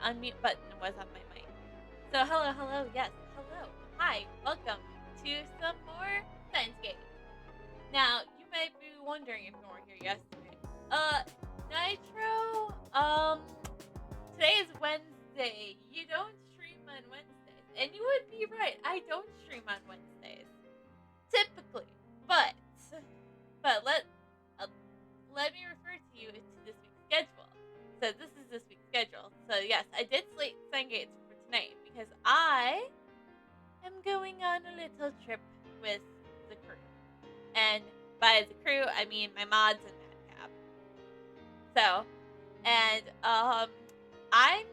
unmute button was on my mic. So hello, yes, hello, hi, welcome to some more STEINS games. Now, you might be wondering if you weren't here yesterday. Nitro, today is Wednesday. You don't stream on Wednesdays. And you would be right, I don't stream on Wednesdays. Typically. But let me refer to you to this week's schedule. So this is this week's schedule. So yes, I did slate Sengates for tonight because I am going on a little trip with the crew. And by the crew, I mean my mods and Madcap. So, and I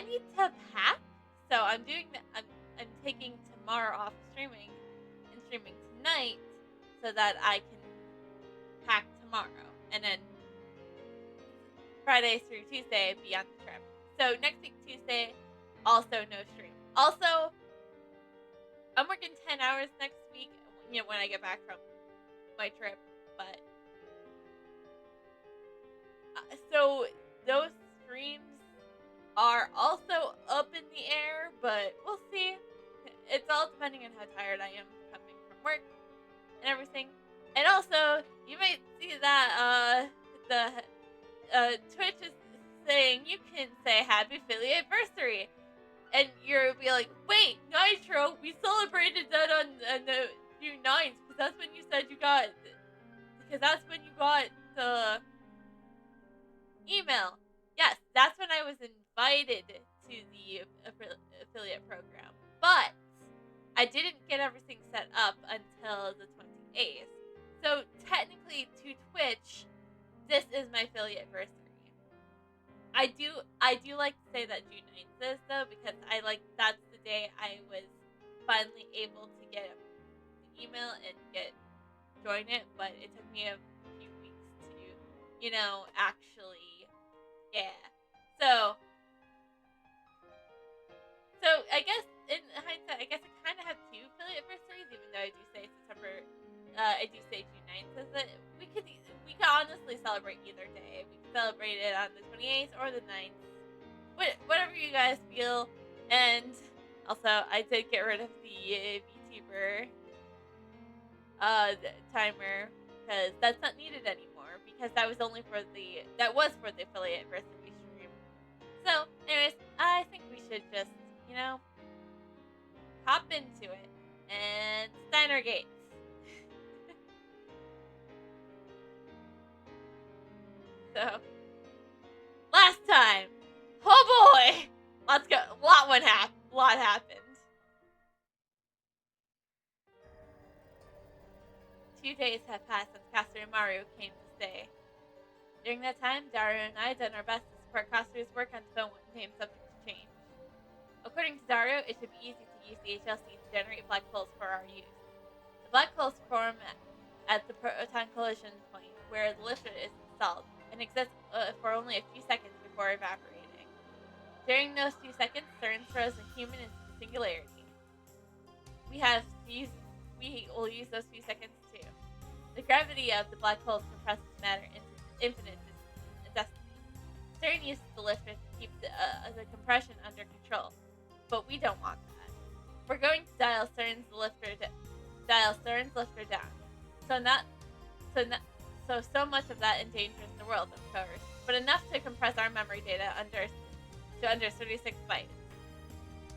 need to pack. So I'm doing that. I'm taking tomorrow off streaming and streaming tonight so that I can pack tomorrow. And then Friday through Tuesday be on the trip. So next week Tuesday, also no stream. Also, I'm working 10 hours next week, when I get back from my trip. But so those streams are also up in the air, but we'll see. It's all depending on how tired I am coming from work and everything. And also, you might see that the Twitch is saying you can say happy affiliate anniversary, and you'll be like, wait, Nitro, we celebrated that on the June 9th because that's when you said you got, because that's when you got the email. Yes, that's when I was invited to the affiliate program, but I didn't get everything set up until the 28th. So technically, to Twitch, this is my affiliate anniversary. I do like to say that June 9th is, though, because that's the day I was finally able to get the email and join it, but it took me a few weeks to, actually, yeah. So I guess in hindsight, I guess I kind of have two affiliate anniversaries, even though I do say September. I do say June 9th is it. We could honestly celebrate either day. We could celebrate it on the 28th or the 9th. Whatever you guys feel. And also, I did get rid of the VTuber timer because that's not needed anymore, because that was for the affiliate anniversary stream. So, anyways, I think we should just, hop into it and Steiner Gates. So, last time, oh boy, let's go. Lot happened. 2 days have passed since Caster and Mario came to stay. During that time, Dario and I done our best to support Caster's work on phone name subject to change. According to Dario, it should be easy to use the HLC to generate black holes for our use. The black holes form at the proton collision point where the lifter is installed and exists for only a few seconds before evaporating. During those few seconds, CERN throws a human into the singularity. We will use those few seconds too. The gravity of the black holes compresses matter into infinite density. CERN uses the lifter to keep the compression under control, but we don't want that. We're going to dial CERN's lifter down. So much of that endangers the world, of course, but enough to compress our memory data to under 36 bytes.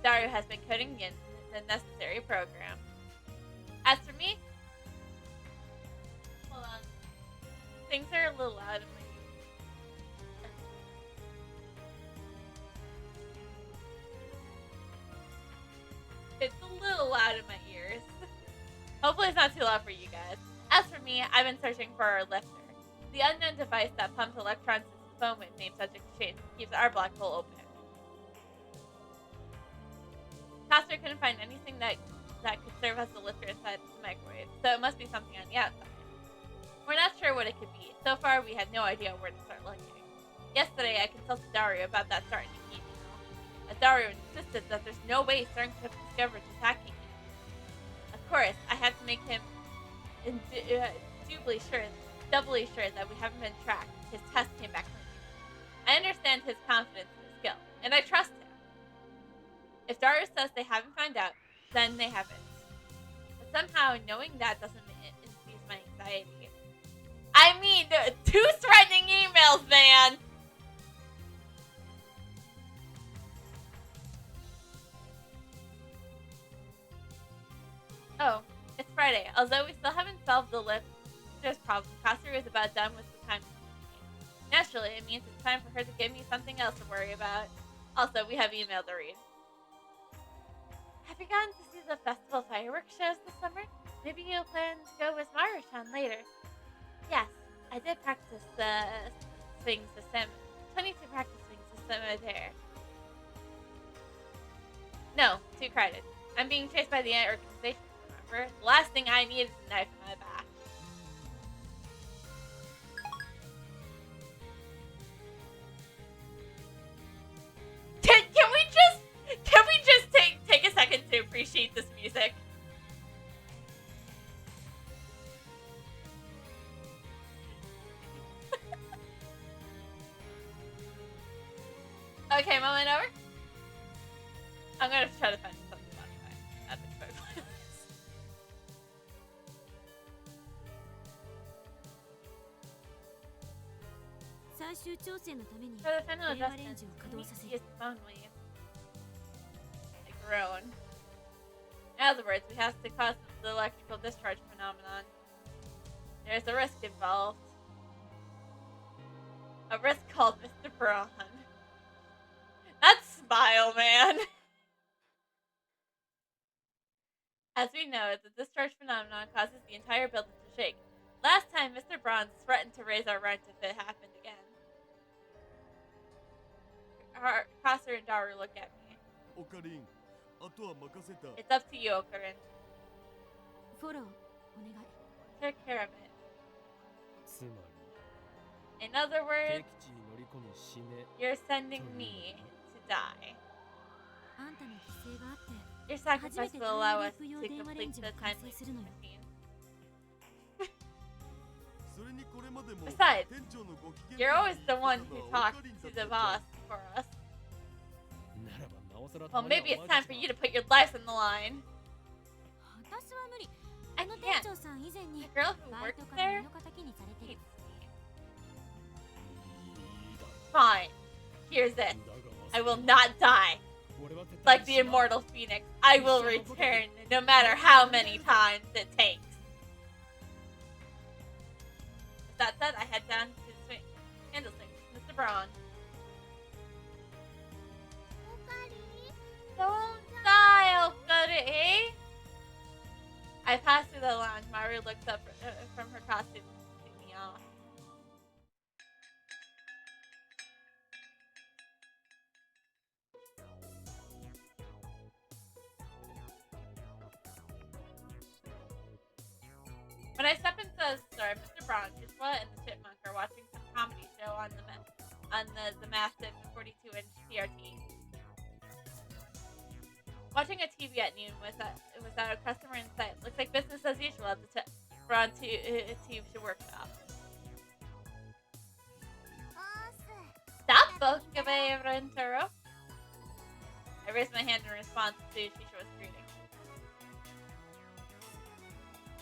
Dario has been coding in the necessary program. As for me, hold on. Things are a little loud in my It's a little loud in my ears. Hopefully it's not too loud for you guys. As for me, I've been searching for our lifter, the unknown device that pumps electrons into the foam with name subject to change and keeps our black hole open. Caster couldn't find anything that could serve as the lifter inside the microwave, so it must be something on the outside. We're not sure what it could be. So far, we had no idea where to start looking. Yesterday, I consulted Dario about that starting email. Dario insisted that there's no way CERN could have discovered his hacking it. Of course, I had to make him doubly sure that we haven't been tracked. His test came back clean. I understand his confidence in his skill, and I trust him. If Daru says they haven't found out, then they haven't. But somehow knowing that doesn't infuse my anxiety. I mean, 2 threatening emails, man! Oh, it's Friday. Although we still haven't solved the lifter's problem, Katsuru is about done with the time. Naturally, it means it's time for her to give me something else to worry about. Also, we have email to read. Have you gotten to see the festival fireworks shows this summer? Maybe you'll plan to go with Maruchan later. Yes, I did practice the swing system. 22 practice swing system over there. No, too crowded. I'm being chased by the organization, remember? The last thing I need is a knife in my back. Can we just take a second to appreciate this music? Okay, moment over. I'm gonna try to find something Spotify. That's exposed. For the final adjustment, can we use the phone, will you? I groan. In other words, we have to cause the electrical discharge phenomenon. There's a risk involved. A risk called Mr. Braun. That smile, man! As we know, the discharge phenomenon causes the entire building to shake. Last time, Mr. Braun threatened to raise our rent if it happened again. Crosser and Daru look at me. It's up to you, Okarin. Take care of it. In other words, you're sending me to die. Your sacrifice will allow us to complete the time machine. Besides, you're always the one who talks to the boss for us. Well, maybe it's time for you to put your life on the line. I can't. The girl who works there hates me. Fine. Here's it. I will not die. Like the immortal phoenix, I will return no matter how many times it takes. With that said, I head down to the candle swing with Mr. Braun. Don't die, Okari! I pass through the lounge. Maru looks up from her costume to see me off. When I step into the store, Mr. Braun, Joshua, and the Chipmunk are watching some comedy show on the massive 42-inch CRT. Watching a TV at noon without a customer in sight looks like business as usual at the Braun Tube workshop. Stop, Okabe Rentaro! I raise my hand in response to Shisha's greeting.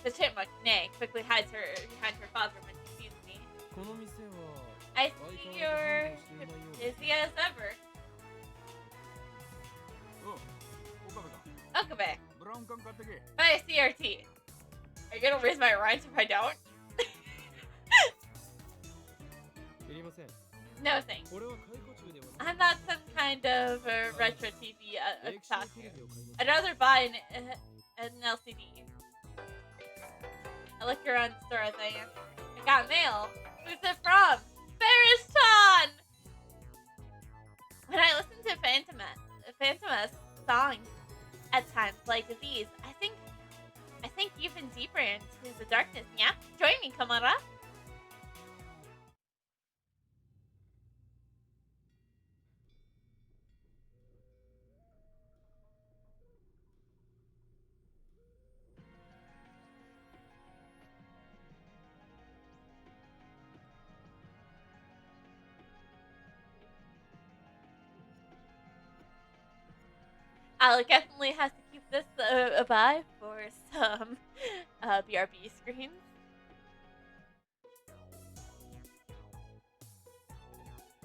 The Chipmunk, nay, quickly hides her behind her father when she sees me. I see you're busy as ever. Okabe, buy a CRT. Are you gonna raise my rent if I don't? No thanks. I'm not some kind of retro TV otaku. I'd rather buy an LCD. I look around the store as I answer. I got mail. Who's it from? Ferris-chan! When I listen to Phantomas songs at times like these, I think even deeper into the darkness. Yeah? Join me, Kamara. I'll definitely have to keep this by for some BRB screens.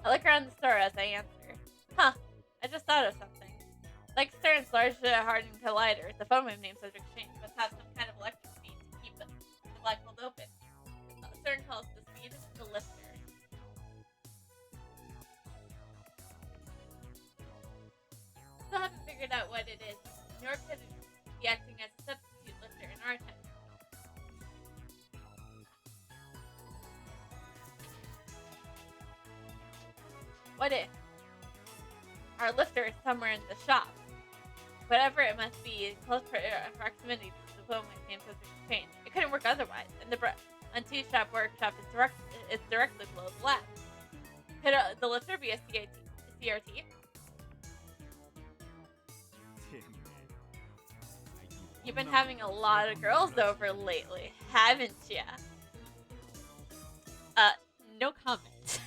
I look around the store as I answer. Huh, I just thought of something. Like STEINS large hardened collider, the phone we've named subject change must have some kind of electric speed to keep the black hole open. CERN calls the speed the lifter. Still haven't figured out what it is, nor could it be acting as a substitute lifter in our time. What if our lifter is somewhere in the shop? Whatever it must be, in close proximity to the phone with named subject change. It couldn't work otherwise, and the anti-shop workshop is directly below the lab. Could the lifter be a CRT? You've been having a lot of girls over lately, haven't ya? No comment.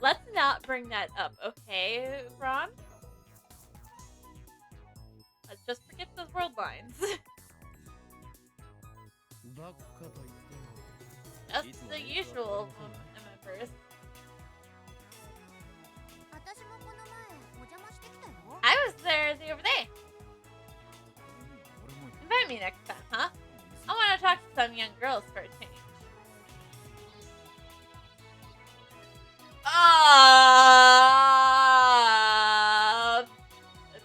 Let's not bring that up, okay, Ron? Let's just forget those world lines. Just the usual members. I was there the other day. Invite me next time, huh? I want to talk to some young girls for a change.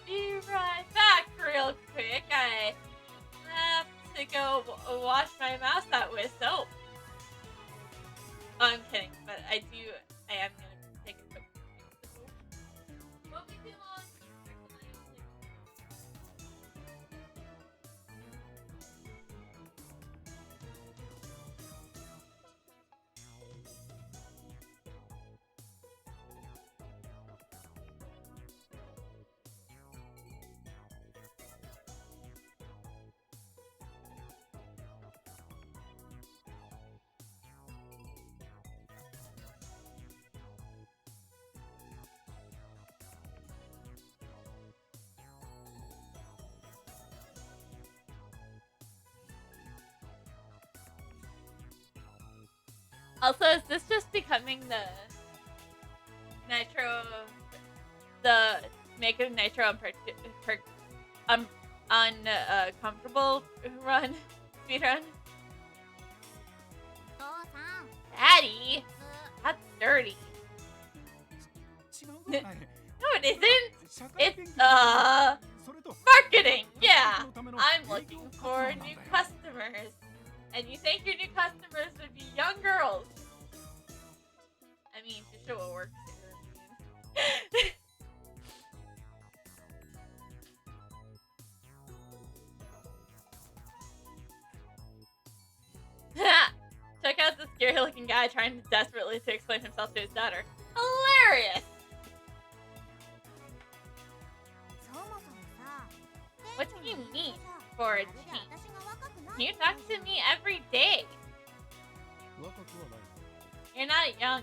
Be right back real quick. I have to go wash my mouth out with soap. Oh, I'm kidding, but I am gonna take a quick break. Won't be too long. Also, is this just becoming the Nitro, the make a Nitro uncomfortable run, speed run? Daddy, that's dirty. No, it isn't. It's marketing. Yeah, I'm looking for new customers. And you think your new customers would be young girls? I mean, to show what works here. Check out this scary-looking guy trying desperately to explain himself to his daughter. Hilarious! What do you need for a change? You talk to me every day. You're not young.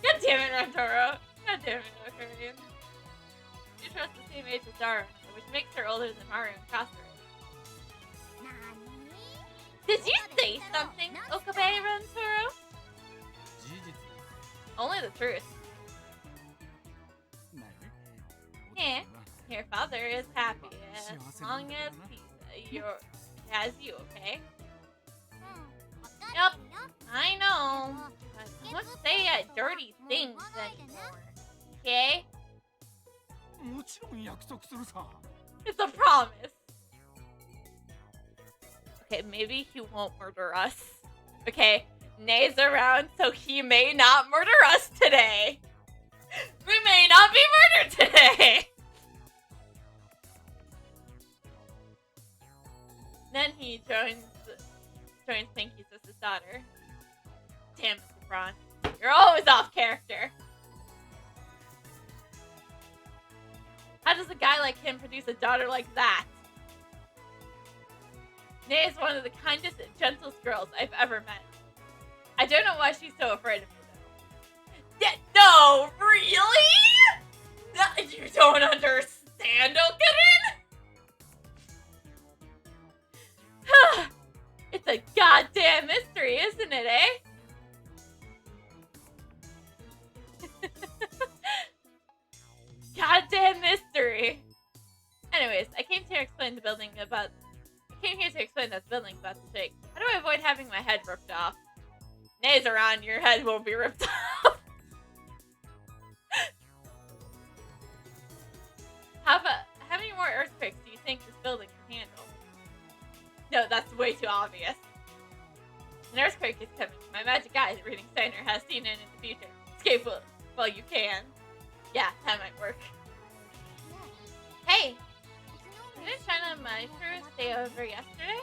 God damn it, Rantoro. God damn it, Ocarina. You trust the same age as Dara, which makes her older than Mario and Katsura. Did you say something, Okabe Rantoro? Only the truth. Yeah, your father is happy as long as he has you, okay? Yep, I know. But don't say dirty things anymore, okay? It's a promise. Okay, maybe he won't murder us. Okay, Nay's around, so he may not murder us today. We may not be murdered today. Then he joins Pinky's with his daughter. Damn it, LeBron. You're always off character. How does a guy like him produce a daughter like that? Nay is one of the kindest and gentlest girls I've ever met. I don't know why she's so afraid of me, though. Yeah, no, really? You don't understand, Okarin? It's a goddamn mystery, isn't it, eh? Goddamn mystery. Anyways, I came here to explain that the building about to shake. How do I avoid having my head ripped off? Nays around, your head won't be ripped off. How many more earthquakes do you think this building can handle? No, that's way too obvious. An earthquake is coming. My magic eye, reading Steiner, has seen it in the future. Escape while you can. Yeah, that might work. Hey! Didn't China Maestro stay over yesterday?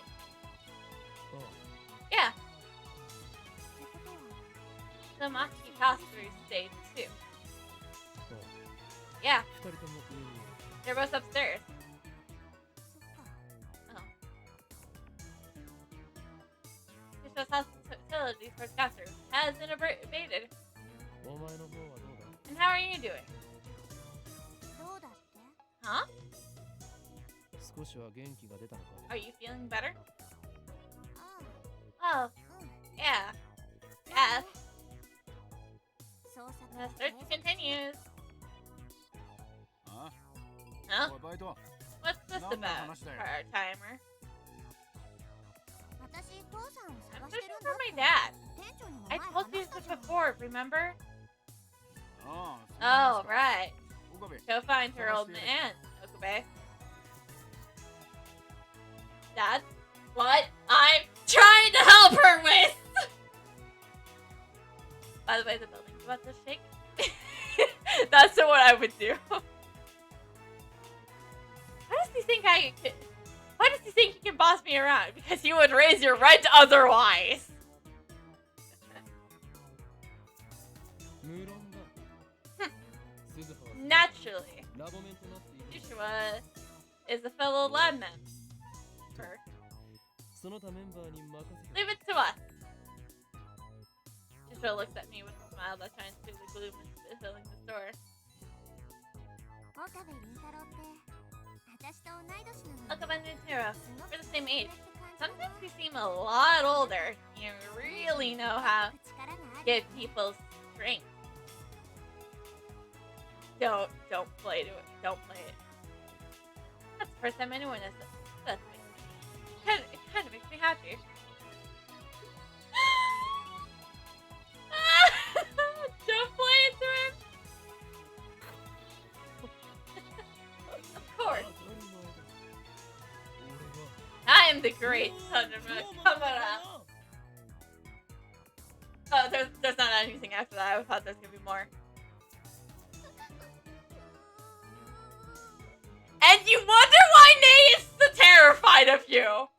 Yeah. The Maki Pass-Through stayed too. Yeah. They're both upstairs. Oh. Kisho's hostility towards Katsu has been abated. And how are you doing? Huh? Are you feeling better? Oh, yeah. Yes. The search continues. Huh? What's this about, part-timer? I'm searching for my dad. I told you this before, remember? Oh, right. Go find her old man, Okabe. That's what I'm trying to help her with! By the way, the building's about to shake. That's what I would do. Why does he think he can boss me around? Because you would raise your rent otherwise. Naturally. Joshua is a fellow lab member. Leave it to us. Joshua looks at me with a smile that shines through the gloom and filling the store. Okabe and Nintaro, we're the same age. Sometimes we seem a lot older. You really know how to give people strength. Don't play to it. Don't play it. That's the first time anyone has said to me. It kind of makes me happy. Don't play it to him. Of course. I am the great Thundermug. Come on out. Oh, there's not anything after that. I thought there's gonna be more. And you wonder why Nay is so terrified of you!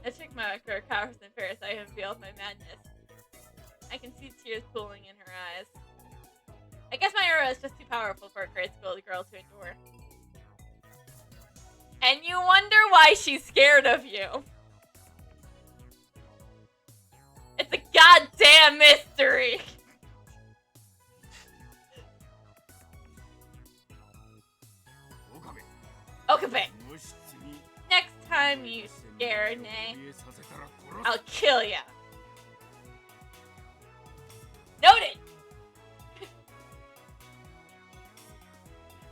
I check my cowers and ferrets. I unveiled my madness. I can see tears pooling in her eyes. I guess my aura is just too powerful for a grade school girl to endure. And you wonder why she's scared of you. It's a goddamn mystery! Okabe! Next time you scare Nay, I'll kill ya! Noted!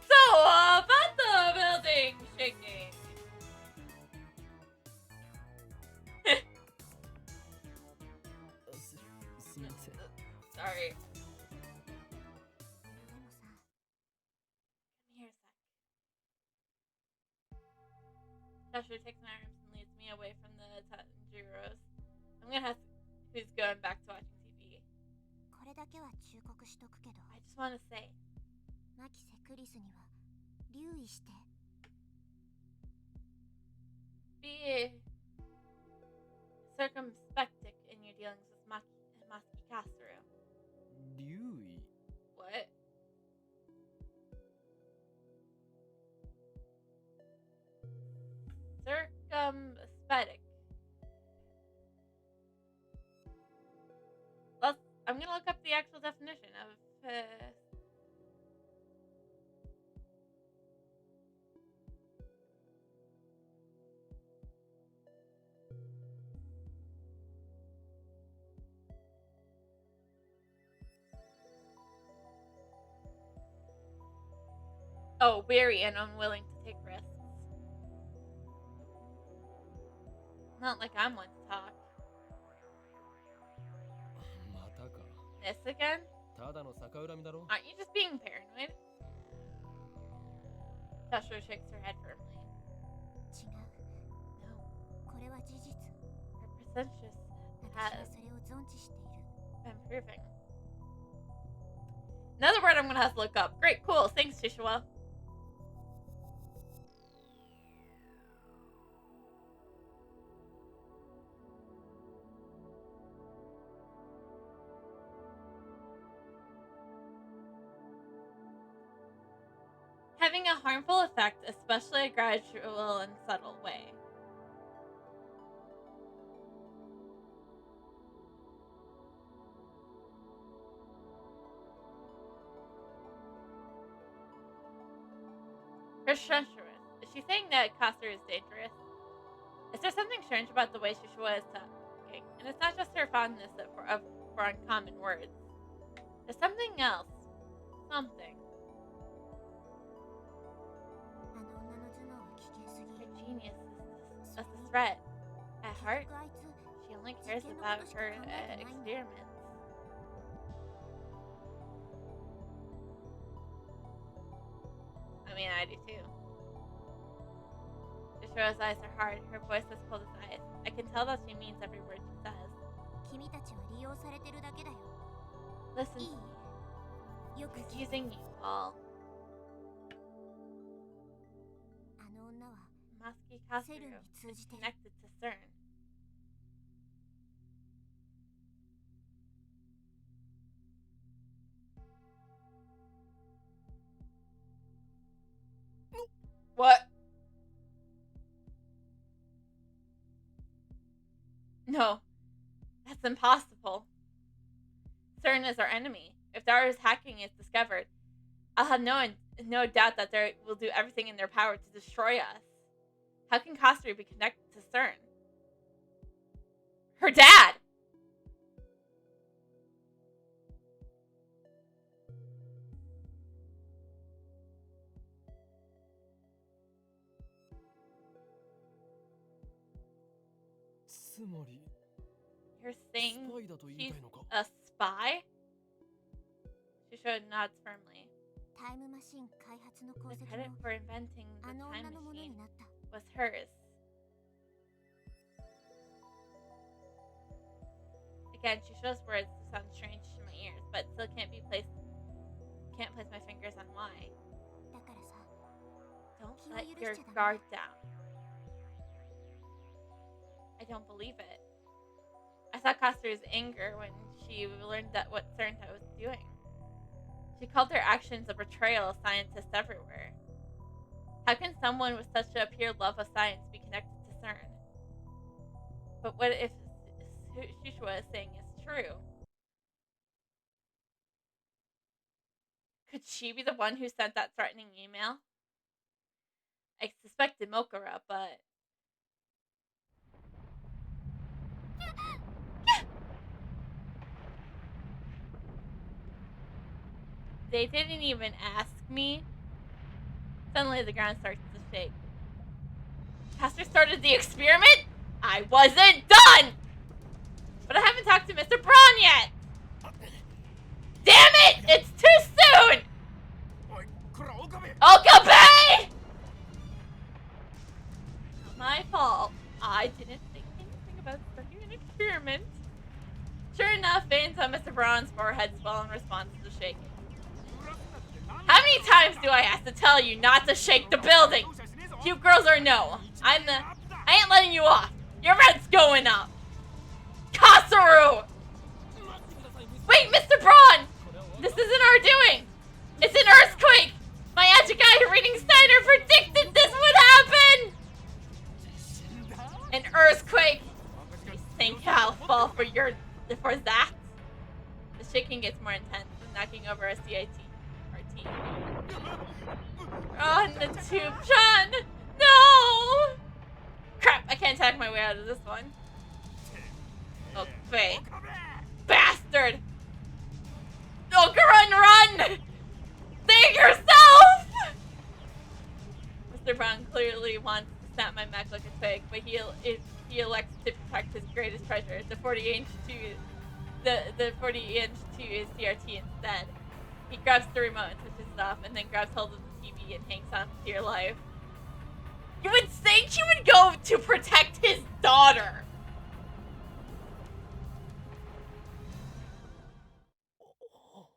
So, about the building shaking. Sorry. Come here a sec. Joshua takes my arms and leads me away from the Tanjiros. I'm gonna have who's going back to watching TV. I just want to say. Be circumspect in your dealings with Maki Katsuru. What? Circumspect. I'm gonna look up the actual definition of. Oh, weary and unwilling to take risks. Not like I'm one to talk. またか。 This again? ただの逆恨みだろ。 Aren't you just being paranoid? Joshua shakes her head firmly. 違う。 No. これは事実。 Her presumptuous 私は has それを存知している。 been proving. Another word I'm gonna have to look up. Great, cool. Thanks, Joshua. Having a harmful effect, especially a gradual and subtle way. Presumptuous. Is she saying that Coster is dangerous? Is there something strange about the way Shishua is talking? And it's not just her fondness for uncommon words. There's something else. Something. あの女の頭脳は危険すぎ。 Her genius is a threat. At 結 heart, 局あいつ she only cares about her experiments. I mean, I do too. Joshua's eyes are hard. Her voice is cold as ice. I can tell that she means every word she says. 君たちは利用されてるだけだよ。 Listen, いい？よく he's 聞いて。 using you, Paul. あの女は Mosky セ Kosteru ルに通 is じてる。 connected to CERN. What? No, that's impossible. CERN is our enemy. If Dara's hacking is discovered, I'll have no doubt that they will do everything in their power to destroy us. How can Kosteru be connected to CERN? Her dad! You're saying she's a spy? Shusho nods firmly. タイムマシン開発の功 The 績 credit も for inventing あ the の time 女のものに machine なった。 was hers. Again, Shusho's words sound strange to my ears, but still can't place my fingers on why. だからさ、 Don't Can let you your just- guard down. I don't believe it. I saw Kosteru's anger when she learned that what CERN was doing. She called their actions a betrayal of scientists everywhere. How can someone with such a pure love of science be connected to CERN? But what if Shishua is saying is true? Could she be the one who sent that threatening email? I suspected Mokura, but... They didn't even ask me. Suddenly the ground starts to shake. Pastor started the experiment? I wasn't done! But I haven't talked to Mr. Braun yet! Damn it! It's too soon! Okabe! Not my fault. I didn't think anything about starting an experiment. Sure enough, veins on Mr. Braun's forehead swell in response to the shaking. How many times do I have to tell you not to shake the building? You girls are no. I ain't letting you off. Your rent's going up. Kasaru! Wait, Mr. Braun! This isn't our doing! It's an earthquake! My Ajigai reading Steiner predicted this would happen! An earthquake! You think I'll fall for that? The shaking gets more intense, knocking over a CIT. RT. Oh, in the tube. John! No! Crap, I can't attack my way out of this one. Okay. Bastard! Oh, run! Save yourself! Mr. Brown clearly wants to snap my neck like a twig, but he elects to protect his greatest treasure, the 40-inch the 40-inch to his CRT instead. He grabs the remote and switches it off, and then grabs hold of the TV and hangs on to your life. You would think you would go to protect his daughter! Oh.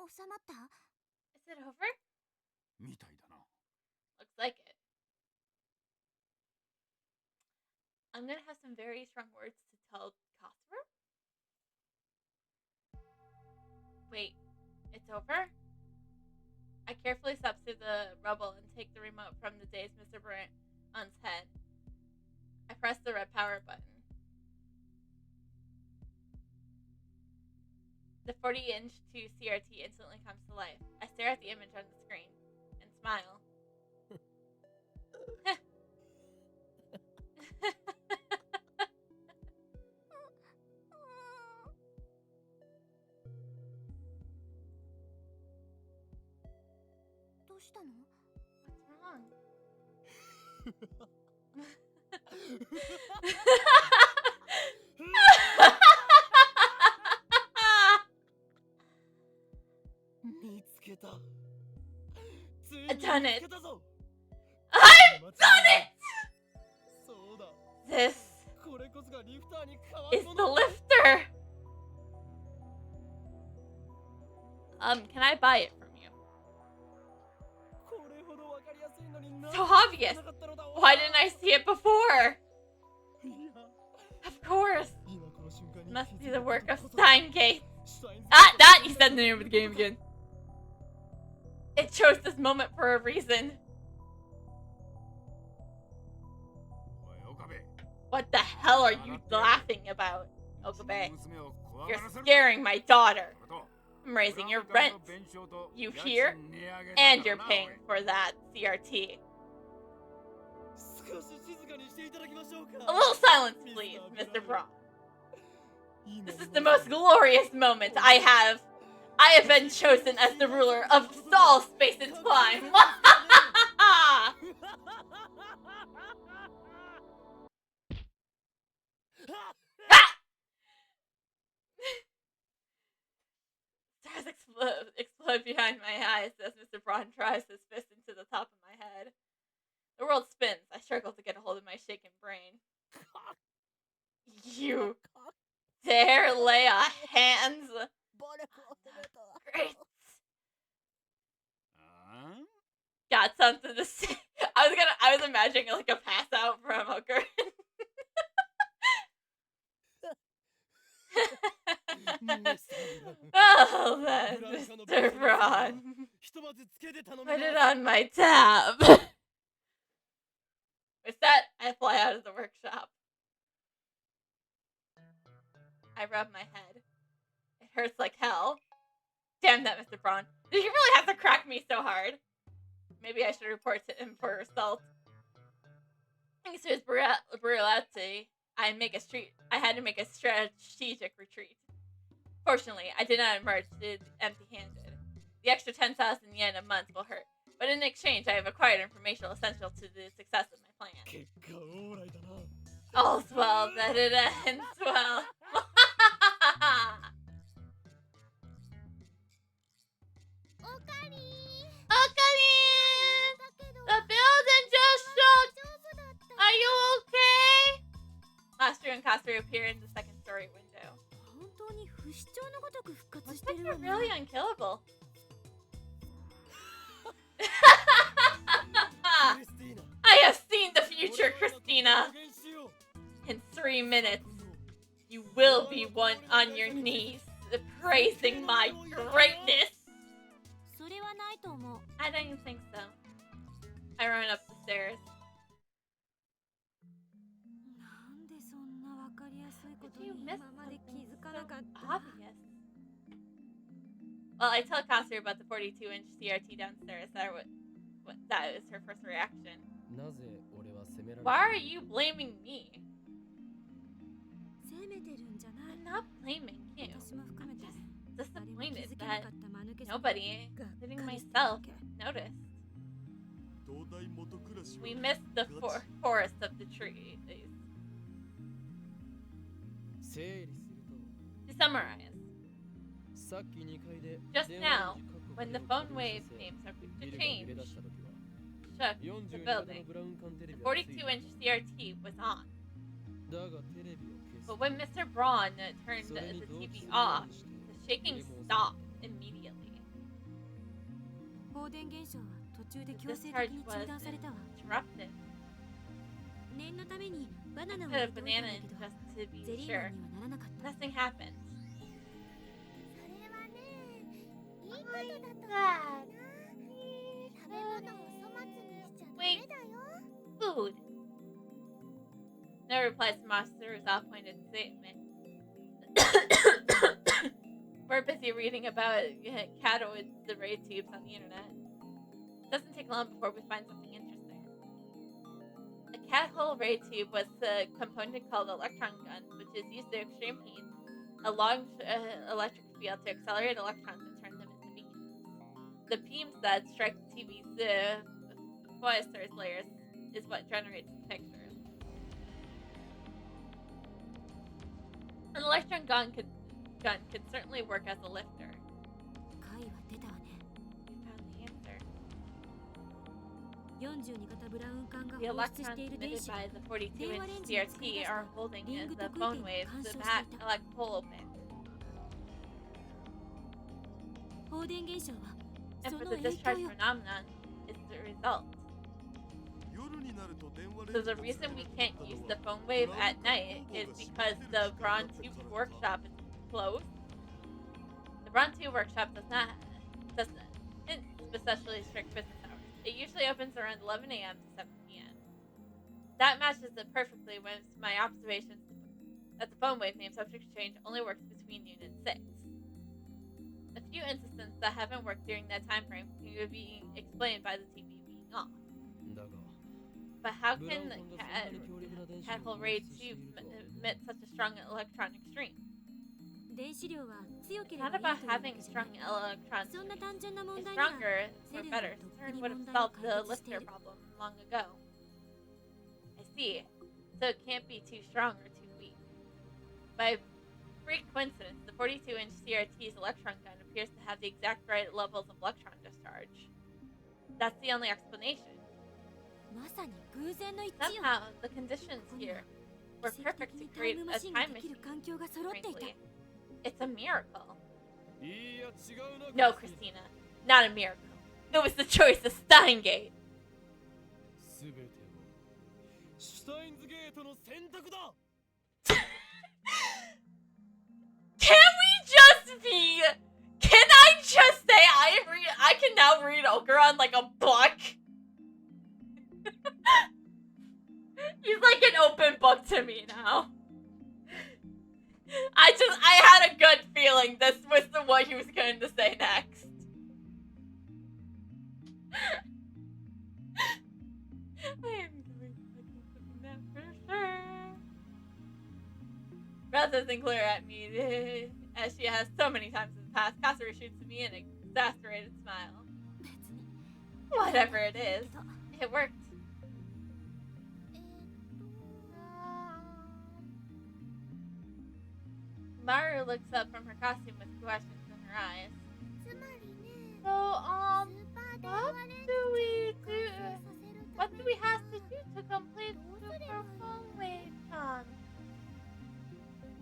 収まった？ Is it over? みたいだな。 Looks like it. I'm gonna have some very strong words to tell Cosper. Wait, it's over? I carefully step through the rubble and take the remote from the dazed Mr. Brown's head. I press the red power button. The 40-inch to CRT instantly comes to life. I stare at the image on the screen and smile. どうしたの？ What's wrong? I've done it. I've done it! This is the lifter. Can I buy it from you? So obvious. Why didn't I see it before? Of course. Must be the work of STEINS. Ah, that you said the name of the game again. It chose this moment for a reason. What the hell are you laughing about, Okabe? You're scaring my daughter. I'm raising your rent. You hear? And you're paying for that CRT. A little silence, please, Mr. Braun. This is the most glorious moment I have been chosen as the ruler of all space and time. Stars explode behind my eyes as Mr. Braun drives his fist into the top of my head. The world spins. I struggle to get a hold of my shaken brain. You dare lay a hands on the great. Got something to say. I was imagining like a pass out from Hooker. Oh, then, Mr. Braun. Put it on my tab. With that, I fly out of the workshop. I rub my head. It hurts like hell. Damn that, Mr. Braun. Did he really have to crack me so hard? Maybe I should report to him for assault. Thanks to his brutality, I had to make a strategic retreat. Fortunately, I did not emerge empty-handed. The extra 10,000 yen a month will hurt, but in exchange, I have acquired information essential to the success of my plan. All's well that it ends well. Okarin! The building just shook! Are you okay? Master and Katsuru appear in the second story window. Looks like you're really unkillable. I have seen the future, Christina! In 3 minutes, You will be one on your knees, praising my greatness. それはないと思う。 I don't even think so. I ran up the stairs. なんでそんなわかりやすいこと Did に you 今 miss まで something 気づかな so かった。 obvious? Well, I tell Cassie about the 42-inch CRT downstairs. That was her first reaction. なぜ俺は責められて Why are you blaming me? 責めてるんじゃない。 I'm not blaming you. 私も含めて Just 誰も気 disappointed づけな that かった間抜けさ nobody, が including っかりしてるだ myself, け。 noticed. 東大元暮らしは We missed the forest of the trees. 整理する To summarize, とさっき2階で just 電 now, 話時刻 when the を phone 確認 wave させ came started ビ to ルが揺 change, れ出した時は shook the 42型の building. ブラウン管テレ The ビはついてい 42-inch CRT was on. ただがテレビを消す But when Mr. Braun turned それ the に同期 TV するよ off, うにして the shaking stopped immediately. 放電現象は途中で The 強制 discharge 的に was 中断されたわ。 interrupted. 念のためにバナナを Put 入 a れておいたん banana だ in けど、 just to be ゼリーマ sure. ンにはならなかった。 Nothing happened. それはね、いいことだと思うな。 Glad. 食べ物を粗末にしちゃダ Wait. メだよ。 Food. No replies to Master's off-pointed statement. We're busy reading about catoids, the ray tubes on the internet. It doesn't take long before we find something interesting. A cat hole ray tube was a component called electron guns, which is used to extreme heat, a long electric field to accelerate electrons and turn them into beams. The beams that strike the TV's phosphorus layers is what generates the pictures. An electron gun could certainly work as a lifter. 貝は出たわね。 We found the answer. 42型ブラウン管が The 放出し electrons ている電 emitted 子が by the 42-inch They were CRT are holding Ring the to phone Putin waves干渉していた。 back like hole open. 放電現象は And そ for の the 影響 discharge よ。 phenomenon is the result. 夜になると電話レ So ンジ the が reason we 使 can't えな use かった the のは phone wave at night is because the Bron Tube workshop is closed. The Bron Tube workshop doesn't especially strict business hours. It usually opens around 11 a.m. to 7 p.m. That matches it perfectly with my observations that the phone wave named subject to change only works between noon and 6. A few instances that haven't worked during that time frame can be explained by the TV being off. だが But how ブラウ can ン the 管がそんなに強力な電子 cat を hole 放 ray 出してい tube るとは emit such a strong electronic stream? 電子量は強け It's れば not いいというわ about け having じゃな strong い。 electron そんな streams. 単純な問 If 題なら stronger セ or ル better, はとっく CERN に would 問 have 題を solved 解 the 決してい lifter る。 problem long ago. I see. So it can't be too strong or too weak. By freak coincidence, the 42-inch CRT's electron gun appears to have the exact right levels of electron discharge. That's the only explanation. まさに偶然の一致よ。 Somehow, the conditions ここには here were 奇跡 perfect 的 to にタイ create ム a マシンが time できる machine. 環境が揃っていた。 Frankly, it's a miracle. いや違う No, な Christina, not a miracle. It was the choice of Steingate. すべてをシュタインズゲートの選択だ Can we just be? Can I just say I can now read Ogeron like a book? He's like an open book to me now. I had a good feeling this was what he was going to say next. I am going to fucking that for sure. Rather than glare at me, as she has so many times in the past, Katsuri shoots me an exasperated smile. 別に Whatever it is, けど it worked. え Maru looks up from her costume with questions in her eyes. つまりね、 So, スーパー電話 what レン do we ジ do? を完成させるた What め do に we have to do to complete どうすれ Super ばいい Phone Wave Con?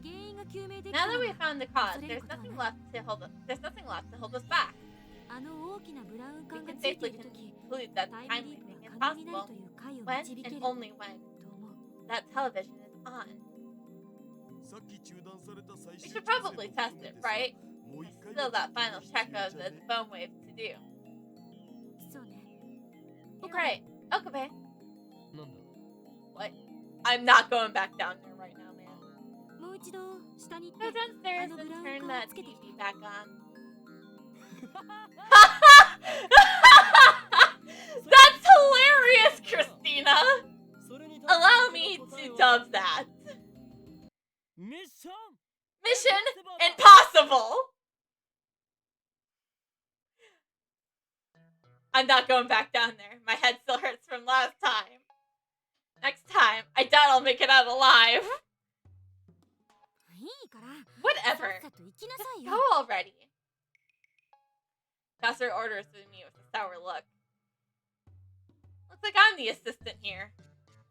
原因が究明でき Now た that の we は found the cause, Sorry, there's Kotone. nothing left to hold us. There's nothing left to hold us back. あの大きなブラウン We 管が can ついてい safely るとき conclude that タイ time ムリープ leaping is が可能になる possible という解を when 導け and る only when と思う。 that television is on. さっき中断された最 We 終 should 調整 probably の test 含め it, てさ right? もう一回 Still は that 実験 final が check 必要 of じ the ゃね bone wave to do. そうね。 You're right. Okabe. なんだ What? I'm not going back down there right now, man. もう一度下に行っ Go て downstairs and ブラウン turn 管を that つけてき TV て。 back on. That's hilarious, Christina! それに Allow me to dub that. ミッション Mission impossible! I'm not going back down there. My head still hurts from last time. Next time, I doubt I'll make it out alive. いいからさ Whatever. っさと行きなさい Go よ。 already. Gasser orders me with a sour look. Looks like I'm the assistant here.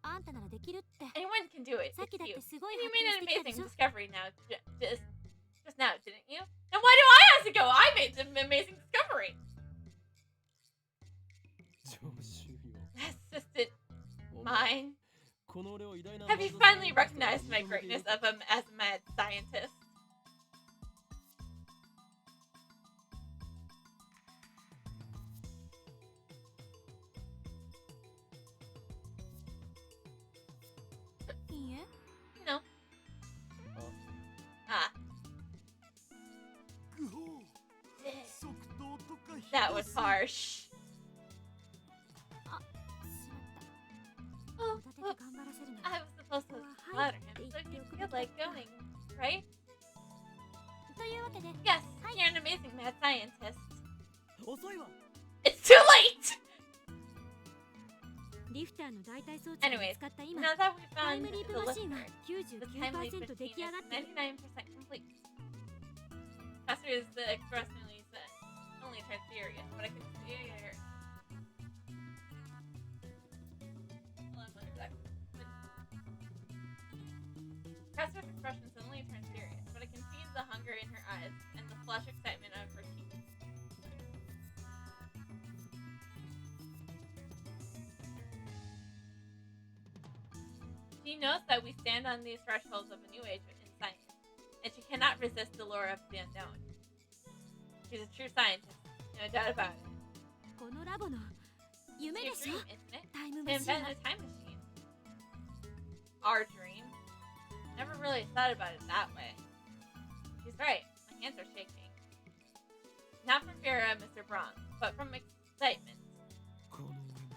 あんたならできるって Anyone can do it. さっ It's きだっ you. てすごい And you 発 made 見 an してきたで amazing しょ。 discovery now. Just now, didn't you? Then why do I have to go? I made an amazing discovery. 常習よ Assistant お前 mine. この俺を偉大な Have you 漫画 finally 家として recognized my 認めている greatness of as a mad scientist? No. Ah, グホー即答とかひ that ど was す harsh. しまった Oh, 無駄的 oops. 頑張らせるな I ら was supposed to slaughter him, so you feel like going, right? というわけで Yes, you're an amazing mad scientist. 遅いわ It's too late! リフターの代替装置を Anyways, 使った今 Now that we タイ found ムリー the プマシンは lifter, the time leap 99% 出 machine 来上 is がってる。 99% complete. Caster is the expressly said. Only turned serious, but I can see her. Hold on one sec. Caster's expression suddenly turned serious, but I can see the hunger in her eyes and the flush excitement of her cheeks. She knows that we stand on these thresholds of a new age in science, and she cannot resist the lure of the unknown. She's a true scientist, no doubt about it. このラボの夢 It's で your しょ dream, isn't it? タイム To マシン invent は a time machine. Our dream. Never really thought about it that way. She's right. My hands are shaking. Not from fear of Mr. Braun, but from excitement. この俺の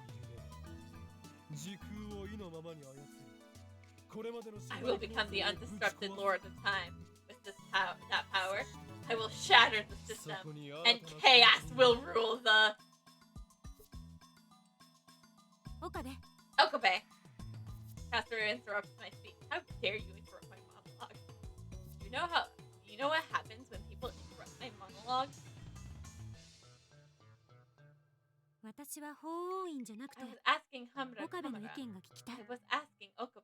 夢時空を意のままに操りこれまでの I will become the undisrupted lord of time. With that power, I will shatter the そ system, こに新 and たな chaos will rule the 岡部 Okabe. Caster interrupts my speech. How dare you interrupt my monologue? You know what happens when people interrupt my monologue? 私は法王院じゃなくて I was asking Hamura 岡部の意 Kamura. 見が聞きたい I was asking Okabe.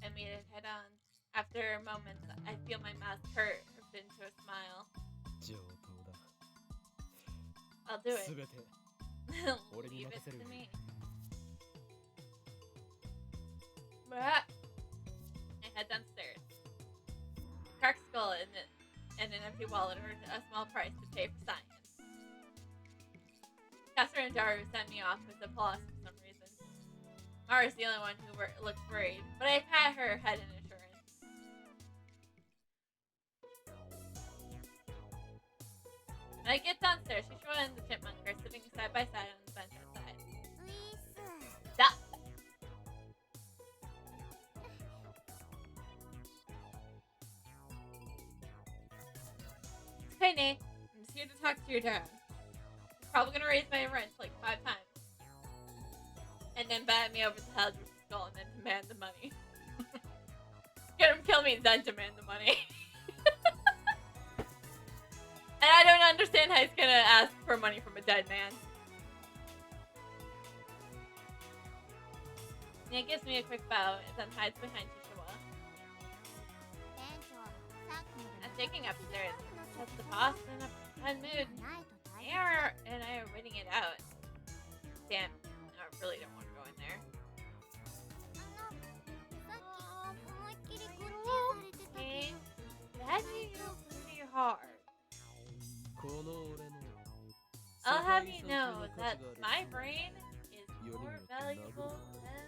I made it head on. After moments, I feel my mouth curve into a smile. 上等だ I'll do it. すべて 俺に Leave it 任せる to よ me. Blah. I head downstairs. A cracked skull and an empty wallet are a small price to pay for science. Caster and Daru sent me off with applause for some reason. Mara's the only one who looks worried, but I pat her head in assurance. When I get downstairs, Shishua and the chipmunk are sitting side by side on the bench outside. ウィス Stop! It's okay, Nate. I'm just here to talk to your dad. He's probably gonna raise my rent like 5 times. And then bat me over the head with the skull and then demand the money. Get him kill me, then demand the money. And I don't understand how he's gonna ask for money from a dead man. Nia gives me a quick bow and then hides behind Chihuahua. 店長さっきので I'm taking upstairs. That's the boss in a bad mood. ないと大 They 変 are and I are waiting it out. Damn, I really don't want to go in there. さっき思いっきりこっちされてたけ Okay, ど that is pretty hard. この俺の I'll have you know that my brain is more valuable than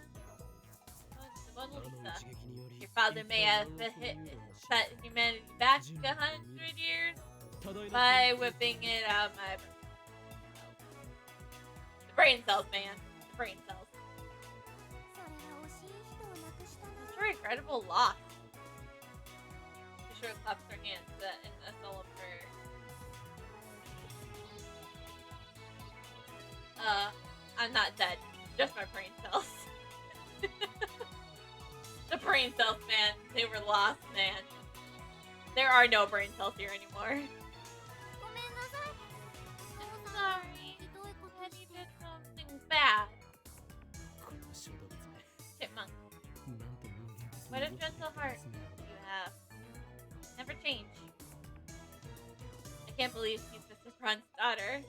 the Mona あの Lisa. 一撃により Your father may have set humanity back 100 years 多大な by whipping it out my brain cells, man. The brain cells. それは惜しい人を亡くしたな It's a regrettable loss. She sure claps her hands in a solemn prayer. I'm not dead. Just my brain cells. The brain cells, man. They were lost, man. There are no brain cells here anymore. ごめんなさい I'm sorry. ひどいこと That し you て did something bad. この小動物め Chipmunk. なんと人間的 What a に gentle heart you have. Never change. I can't believe she's Mr. Braun's daughter.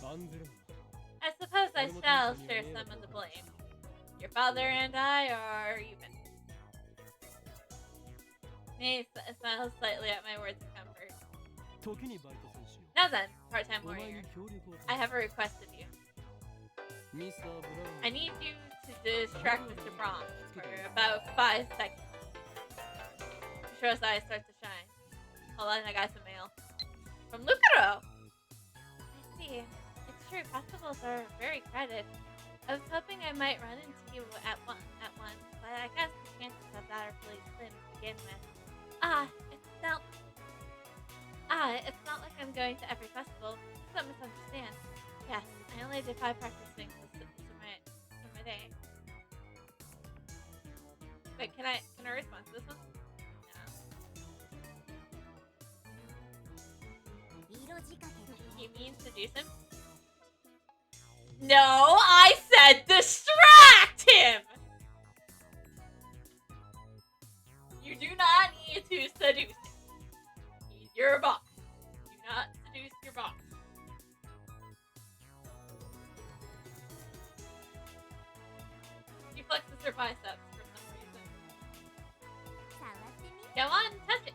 アンゼルマン I suppose I shall share some of the blame. Your father and I are even. May smiles slightly at my words of comfort. 時にバイト選手よ Now then, part-time お前 warrior, に協力を I have a request of you. ミスター・ブラウン I need you to distract Mr. Braun for about 5 seconds. Kushiro's eyes start to shine. Hold on, I got some mail. From Lucaro! I see. It's true, festivals are very crowded. I was hoping I might run into you at one, but I guess the chances of that are really slim to begin with. It's not like I'm going to every festival. Don't misunderstand. Yes, I only did 5 practice things this my day. Wait, can I respond to this one? No. 色仕掛けだ You mean seduce him? No, I said distract him! You do not need to seduce him. He's your boss. Do not seduce your boss. She flexes her biceps for some reason. 触ってみ Go on, touch it.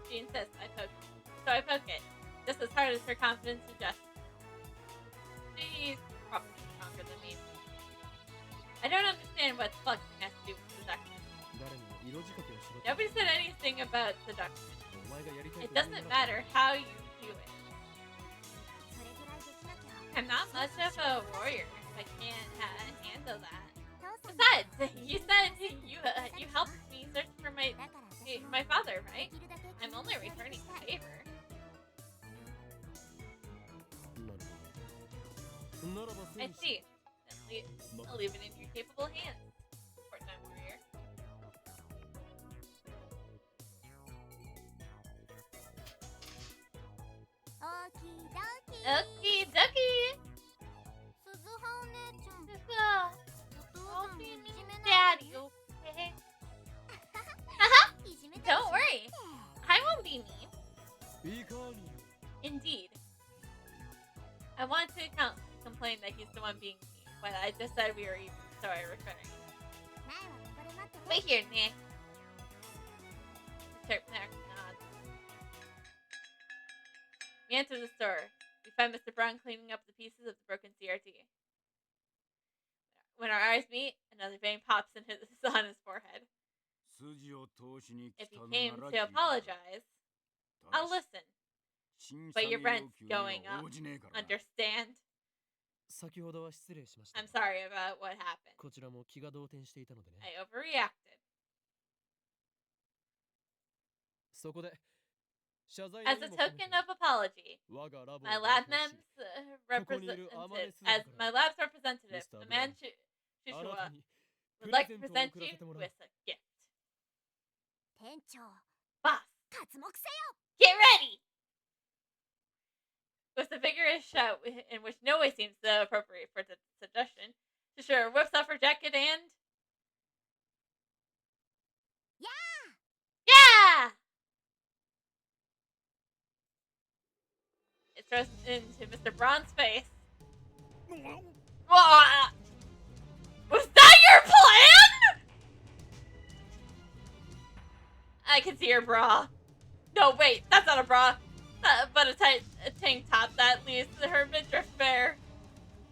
She insists I poke it. So I poke it, just as hard as her confidence suggests. She's probably stronger than me. I don't understand what flexing has to do with seduction. 誰も色仕掛けをしろと Nobody said anything about seduction. お前がやりたい It と思う doesn't なら matter how you do it. それぐらいできなきゃ I'm not much of a warrior. I can't handle that. 父さん Besides, you said you helped me search for my だから私も my father, で right? きるだけ I'm only returning the favor. なるほどならば I 戦士 see. Then I'll leave it in your capable hands, part-time warrior. 大きいだき Okie dokie. 鈴葉お姉ちゃん So, お父 I'll さん be い me じめない daddy, で okay? いじめたり Don't しない worry. I won't be mean. いかに Indeed. I want to complain that he's the one being mean, but I just said we were even, so I refrained. 前はここで待ってて Wait here, Nick. The chirp neck nods. We enter the store. We find Mr. Brown cleaning up the pieces of the broken CRT. When our eyes meet, another vein pops in on his forehead. 筋を通しに If 来 he たの came なら to 聞いて apologize, た I'll だし listen. 審 But 査 your の rent's 要求には going up. 応じねえからな Understand? 先ほどは失礼しました I'm sorry about what happened. こちらも気が動転していたのでね I overreacted. そこで謝罪 As a の意も込め token て of apology, 我がラボを my 代 lab 表し my lab's representative, Mr. the man Brown. あな Shushua, たに would プレ like ゼ to ントを present 贈ら you せてもらう with a gift. 店長 Boss, 刮目せよ get ready! With a vigorous shout in which no way seems appropriate for the suggestion, Shishiro whips off her jacket and... Yeah! It throws into Mr. Braun's face. Wah! Was that your plan? I can see her bra. No, wait, that's not a bra. But a tight tank top that leaves her midriff bare.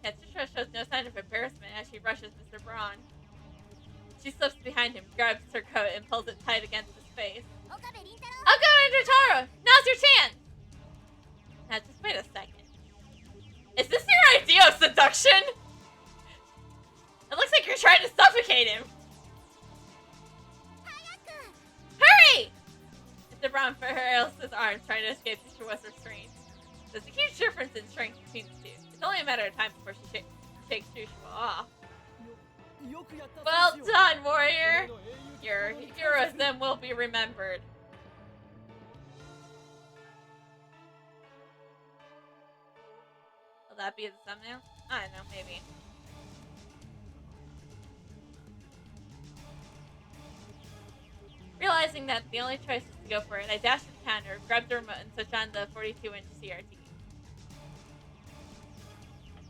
Katsushiro shows no sign of embarrassment as she rushes Mr. Braun. She slips behind him, grabs her coat, and pulls it tight against his face. Okabe Taro! Now's your chance! Now, just wait a second. Is this your idea of seduction? It looks like you're trying to suffocate him. Hurry! Mr. Braun furls his arms, trying to escape Shishiwa's restraint. There's a huge difference in strength between the two. It's only a matter of time before she shakes Shishiwa off. Well done, warrior! Your heroism will be remembered. Will that be the thumbnail? I don't know, maybe. Realizing that the only choice is to go for it, I dash to the counter, grab the remote, and switch on the 42-inch CRT.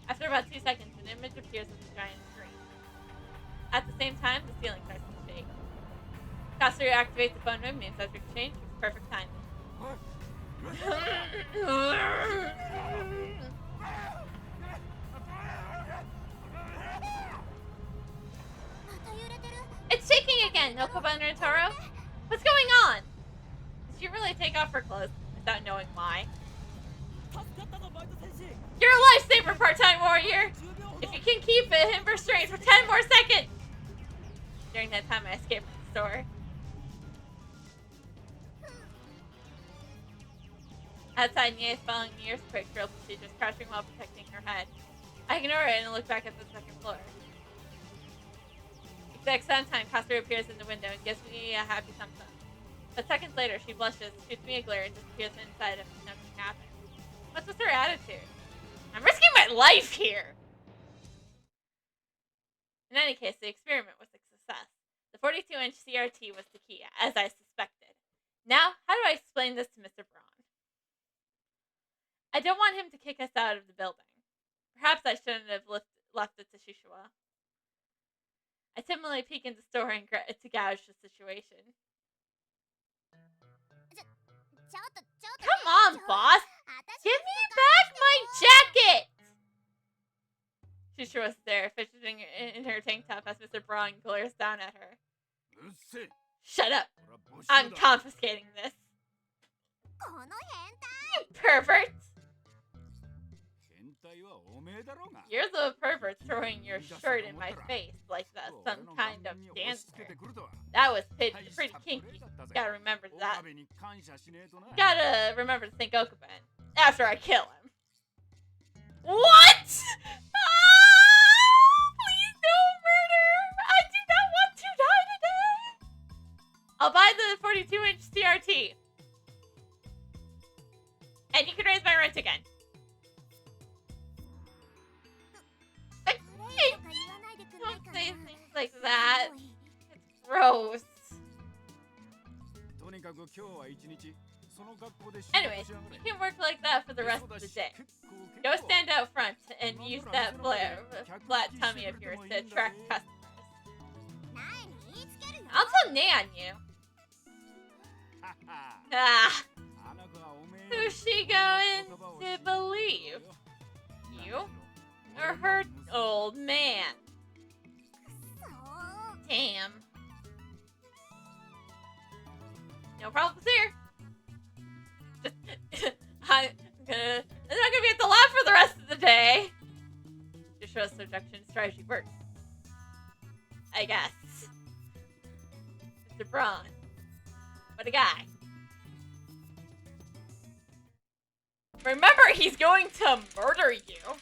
After about 2 seconds, an image appears on the giant screen. At the same time, the ceiling starts to shake. Katsuru activates the phone mode, means subject change, perfect timing. It's shaking again, Okabe Taro. What's going on? Did she really take off her clothes without knowing why? You're a lifesaver, part-time warrior! If you can keep him restrained for 10 more seconds! During that time, I escaped from the store. Outside, Nia is following the earthquake drill procedures, crouching while protecting her head. I ignore it and look back at the second floor. Exact same time, Katsuru appears in the window and gives me a happy thumbs up. But seconds later, she blushes, shoots me a glare, and disappears inside if nothing happens. What's with her attitude? I'm risking my life here! In any case, the experiment was a success. The 42-inch CRT was the key, as I suspected. Now, how do I explain this to Mr. Braun? I don't want him to kick us out of the building. Perhaps I shouldn't have left it to Shishiwa. I timidly peek into the store and to gouge the situation. Come on, boss! Give me back my jacket! Shishiwa's there, fidgeting in her tank top as Mr. Braun glares down at her. Shut up! I'm confiscating this. You pervert! You're the pervert throwing your shirt in my face like that, some kind of dancer. That was pretty kinky. Gotta remember that. Gotta remember to thank Okaben after I kill him. What? Please no murder! I do not want to die today! I'll buy the 42-inch CRT. And you can raise my rent again. Don't say things like that. It's gross. Anyways, you can work like that for the rest of the day. Go stand out front and use that flat tummy of yours to attract customers. I'll tell Nay on you. Ah. Who's she going to believe? You? Or her old man? Damn. No problems here. I'm not gonna be at the lab for the rest of the day. Just shows seduction strategy works. I guess. Mr. Braun. What a guy. Remember, he's going to murder you.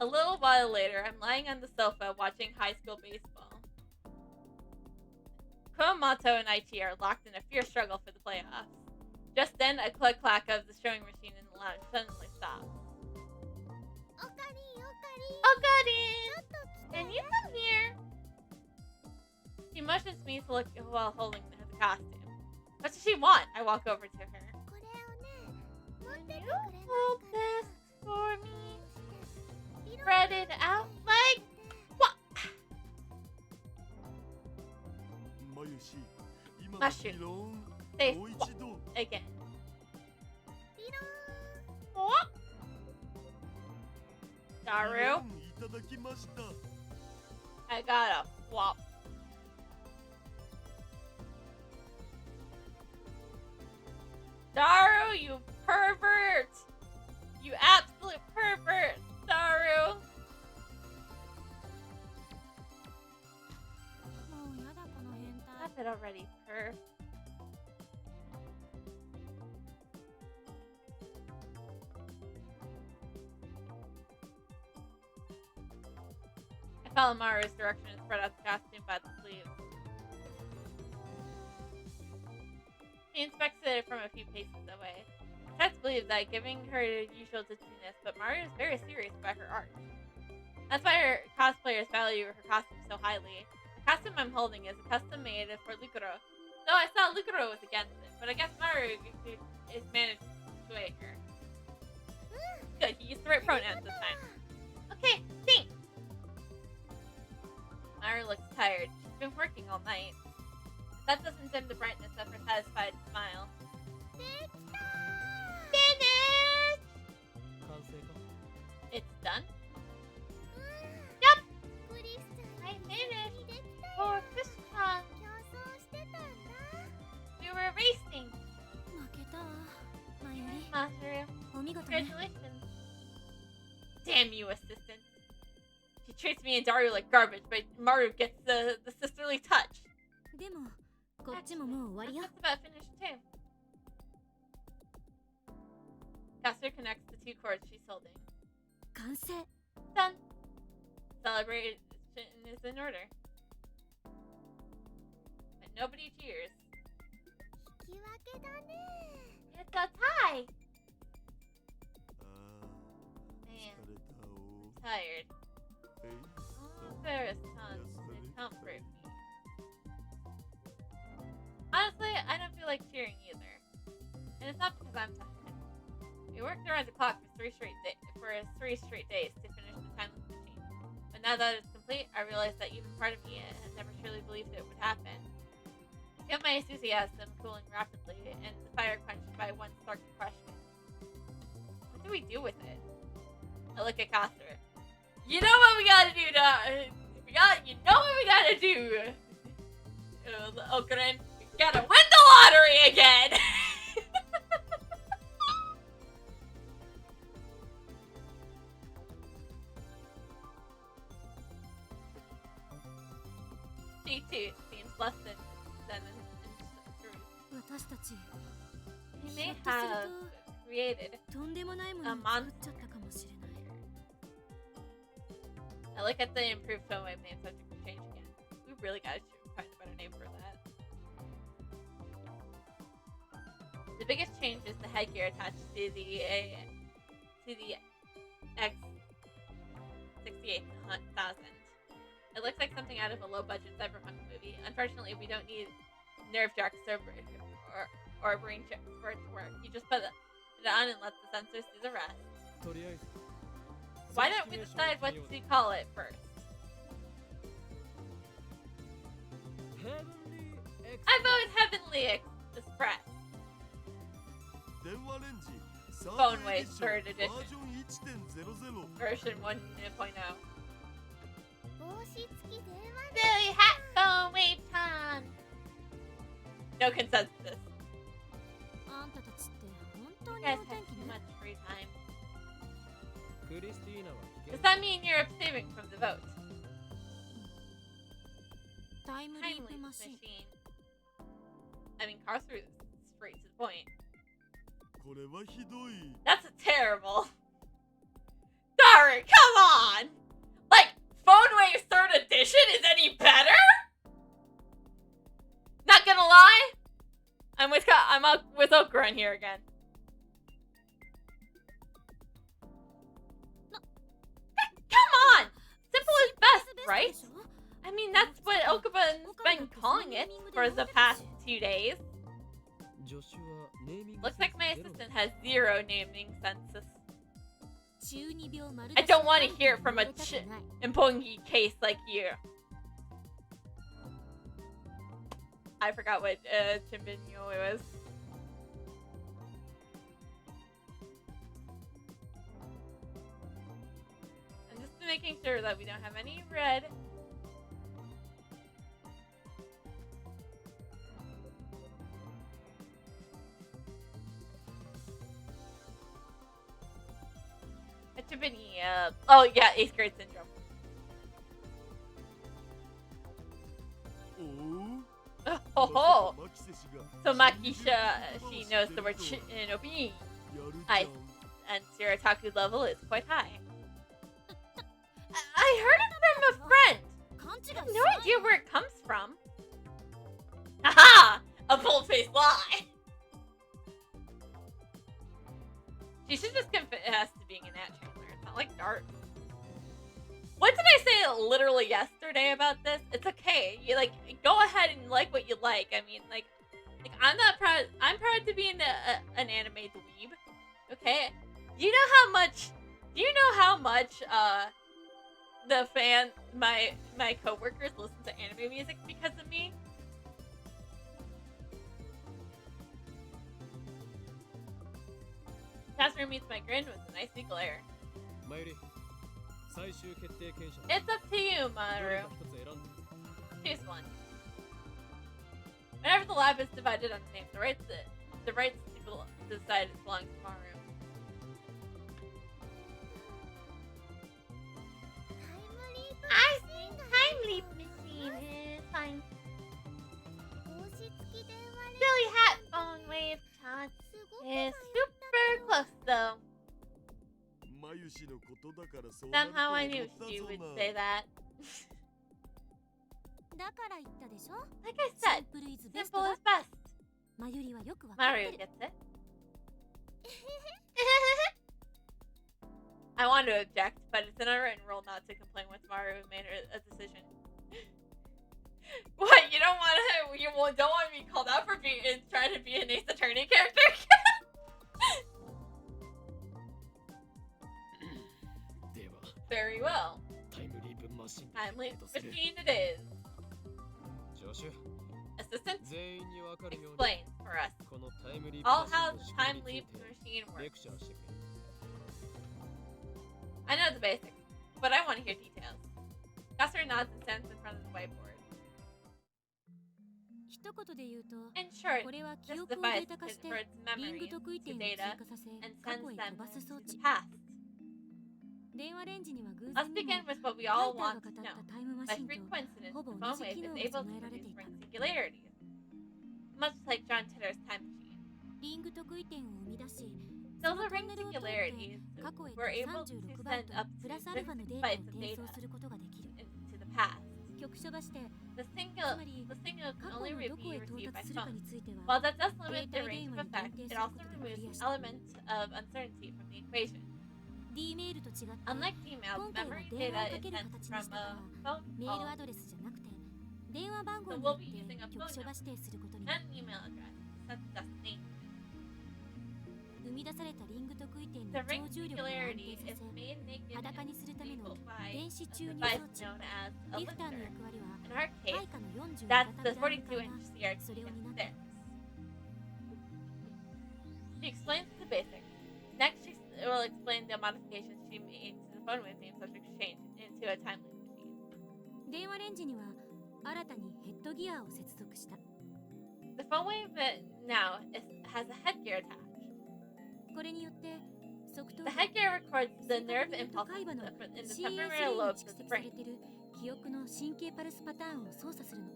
A little while later, I'm lying on the sofa watching high school baseball. Kumamoto and Aichi are locked in a fierce struggle for the playoffs. Just then, a click-clack of the showing machine in the lounge suddenly stops. おかりんおかりん Oh, ち Goddin! ょっと来て Can you come here? She motions me to look while holding the costume. What does she want? I walk over to her. これをね持って Can て you くれない hold か this for me? な Spread it out like what? まゆし、今の Mushroom. 議論 Say もう一 what 度 again. ピロ What? 議 Daru, 論いただきました。 I got a flop. Daru, you pervert! You absolute pervert, Daru! もうやだこの変態 Stop it already, perv. I follow Maru's direction and spread out the costume by the sleeves. She inspects it from a few paces away. I try to believe that giving her usual ditziness, but Maru is very serious about her art. That's why her cosplayers value her costume so highly. The costume I'm holding is a custom made for Lucaro. Though I saw Lucaro was against it, but I guess Maru is managed to sway her. Good, he used the right pronouns this time. Okay, thanks. Maru looks tired. She's been working all night. That doesn't dim the brightness of her satisfied smile. できた Finish! 完成か。 It's done. クリスちゃん I 一緒 finished. にできた For よ FishCon, 競争してたんだ we were racing. 負けたわまゆり Masaru, お見事ね congratulations. Damn you, assistant. She treats me and Daru like garbage, but Maru gets the sisterly touch. でもこっちももう終わり I'm よ just about finished too. Caster connects the two cords she's holding. 完成 Done. Celebration is in order. But nobody cheers. 引き分けだね It's a tie. あ Man, あ、疲れたお。 tired. えい、 Oh, there is tons to comfort me. Honestly, I don't feel like cheering either. And it's not because I'm tired. We worked around the clock for 3 straight days to finish the timeless machine. But now that it's complete, I realize that even part of me had never truly believed it would happen. I feel my enthusiasm cooling rapidly, and the fire quenched by one stark question. What do we do with it? I look at Caster. You know what we gotta do, you know what we gotta do! Okran, we gotta win the lottery again! She too seems less than enthused. 私たち He ひ may ょっとす have る created. ととんでもないものを作っちゃったかもしれない I look at the improved phone wave name subject to change again. We really gotta find a better name for that. The biggest change is the headgear attached to the X68000. It looks like something out of a low-budget cyberpunk movie. Unfortunately, we don't need nerve jacks or brain chips for it to work. You just put it on and let the sensors do the rest. とりあえず Why don't we decide what to call it first? Heavenly I vote Heavenly Express. 電話レンジ Phone Wave Third Edition バージョン 1.00 version 1.0. 帽子付き電話 Silly hat phone wave time. No consensus. あんたたちって本当 You に guys お have 天気 too ね much free time. クリスティーナは危 Does 険 that mean you're abstaining from the vote? タイムリー Time プ leap マシン machine. I mean, Carthur is straight to the point. これはひどい That's a terrible. Sorry, come on! Like, Phone Wave 3rd Edition is any better? Not gonna lie, I'm with Okran here again. right? I mean, that's what Okaban's been calling it for the past 2 days. 助手はネーミング Looks like my センスゼロ assistant has zero naming senses. 中二病丸 I 出し don't want to hear it from a 言われたくない Impongi case like you. I forgot what Chimbinyo was. I'm just making sure that we don't have any red. Chimbinyo. Oh yeah, 8th grade syndrome. お Oh, ho, ho. マキセ氏が So Makisha, she knows the word shinobi, やるじゃん I- and your otaku level is quite high. I heard it from a friend. 勘違い I have し no ない idea where it comes from. Haha! A bold-faced lie. She should just confess to being a nat channeler. It's not like Dart. What did I say literally yesterday about this? It's okay. You like go ahead and like what you like. I mean, like I'm not proud. I'm proud to be an anime dweeb. Okay. Do you know how much? Do you know how much my coworkers listen to anime music because of me? Classroom meets my grin with a nice glare. マユリ最終決定権者 It's up to you, どれ Maru. か一つ選んで Choose one. Whenever the lab is divided on the name, the rights to decide it belong to Maru. タイムリープ Time leap machine is fine. 公式電話 Silly hat phone wave charge すごく is super close though. マユ氏のことだからそうなると Somehow I 思 knew ったぞ she would な say that. だから言ったでしょ Like I シ said, ンプルイズベスト simple だ is best. マユリはよくわかって Maru る gets it. I want to object, but it's an unwritten rule not to complain once Maru made a decision. What? You don't want to? Don't want to be called out for being trying to be an Ace Attorney character? では Very well. タイムリープマシン Time leap とする machine it is. 助手 Assistant 全員にわかるように explain for us このタイムリープ all マシ how ンの the 仕 time 組みに leap ついて machine レ works. クチャーしてくれ I know the basics, but I want to hear details. Gasser nods and stands in front of the whiteboard. 一言で言うと In short, これは記 this 憶を device データ化し is て for its リン memory グ得意 to 点を data 追加させ and 過 sends 去へ them 飛ばす装 to 置 the past. 電話レンジには偶 Let's 然にも begin with what we ライ all ターが want 語 to った know. タイムマ By シンと freak coincidence, ほぼ the 同 phone じ wave 機 is 能が able 備 to えられて produce いた ring singularities, much like John Titter's time machine. リング得意点を生み出し Those その are ト ring ンネルを通って singularities 過去へと were able to 36バイ send ト up プ to ラスアルファのデータ 6 bytes を of 転送 data することができる into the past. 局所場して The つ single, まり the signal 過 can 去 only のどこ be へ到 received by 達するか phone. については While that does limit the 携帯 range 電 of 話に effect, 限定 it する also ことでク removes リ an アした element of uncertainty from the equation. D メールと違って Unlike email, 今回は memory 電話 data をか is ける sent 形に from したか a ら phone メールア call ドレスじゃなくて電話番号 So に we'll よっ be using a て phone 局所場指定することに and email address. That's destiny. 生み出されたリング得意点 The の ring 超重力を安 singularity 定 is させ made naked 裸 and にするための enabled by 電子 a 注入 device 装置 known as a リフターの lifter. 役割は In our 配 case, 下の40の that's 型 the ブラウン 42 inch 管 CRT それを担った upstairs. She explains the basics. Next, she will explain the modifications she made to the phone wave name subject to change into a time loop machine. 電話レンジには新たにヘッドギアを接続した The phone wave now has a headgear attached. これによって側頭 The 部 headgear records the 正 nerve 確に言うと impulses 海馬の in the CA3 に temporal 蓄 lobes of 積 the され brain. てる記憶の神経パルスパターンを操作するの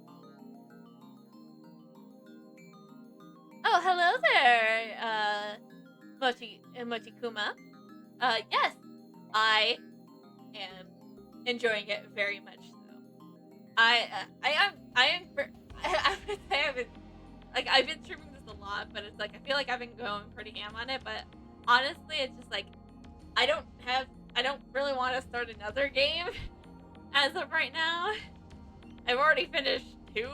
Oh, hello there, Mochikuma. Yes, I am enjoying it very much. So, I would say I've been streaming this a lot, but it's like I feel like I've been going pretty ham on it. But honestly, it's just like I don't really want to start another game as of right now. I've already finished 2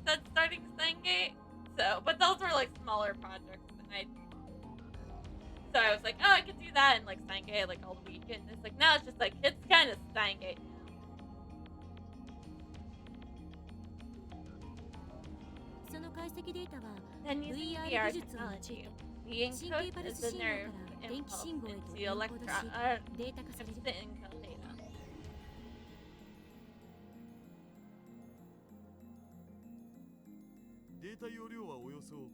since starting STEINS. So, but those were like smaller projects, and so I was like, oh, I could do that in like STEINS like all week, and it's like now it's just like it's kind of STEINS now. その解析データは Then using VR VR 技術を用い technology, て we 神経 encode パルス the 信号 nerve から電気 impulse 信号へと into エンコード electron し uh, データ化される into the encode data.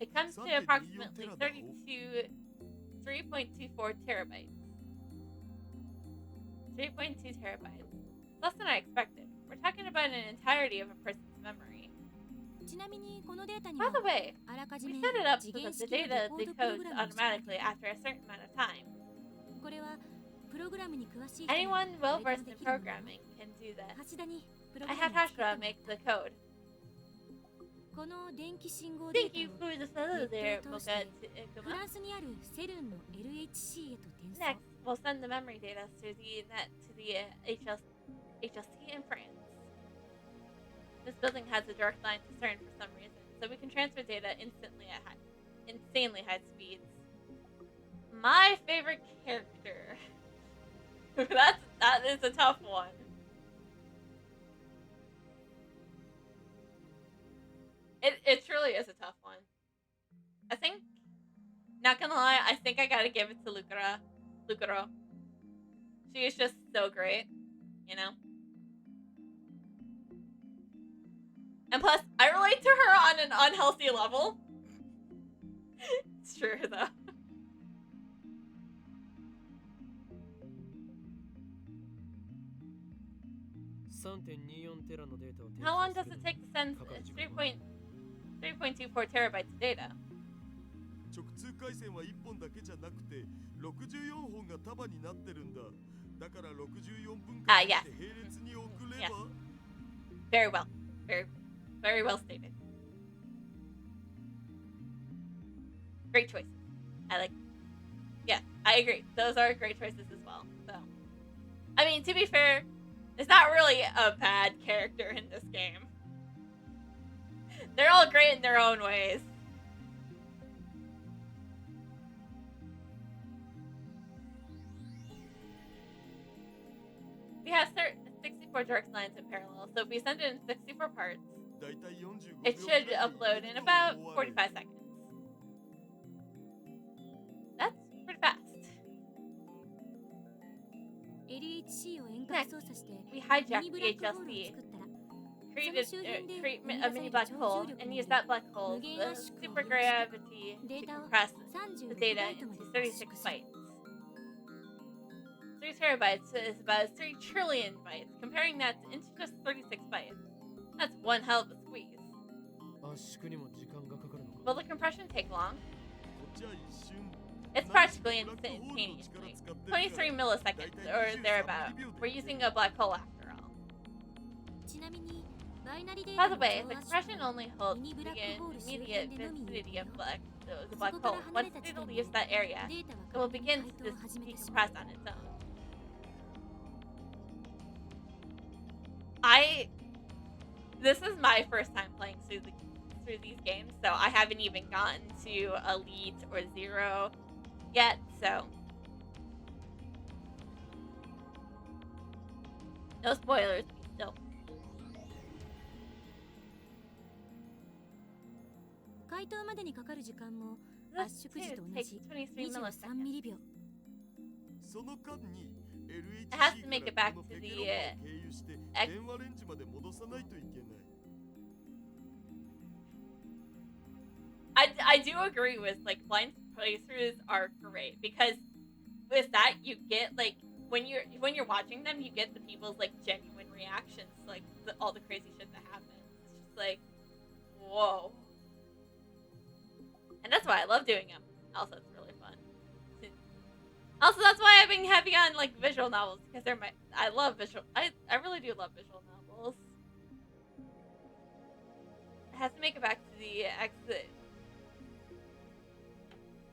It comes to approximately 3.24 terabytes. 3.2 terabytes. Less than I expected. We're talking about an entirety of a person's memory. ちなみにこのデータに By は the way, あらかじ we め set it up 次 so 元 that the 式の data デコードプロ decodes グラムを仕掛け automatically after a certain amount of time. これはプログラムに詳しい人に Anyone 誰 well でも versed で in きるもの programming can do this. 橋田にプログ I ラ had ムを作って Hashra もらっ make た the code. この電気信号デ Thank ー you タを for the ネ photo ッ there, トを通し Mocha て Kuma. フランスにあるセルンの LHC へと転送 Next, we'll send the memory data through the net to the HLC in France. This building has a direct line to CERN for some reason, so we can transfer data instantly at insanely high speeds. My favorite character. That is a tough one. It truly is a tough one. I think, not gonna lie, I think I gotta give it to Lucaro. She is just so great, you know? And plus, I relate to her on an unhealthy level. It's true, though. How long does it take to send 3.24 terabytes of data? 直通回線は1本だけじゃなくて64本が束になってるんだ。だから64分間 yes. 並列に送れ Yes. ば Very well. Very well stated. Great choices. Yeah, I agree. Those are great choices as well. So, I mean, to be fair, there's not really a bad character in this game. They're all great in their own ways. We have 64 direct lines in parallel, so if we send it in 64 parts, だいたい45 it should upload in about 45 seconds. That's pretty fast. LHC を遠隔操作して We ミ hijacked ニブ the ラックホールを HLC, 作ったら create a mini black hole, and use that black hole, the 無限圧縮を super 利用して gravity, デ to ータを compress 36 the バ data イト into まで圧 36 縮する bytes. 3 terabytes is about 3 trillion bytes. Comparing that into just 36 bytes, that's one hell of a squeeze. 圧縮にも時間がかかるのか。 Will the compression take long? こっちは一瞬 It's practically instantaneously. 23 milliseconds or thereabout. We're using a black hole after all. ちなみにバイナリデー By タ the の way, 超 the 圧 compression 縮 only holds ミニブ the ラックホール周 immediate 辺でのみ vicinity of 有 the そ black こから hole. 離れ Once た the 地 needle 点で leaves that area, データ it は will 勝手に begin 回 to 答を始めてしま decompress う on its own. This is my first time playing through these games, so I haven't even gotten to Elite or Zero yet, so no spoilers still. 回答までにかかる時間も This 圧縮時 too と同 takes じ23 23 milliseconds. ミリ秒その間に LHC It has to make it から back この to ペ the, ケロマを経由して X- 電話レンジまで戻さないといけない。 I do agree with like blind playthroughs are great because with that you get like when you're watching them you get the people's like genuine reactions to, like all the crazy shit that happens. It's just like whoa, and that's why I love doing them. Also, it's really fun. Also, that's why I've been heavy on like visual novels because I love visual. I really do love visual novels. It has to make it back to the exit.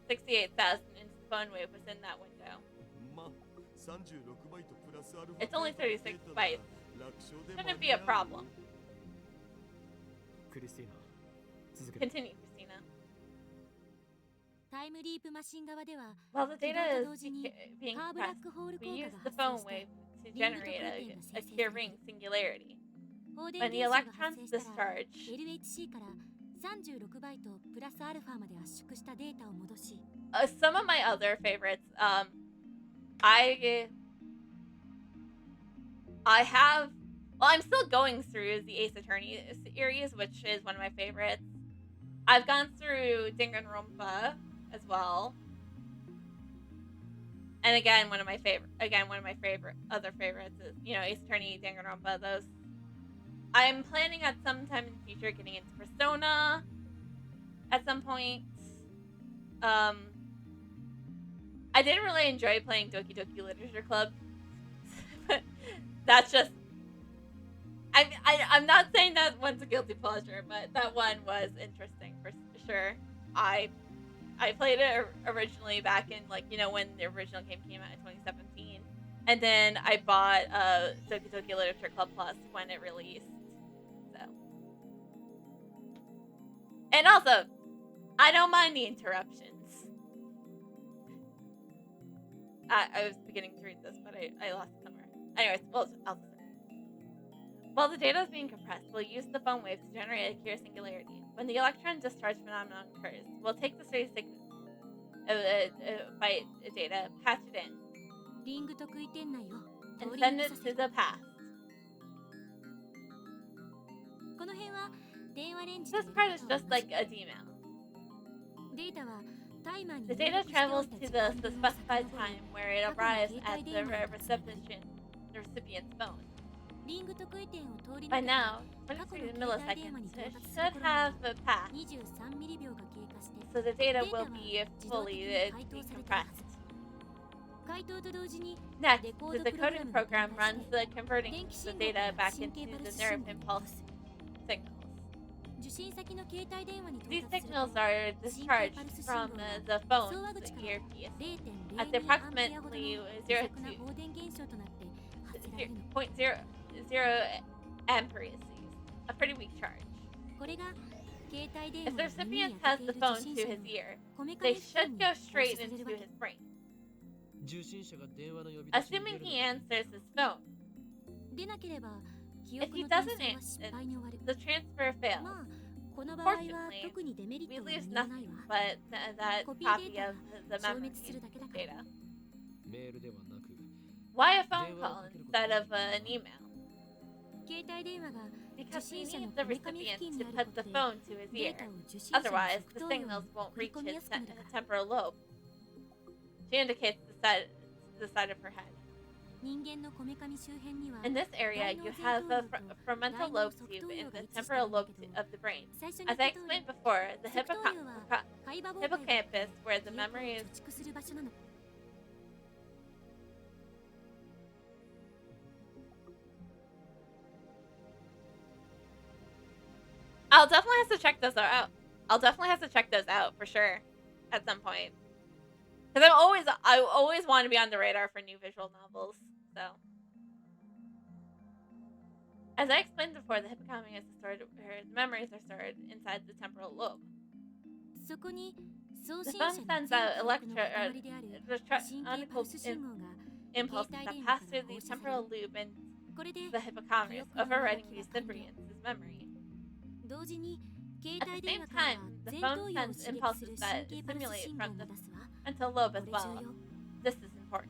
68,000 into the phone wave within that window. ま、36バイトプラスアルファ It's only 36 bytes. 楽勝で Shouldn't be a problem. クリスティーナ、続けて。 Continue, Christina. タイムリープマシン側では While the 起動 data と同 is 時に being カーブラッ compressed, クホール we 効 use 果 the が phone 発生 wave して to リングと generate 空点が a 生成 clear され ring る。 singularity. 放電 When the 現象が発 electrons 生したら discharge, LHC から36バイトプラスアルファまで圧縮したデータを戻し some of my other favorites, I have, well, I'm still going through the Ace Attorney series, which is one of my favorites. I've gone through Danganronpa as well. And again, one of my favorite other favorites is, Ace Attorney, Danganronpa, those. I'm planning at some time in the future getting into Persona at some point. I didn't really enjoy playing Doki Doki Literature Club. But that's just... I'm not saying that one's a guilty pleasure, but that one was interesting for sure. I played it originally back in, when the original game came out in 2017. And then I bought Doki Doki Literature Club Plus when it released. So. And also, I don't mind the interruptions. I was beginning to read this, but I lost it somewhere. Anyways, I'll just say. While the data is being compressed, we'll use the phone wave to generate a clear singularity. When the electron discharge phenomenon occurs, we'll take the 36 byte data, patch it in, リングと空点内を and 通り send 抜け it させ to る。 the past. この辺は電話レンジ This part is just like a D-mail. データはタイマーに The 入 data 力してお travels いた to 時 the 間分を specified 遡 time り where it arrives at the recipient's phone. リングと空点を通り By 抜け now, 過去の 23 携帯電話に milliseconds, 到 it 達する should 頃に have は passed, 23ミリ秒が経過して so the data データ will は be 自動的 fully に解凍されているは decompressed. ず。回答と同時に Next, デコー the ドプログラ decoding ムが program 展開 runs して the converting 電気 the 信号か data ら back 神経 into パル the ス nerve 信号に impulse 戻す。 signals. 受信先の携帯電話に到 These 達する signals と are 神経 discharged パルス信 from 号が the 送 phone's 話口から earpiece at 0.02 アン approximately ペアほどの微 0 弱な放電現象となって発せられるの。 0.0 amperes, a pretty weak charge. これが携帯電 If the 話を耳 recipient に has 当ててい the る phone 受信 to 者 his の ear, こめか they み付近 should に go 放 straight 射され into るわけ。 his brain. 受信者が電話の呼び出しに出 Assuming る he のを answers his phone. でなければ記 If 憶 he の転 doesn't 送は失敗に終わる。 the transfer fails. まあこの場合は Fortunately, 特にデメリッ We トは lose 何もない nothing わ。 but that Copy copy data of the 消 memory 滅するだけだから。 data. メールではなく Why a phone call instead of an email? 携帯電話が受 Because we 信者の need the こめかみ付 recipient 近 to にある put こ the とで phone to his デ ear. ータを受信者の Otherwise, 側 the 頭葉 signals に won't 送り reach 込み his やすくなるから。 temporal lobe. She indicates the side of her head. 人間のこめかみ周辺には In this area, you have a frontal lobe tube in the temporal lobe of the brain. 最初に As 言 I った通り explained before, the 側頭葉は海馬傍回が hippocampus, where the 記憶を memory 貯 is 蓄する場所なの。 I'll definitely have to check those out. I'll definitely have to check those out for sure at some point. Because I always want to be on the radar for new visual novels. So, as I explained before, the hippocampus is stored, her memories are stored inside the temporal lobe. そこに送 The 信者 phone に sends 全 out 記憶の塊である electrical 神経パルス信号が impulses that pass through the temporal lobe and これで the hippocampus, overriding the recipient's memory. 同時に携 At 帯 the 電 same 話からは time, the 前 phone 頭葉を sends 刺激する impulses that 神経パルス stimulate 信 from 号 the を出すわ。 frontal lobe as これ well. 重要。 This is important.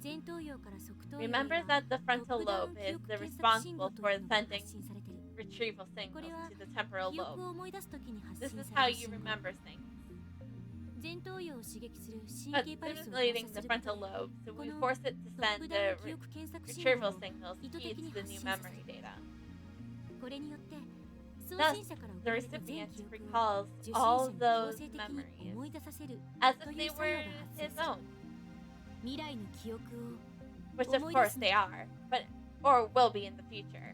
前頭葉から側頭葉へ Remember は that the トッ frontal プダウン lobe 記 is 憶 the 検索信号 responsible と for いうのが sending 発信されている。 retrieval signals これは to the temporal 記憶 lobe. を思い出すときに発 This 信 is さ how れる you 信号。 remember things. 前頭葉を刺激する But 神経パルスを放射 stimulating す the ること frontal で lobe, so こ we の force it to トッ send プダウ the ン記憶検索信 retrieval 号を signals 意図的 feeds に the 発 new 信させ memory る。 data. これによって送 Thus, 信者から The 送られた全 recipient 記憶を recalls 受信 all 者に強 those 制的に memories 思い出させる as と if い they う作 were 用が発生 his する。 own, 未来の記憶を which of 思い出 course すの they are, but or will be in the future.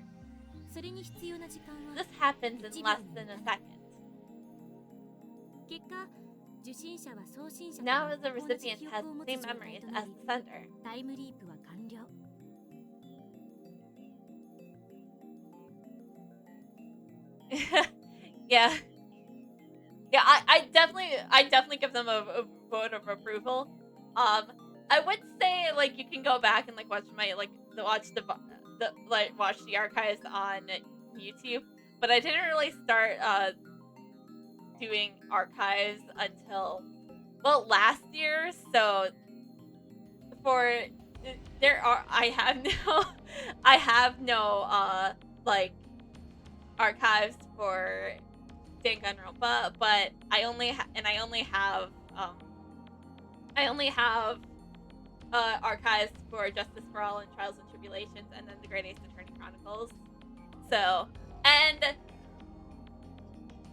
それに必要な時間は This happens in 1 less 秒に than a 満たない。 second. 結果受信者は送信者と Now the 同じ recipient 記 has 憶を持 the つ same 状態 memories とな as り the sender. タイムリープは完了。Yeah. Yeah, I definitely give them a vote of approval. I would say like you can go back and like watch the archives on YouTube, but I didn't really start doing archives until last year. So for I have no like archives for Danganronpa, but I only have archives for Justice for All and Trials and Tribulations, and then the Great Ace Attorney Chronicles. So, and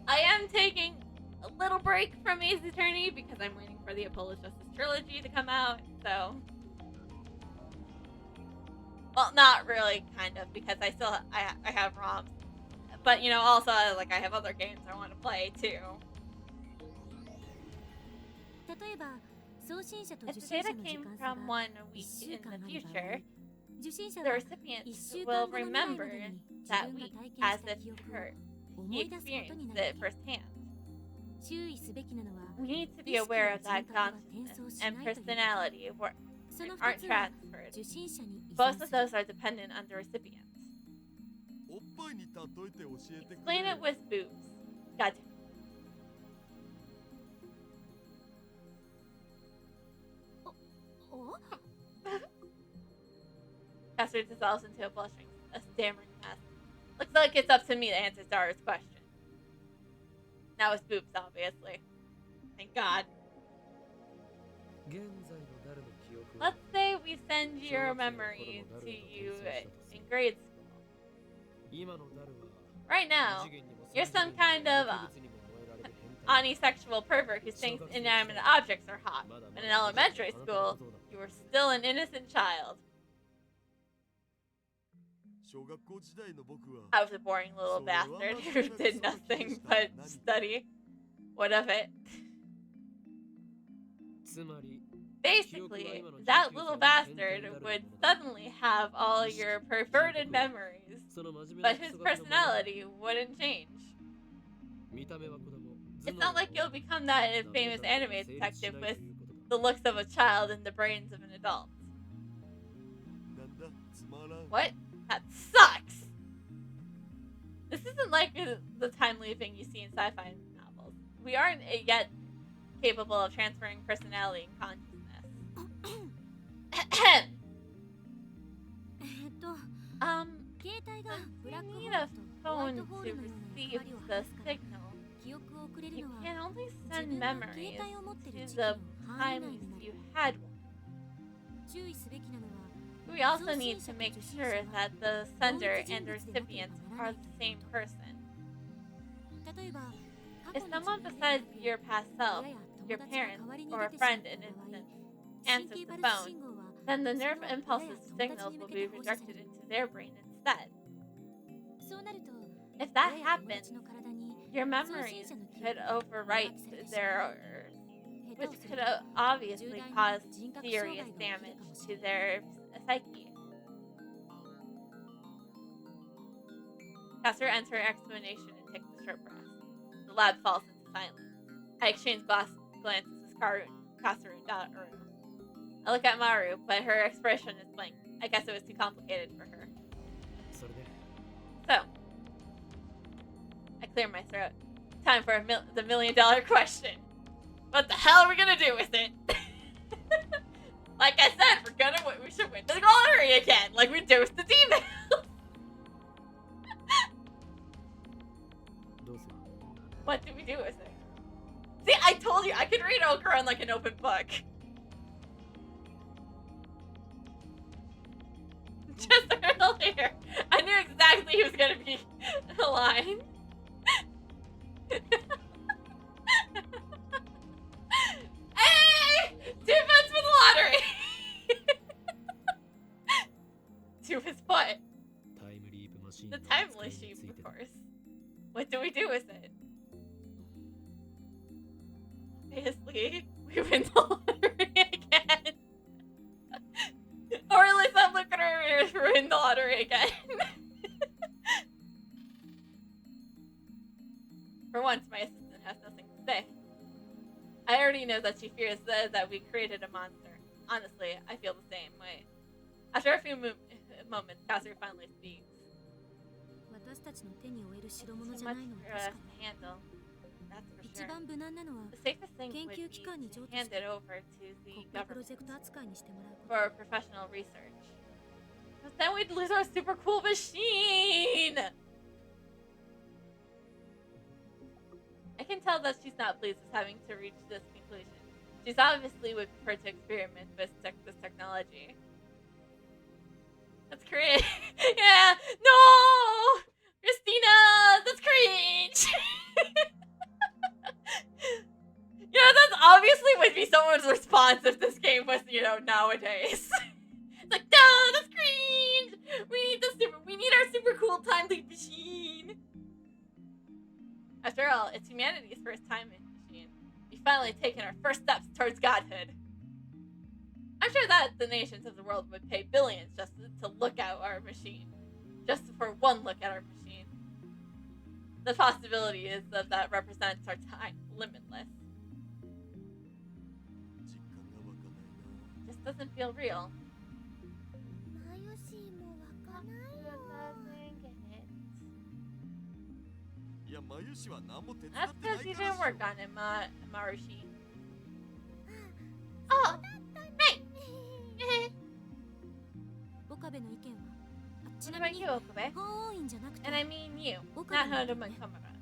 I am taking a little break from Ace Attorney because I'm waiting for the Apollo Justice trilogy to come out. So, well, not really, kind of, because I have ROMs. But, you know, also, like, I have other games I want to play, too. 例えば送信者と If 受 the 信 data 者の時 came 間差 from が one 1 week 週 in 間 the ある場合 future, 受信者 the は recipient 1週 will 間後の未来ま remember でに自 that 分が week 体験 as した if 記憶 he を思い出すことに experienced なる it firsthand. 注意すべきなのは We need to 意 be 識 aware や of 人 that 格は転 consciousness 送し and ないということ。 personality その aren't 2つは transferred. 受信者に依 Both 存 of する。 those are dependent on the recipient. おっぱいに例えて教えてく Explain れ it with boobs. Gotcha. お Caster dissolves into a stammering mess. Looks like it's up to me to answer Zara's question. Now it's boobs, obviously. Thank God. 現在のダルの記憶は Let's say we send your memory to you in grade school. 今のダルは Right now, 二次元にも you're 三 some 次元 kind にも of 薬物にも燃えられる変態 unisexual pervert who thinks inanimate objects are hot. But in elementary school, you were still an innocent child. 小学校時代の僕は I was a boring little bastard who did nothing but study. What of it? つまり Basically, that little bastard would suddenly have all your perverted memories, その真面目 but な his クソガキのまま personality wouldn't change. 見た目は子供 It's not like you'll become that famous anime detective with the looks of a child and the brains of an adult. なんだつまらん What? That sucks! This isn't like the timely thing you see in sci-fi novels. We aren't yet capable of transferring personality and consciousness. 携帯が Since ブラッ you クホ need ー a ルとホワイ phone トホー to ルのような receive 役割を the 果たすから signal, 記憶を送れる you のは can only 自 send 分が携 memories 帯を持ってる to 時期 the の範囲内 times にな you る。 had one. 注意すべきなのは We also need to make sure that the sender and the recipient are the same person. 例えば If someone besides your past self, your parents, or a friend in instance, answers the phone, then the nerve impulses signals will be redirected into their brain instead. そうなると If that 親や友 happens, 達の体に your memories could overwrite theirs, which could obviously cause serious damage to their psyche. Caster enter explanation and takes a short breath. The lab falls into silence. I exchange glances with Katsuru and Daru. I look at Maru, but her expression is blank. I guess it was too complicated for her. それで So, I clear my throat. Time for the $1,000,000 question. What the hell are we gonna do with it? Like I said, we should win the lottery again, like we do with the demon. どうする What do we do with it? See, I told you I could read Okuron like an open book. Just earlier, I knew exactly he was gonna be aligned. Hey! 2 votes for the lottery! To his foot. タイムリープマシン The の time 扱いに machine, つい of てだ course. What do we do with it? Pay his maybe we win the lottery again. Or at least I'm looking at her win the lottery again. For once, my assistant has nothing to say. I already know that she fears that we created a monster. Honestly, I feel the same way. After a few moments, Katsuru finally speaks. 私たちの手に負える It's 代 too 物 much じゃないのは for us 確か to handle. That's for 一 sure. 番無難なのは The safest thing 研 would 究 be 機関に to 譲渡 hand して it over to 国 the 家プロ government ジェクト扱いにしてもらうこと for professional research. But then we'd lose our super cool machine! I can tell that she's not pleased with having to reach this conclusion. She's obviously would prefer to experiment with this technology. That's cringe. Yeah, no! Christina, that's cringe! You know, that's obviously would be someone's response if this game was, you know, nowadays. It's like, no, that's cringe! We need our super cool time leap machine! After all, it's humanity's first time machine. We've finally taken our first steps towards godhood. I'm sure that the nations of the world would pay billions just to look at our machine. Just for one look at our machine. The possibility is that represents our time limitless. 実感が湧かないな。 Just doesn't feel real. マヨシーも湧かないよ。いや、マユシは何も手伝 That's ってな because い you から didn't っしょ work on it, Marushi. あ、 Oh! そうだったね。 岡部の意見はあち What なみ about に you, Okabe? 法王院じゃなくて And I mean you, 岡 not 部の意 Hondo 見ね Kamara.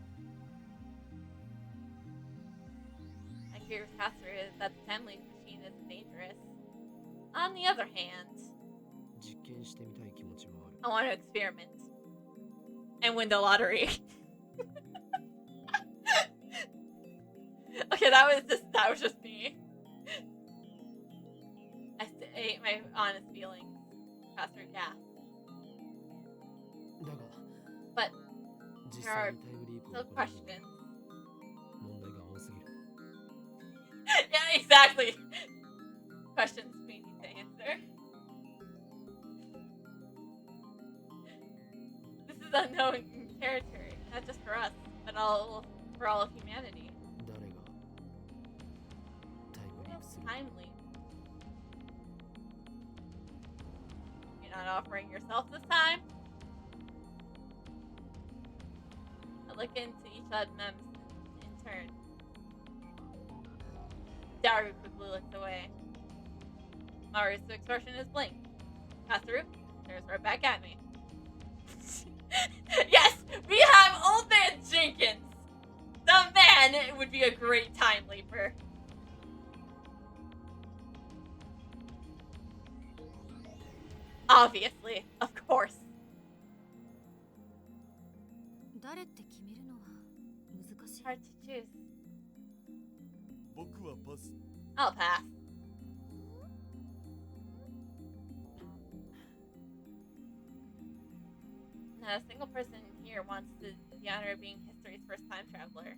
I agree with Katsuru that the time leap machine is dangerous. On the other hand, 実験してみたい気持ちもある I want to experiment and win the lottery. Okay, that was just me. I state my honest feelings. Katsuru gasped. だが But 実 there are 際にタイムリープを still 行う questions. 問題が多すぎる Yeah, exactly. Questions we need to answer. This is unknown territory, not just for us, but for all of humanity. 誰がタイムリープする Time leap. You're not offering yourself this time? I look into each of them in turn. Daru quickly looks away. Maru's expression is blank. Katsuru stares right back at me. Yes, we have Old Man Jenkins! The man would be a great time leaper. Obviously, of course. 誰って決めるのは難しい Hard to choose. 僕はパス。 I'll pass. Not a single person here wants the honor of being history's first time traveler.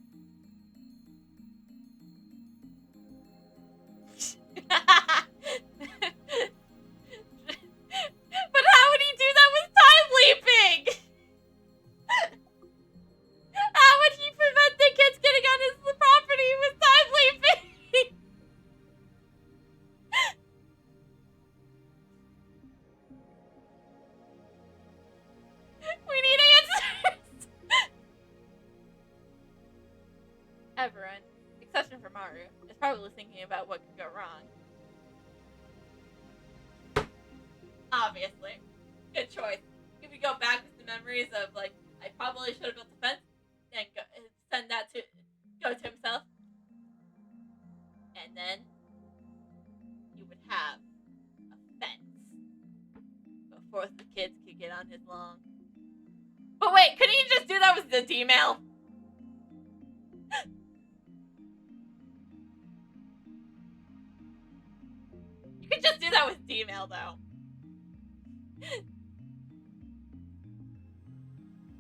But how would he do that with time leaping? How would he prevent the kids getting on his property with time leaping? We need answers! Everyone, exception for Maru, is probably thinking about what could go wrong. Obviously. Good choice. If we go back with the memories of, like, I probably should have built a fence and send that to go to himself. And then you would have a fence before the kids could get on his lawn. But wait, couldn't you just do that with the D-mail? You could just do that with D-mail, though.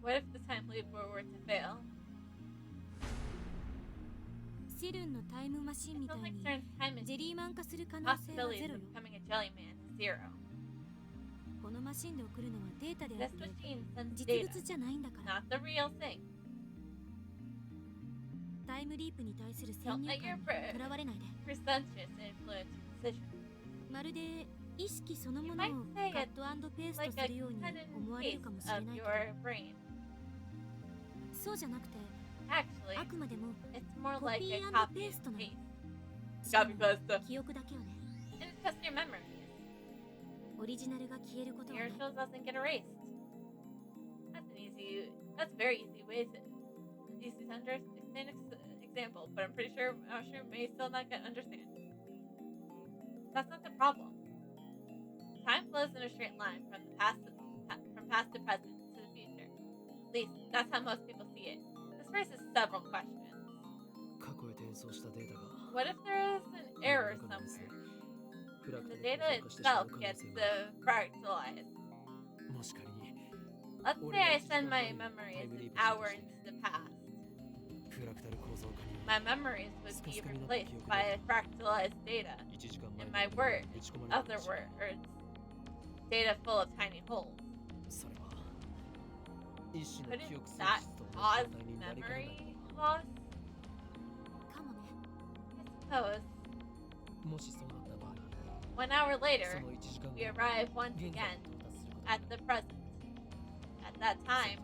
What if the time leap were to fail? シルンのタイムマシンみ It た feels い like に Stern's time ジェ machine. リーマン化する可能性は Possibilities ゼロ of よ。 becoming a jelly man is zero. このマシンで送るのはデータであっ This て machine sends 実 data, 物じゃないんだから not the real thing. タイムリープに対する先 Don't 入 let your 観にとらわれないで presumptuous influence your decision. まるで意識そのも You の might を say カッ it's トペースト like す a るように cut and 思われる paste かもしれ of ないけど your brain. そうじゃなくて Actually, あくまでも it's more コ like ピ a ー copy ペー and ストなの paste. しかも Copy paste. 記憶だけをね And it's just your memories. オリジナルが消えることは Your ない shows doesn't get erased. That's a very easy way to understand example, but I'm sure may still not understand. That's not the problem. Time flows in a straight line from past to present to the future. At least that's how most people see it. This raises several questions. 過去へ転送したデータが What if there is an error 何らかのミス somewhere? でフラク The タルで data 変化してしま itself う可能 gets 性は fractalized. もし仮に Let's say I send my memories an hour into the past. フラクタル構造化によ My memories would be replaced by fractalized data. り1時間前 In に my words, 打ち込まれ other たかもしれない words, data full of tiny holes. それは一種の Couldn't 記憶喪 that 失と同 cause じ状態になりかねない memory loss? かもね I suppose. もしそうなった場合 1 hour そ later, の1時間後 we arrive once 現 again 在に到達することに at the present. At that time,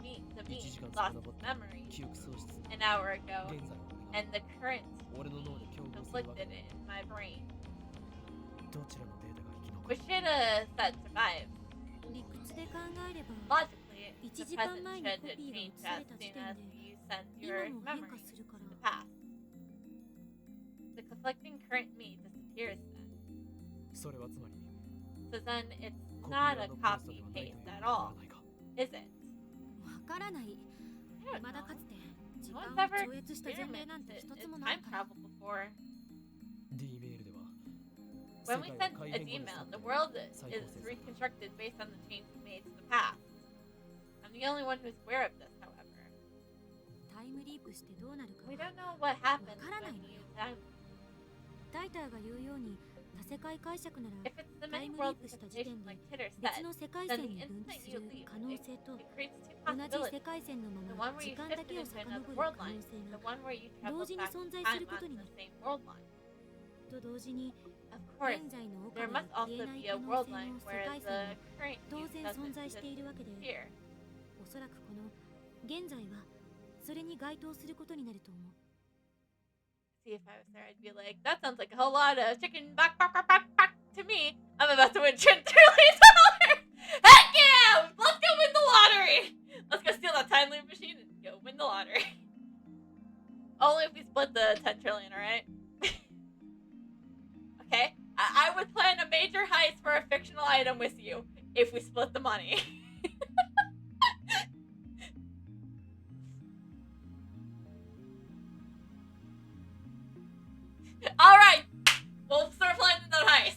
the 1 me 時間 lost 遡っ its て memory 記憶喪失 an hour ago, 現在の and the current 俺が俺の脳で共有するわ conflicted け it in my brain. どちらのデータが生き残 We る should said survive. 理屈で考えれば Logically, the 1時間 present 前に should コピーが change 移さ as れた時 soon 点 as で you send 今 your も変 memories 化するか to ら the past. The conflicting current me disappears then. それはつまり So then it's コピ not ー a ペースト copy ではないという paste こと at になら all, ないか is it? わからない I don't 未だか know. つて時 No 間 one's を ever 超越した前例なんて experienced 一つも in ない time から travel before. D メールでは When we 世 send 界 a は改変後 D に mail, 去って the world 再 is 構成された reconstructed based on the changes made to the past. I'm the only one who's aware of this, however. タイムリープしてどうなるか We は don't know what happens わからない when の you よ time. タイターが言うように多世界解釈なら If it's the many Time world leap した時点 interpretation で like Titter 別 said, の世界 then 線 the に分 instant 岐す you る leave, 可能性と it creates two 同じ possibilities. 世界線のま The ま one where 時 you 間 shifted だけを into 遡 another る world 可能 line, 性 the が one where you 同 travel 時に back 存 in 在す time ること on にな the る same world line. と同時に Of course, 現在の岡 there 部 must が消 also えない be 可 a 能 world 性 line の世 where 界 the 線は current 当 you 然 doesn't 存在しているわけで disappear. おそらくこの現在はそれに該当することになると思う See, if I was there, I'd be like, that sounds like a whole lot of chicken back to me. I'm about to win $10 trillion. Heck yeah! Let's go win the lottery. Let's go steal that time loop machine and go win the lottery. Only if we split the 10 trillion, alright? Okay? I would plan a major heist for a fictional item with you if we split the money. Alright! We'll start planning the heist.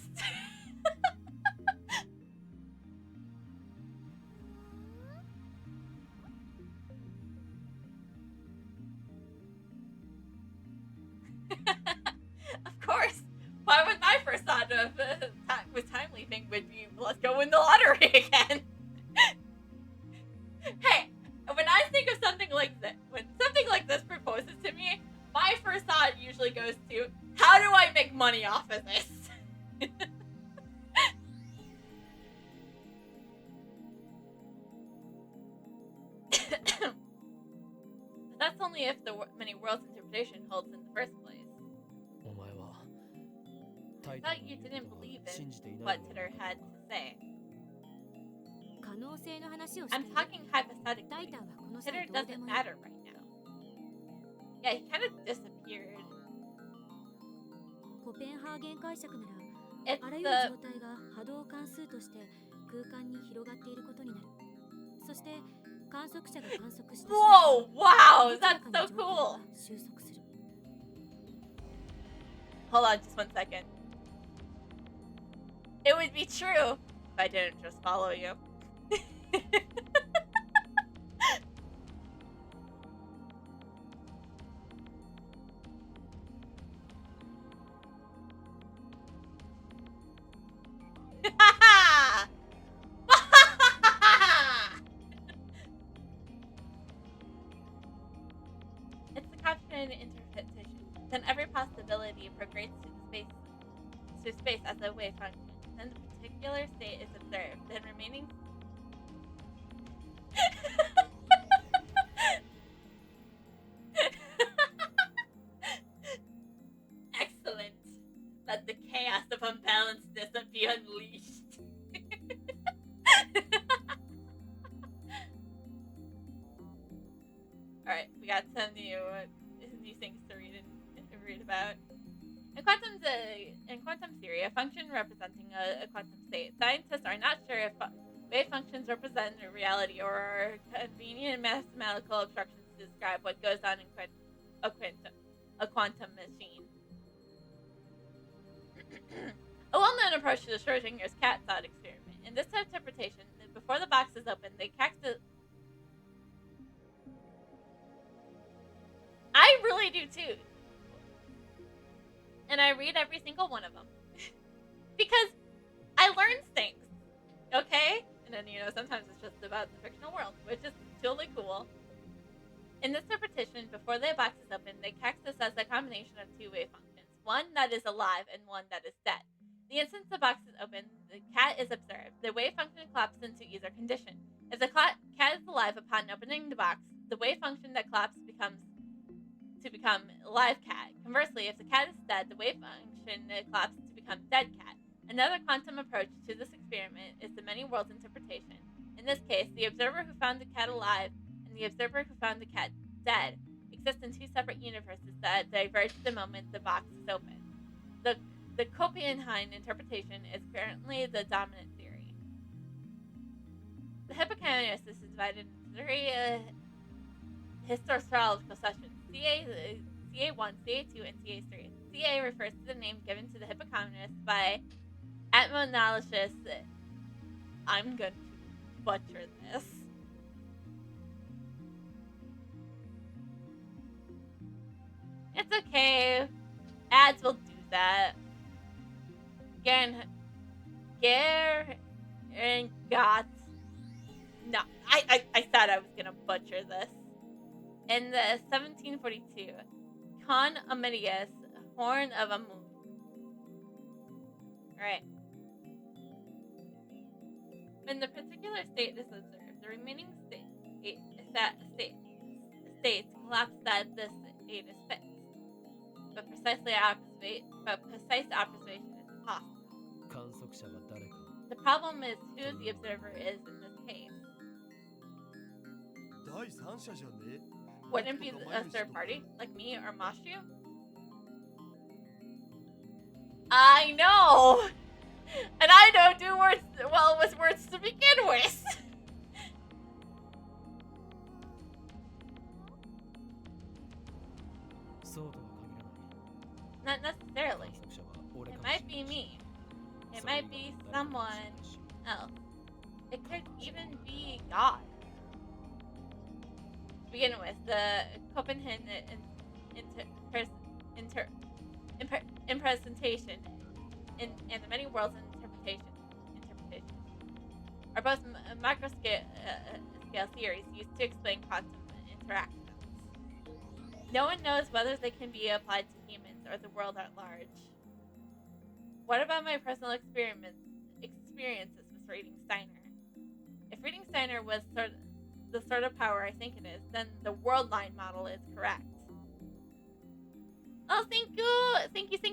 Of course. Why would my first thought of with time leaping would be let's go win the lottery again? Hey, when I think of something like this, when something like this proposes to me, my first thought usually goes to how do I make money off of this? That's only if the many worlds interpretation holds in the first place. お前はタ I イタ thought ン you の didn't 言うこと believe は信 in じていない what ので Titter はない had か to say. 可能性の話をしてい I'm る talking タ hypothetically. イターはこの際 Titter どうで doesn't もいい matter right now. Yeah, he kind of disappeared. コペンハーゲン解釈なら It's あらゆる the 状態が波動関数として空間に広がっていることになるそして観測者が観測した whoa, wow, どちら that's か so に状態 cool. が収束する Hold on, just 1 second. It would be true if I didn't just follow you. reality progrades to space as a wave function. Then the particular state is observed. Then remaining excellent. Let the chaos of unbalancedness be unleashed. Alright, we got some new things to read about. In quantum theory, a function representing a quantum state. Scientists are not sure if wave functions represent a reality or are convenient mathematical abstractions to describe what goes on in a quantum machine. A well-known approach to the Schrodinger's cat thought experiment. In this interpretation, before the box is opened, they cactus. I really do too. And I read every single one of them. Because I learn things. Okay? And then, sometimes it's just about the fictional world, which is totally cool. In this interpretation, before the box is opened, the cactus as a combination of two wave functions. One that is alive and one that is dead. The instant the box is opened, the cat is observed. The wave function collapses into either condition. If the cat is alive upon opening the box, the wave function that collapses becomes live cat. Conversely, if the cat is dead, the wave function collapses to become dead cat. Another quantum approach to this experiment is the many worlds interpretation. In this case, the observer who found the cat alive and the observer who found the cat dead exist in two separate universes that diverge the moment the box is opened. The Copenhagen interpretation is currently the dominant theory. The hippocampus is divided into three historical sessions. CA1, CA2, and CA3. CA refers to the name given to the hippocampus by etymologist. I'm going to butcher this. It's okay. Ads will do that. No, I said I was going to butcher this. In the 1742, Con Amadeus, Horn of a Moon. Alright. When the particular state is observed, the remaining states collapse that the state is fixed. But precise observation is impossible. 観測者は誰か The problem is who the observer is in this case. 第三者じゃね？ Wouldn't be a third party, like me or Mashu? I know! And I don't do words well with words to begin with! Not necessarily. It might be me. It might be someone else. It could even be God. To begin with, the Copenhagen presentation and the many worlds interpretation are both microscale scale theories used to explain quantum interactions. No one knows whether they can be applied to humans or the world at large. What about my personal experiences with reading Steiner? If reading Steiner was the sort of power I think it is, then the world line model is correct. Oh, thank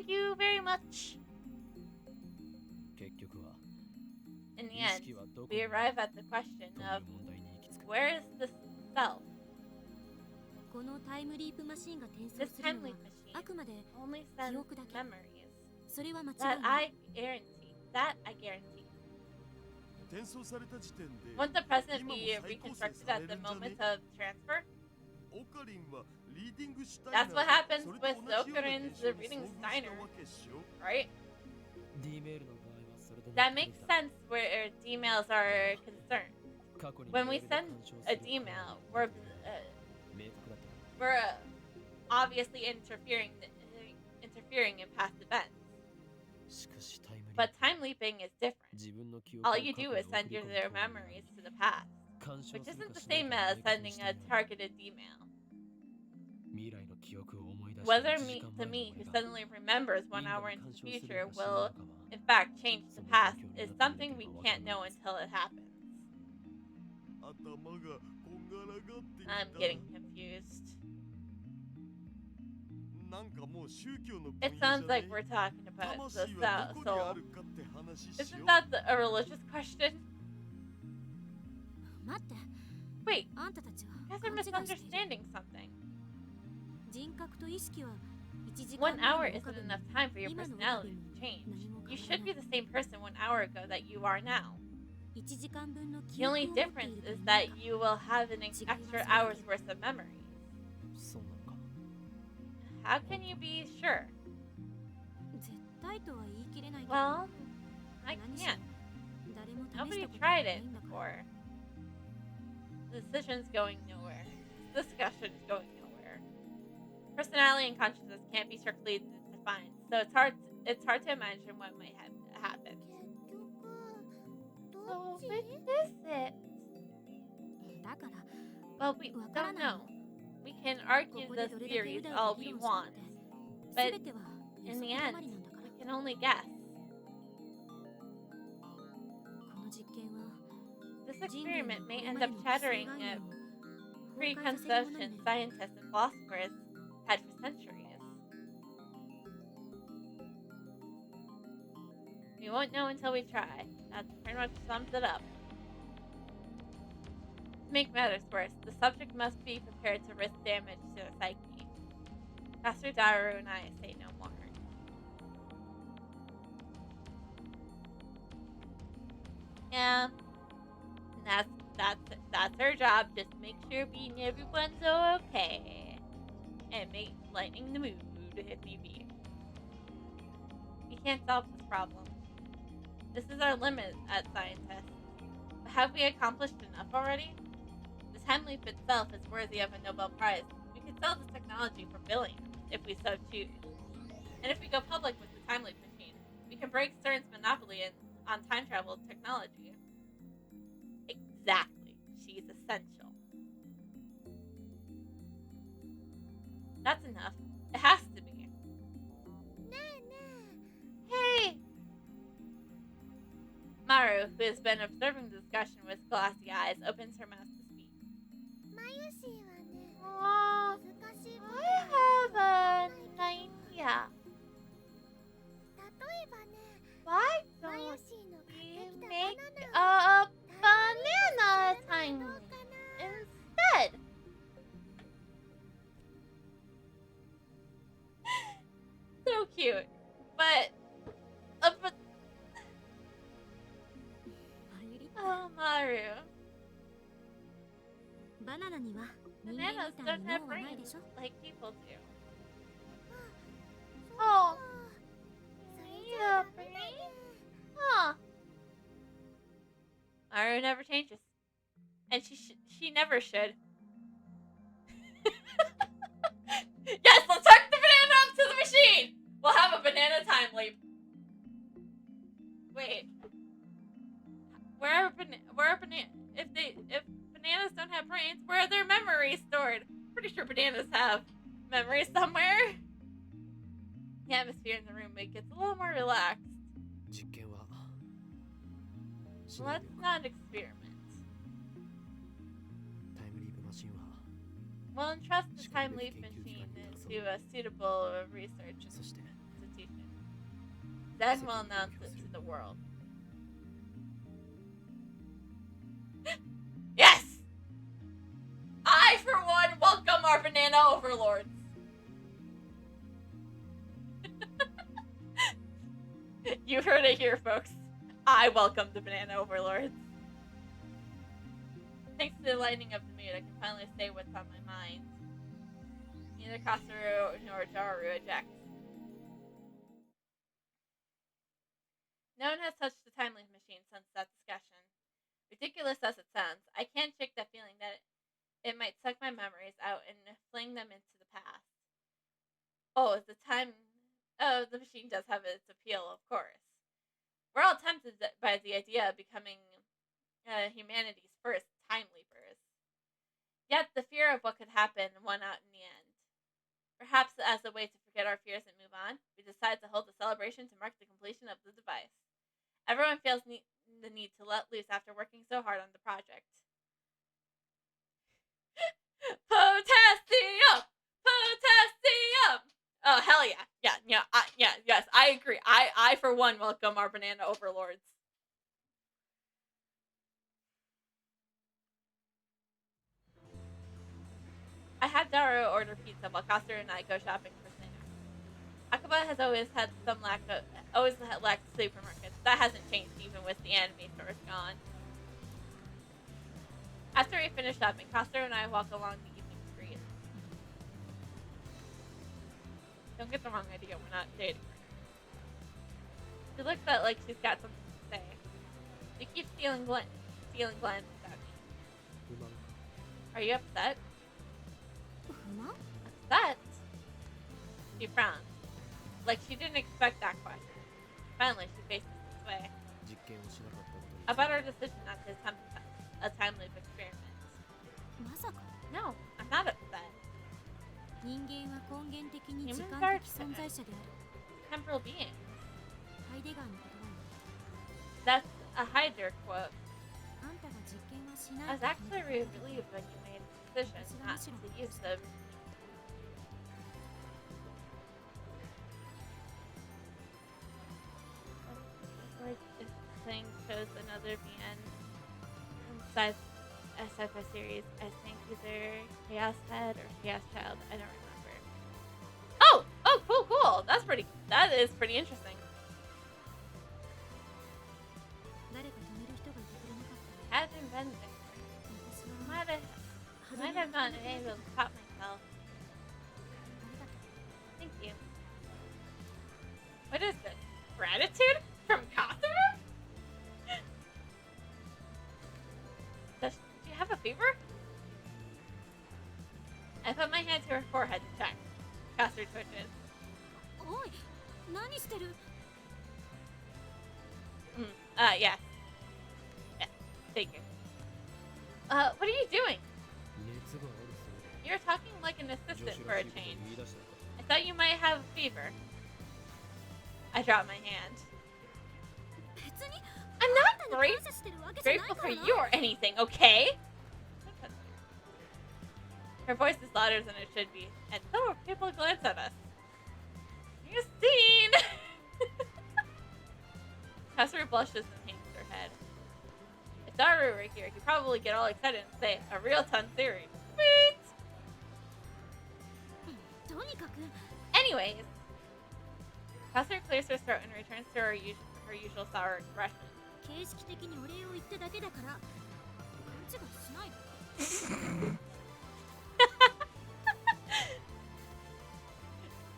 you very much. 結局は In the 意 end, 識はどこ we に arrive at the question という of 問題に行き着く where is the self? このタイムリープマシンが転送 This する time のは leap あ machine くまで only sends 記憶だけ。 memories. それは間違 That いない I guarantee. 転送された時点で Won't the present 今も be 再構成 reconstructed さ at れ the るんじゃね？ moment of transfer? オカリンはリーディングシュタイナー That's what happens それ with と同じような Ocarin's 現象に reading 遭遇した Steiner, わけっしょ？ right? D メールの場合はそれで That makes sense where D-mails are concerned. 過去に When we メールで send 干渉す a る D-mail, 可能 we're 性が明確だった we're obviously interfering in past events. しかしタイムリー But time leaping is different. 自分の記憶 All を you 過去 do に is 送 send り込む their 行為なの memories で to the past, 干渉 which する isn't か the しない same か as 明確に sending して a いない targeted D-mail. 未来の記憶を思い出 whether the me who suddenly remembers 1 hour into the future will, in fact, change the past is something we can't know until it happens. 頭がこんがらがってきた。 I'm getting confused. なんかもう宗教の分 It 野じゃ sounds ね like we're talking about the 魂はどこにあ soul. るかって話し Isn't よう。 that a religious question? 待って、 Wait, あんたたちは you guys 勘 are 違いしている。 misunderstanding something. 人格と意識は1時間 1 hour 前の isn't 岡部も enough time for your 今の岡部 personality も to change. 何も You 変わ should ら be ない。 the same person 1 hour ago that you are now. 1時間分の記 The 憶を only 持ってい difference るか is 否 that か。 you will have an extra hour's worth of memories. そうなのか。 How can you be sure? 絶対とは言い切れないけど、 Well, I 何しろ can't. 誰も試した Nobody ことが tried ない it んだから。 before. The decision's going nowhere. This discussion's going nowhere. Personality and consciousness can't be strictly defined, so it's hard to imagine what might have happened. 結局ど So っち？ which is it? だから Well, we わから don't ない know. の。 We can こ argue こ the でどれだけ theories うだう all だ議 we 論したっ want, て、 but 全ては予 in the 測止 end, まりなんだから。 we can only guess. この実験は This 人類の experiment こ may れ end まで up の既成 shattering 概 a 念を崩壊させるものに preconception なる。 scientists and philosophers had for centuries. We won't know until we try. That pretty much sums it up. To make matters worse, the subject must be prepared to risk damage to the psyche. Pastor Daru and I say no more. Yeah, that's her job. Just make sure being everyone's okay, and lighten the mood if need be. We can't solve this problem. This is our limit as scientists. But have we accomplished enough already? The time leap itself is worthy of a Nobel Prize. We could sell this technology for billions, if we so choose. And if we go public with the time leap machine, we can break CERN's monopoly on time travel technology. Exactly. She's essential. That's enough. It has to be. ねえね Hey! Maru, who has been observing the discussion with glassy eyes, opens her mouth to speak. え、マユシーはね、 Oh, 難しいこと I が have わかんない an けど、 idea. 例えばね、 Why マユ don't シーの買 we ってきた make バナナを a banana ど time うかな？ instead? So cute. But, but マユリ、 oh, Maru. バナナには人間 Bananas みたい don't に have 脳はない brains でしょ。 like people do. そう Oh. か。それじ Yeah, ゃあダメだね。 Huh. Maru never changes. And she never should. Yes, let's hook the banana up to the machine! We'll have a banana time leap. Wait. If bananas don't have brains, where are their memories stored? Pretty sure bananas have memories somewhere. The atmosphere in the room gets a little more relaxed. 実験はしない Let's でおく。 not experiment. タイムリープマシンは We'll entrust the time leap machine into a suitable research そして institution. Then we'll announce it to the world. Yes! I, for one, welcome our banana overlords. You heard it here, folks. I welcome the banana overlords. Thanks to the lightning of the mood, I can finally say what's on my mind. Neither Kasaru nor Daru ejects. No one has touched the time leap machine since that discussion. Ridiculous as it sounds, I can't shake that feeling that it might suck my memories out and fling them into the past. Oh, the machine does have its appeal, of course. We're all tempted by the idea of becoming humanity's first time leapers. Yet the fear of what could happen won out in the end. Perhaps as a way to forget our fears and move on, we decide to hold a celebration to mark the completion of the device. Everyone feels the need to let loose after working so hard on the project. Potassium! Potassium! Oh, hell yeah. Yes, I agree. I for one, welcome our banana overlords. I have Daru order pizza while Katsuru and I go shopping for snacks. Akaba has always lacked supermarkets. That hasn't changed even with the anime stores gone. After we finish shopping, Katsuru and I walk along the evening street. Don't get the wrong idea, we're not dating right now. She looks like she's got something to say. She keeps stealing glances at me. Are you upset? Upset? She frowns. Like she didn't expect that question. Finally, she faces this way. About our decision not to attempt a time loop experiment. No, I'm not upset. Humans are temporal beings. That's a Heidegger quote. I was actually relieved when you made the decision not to use them. Like if thing shows another VN inside a sci-fi series, I think either Chaos Head or Chaos Child. I don't remember. Oh, cool. That is pretty interesting. Hasn't been there. Might have not been able to stop myself. Thank you. What is this? Gratitude from Katsuru? Do you have a fever? I put my hand to her forehead to check. Katsuru twitches. Yes. Yeah, thank you. What are you doing? You're talking like an assistant for a change. I thought you might have a fever. I dropped my hand. I'm not grateful for you or anything, okay? Her voice is louder than it should be, and so people glance at us. You seen? Katsuru blushes and hangs her head. If Daru were here, he'd probably get all excited and say, a real ton series. Sweet! Anyways, Katsuru clears her throat and returns to her usual sour expression.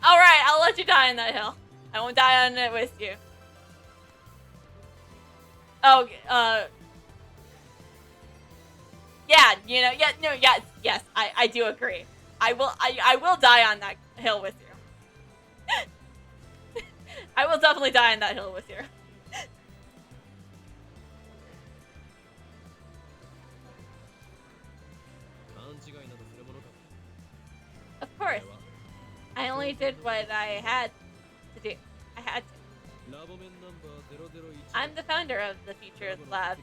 Alright, I'll let you die on that hill. I won't die on it with you. Oh, yeah, yes, I do agree. I will die on that hill with you. I will definitely die on that hill with you. Of course. I only did what I had to do. I had to. I'm the founder of the Future Lab,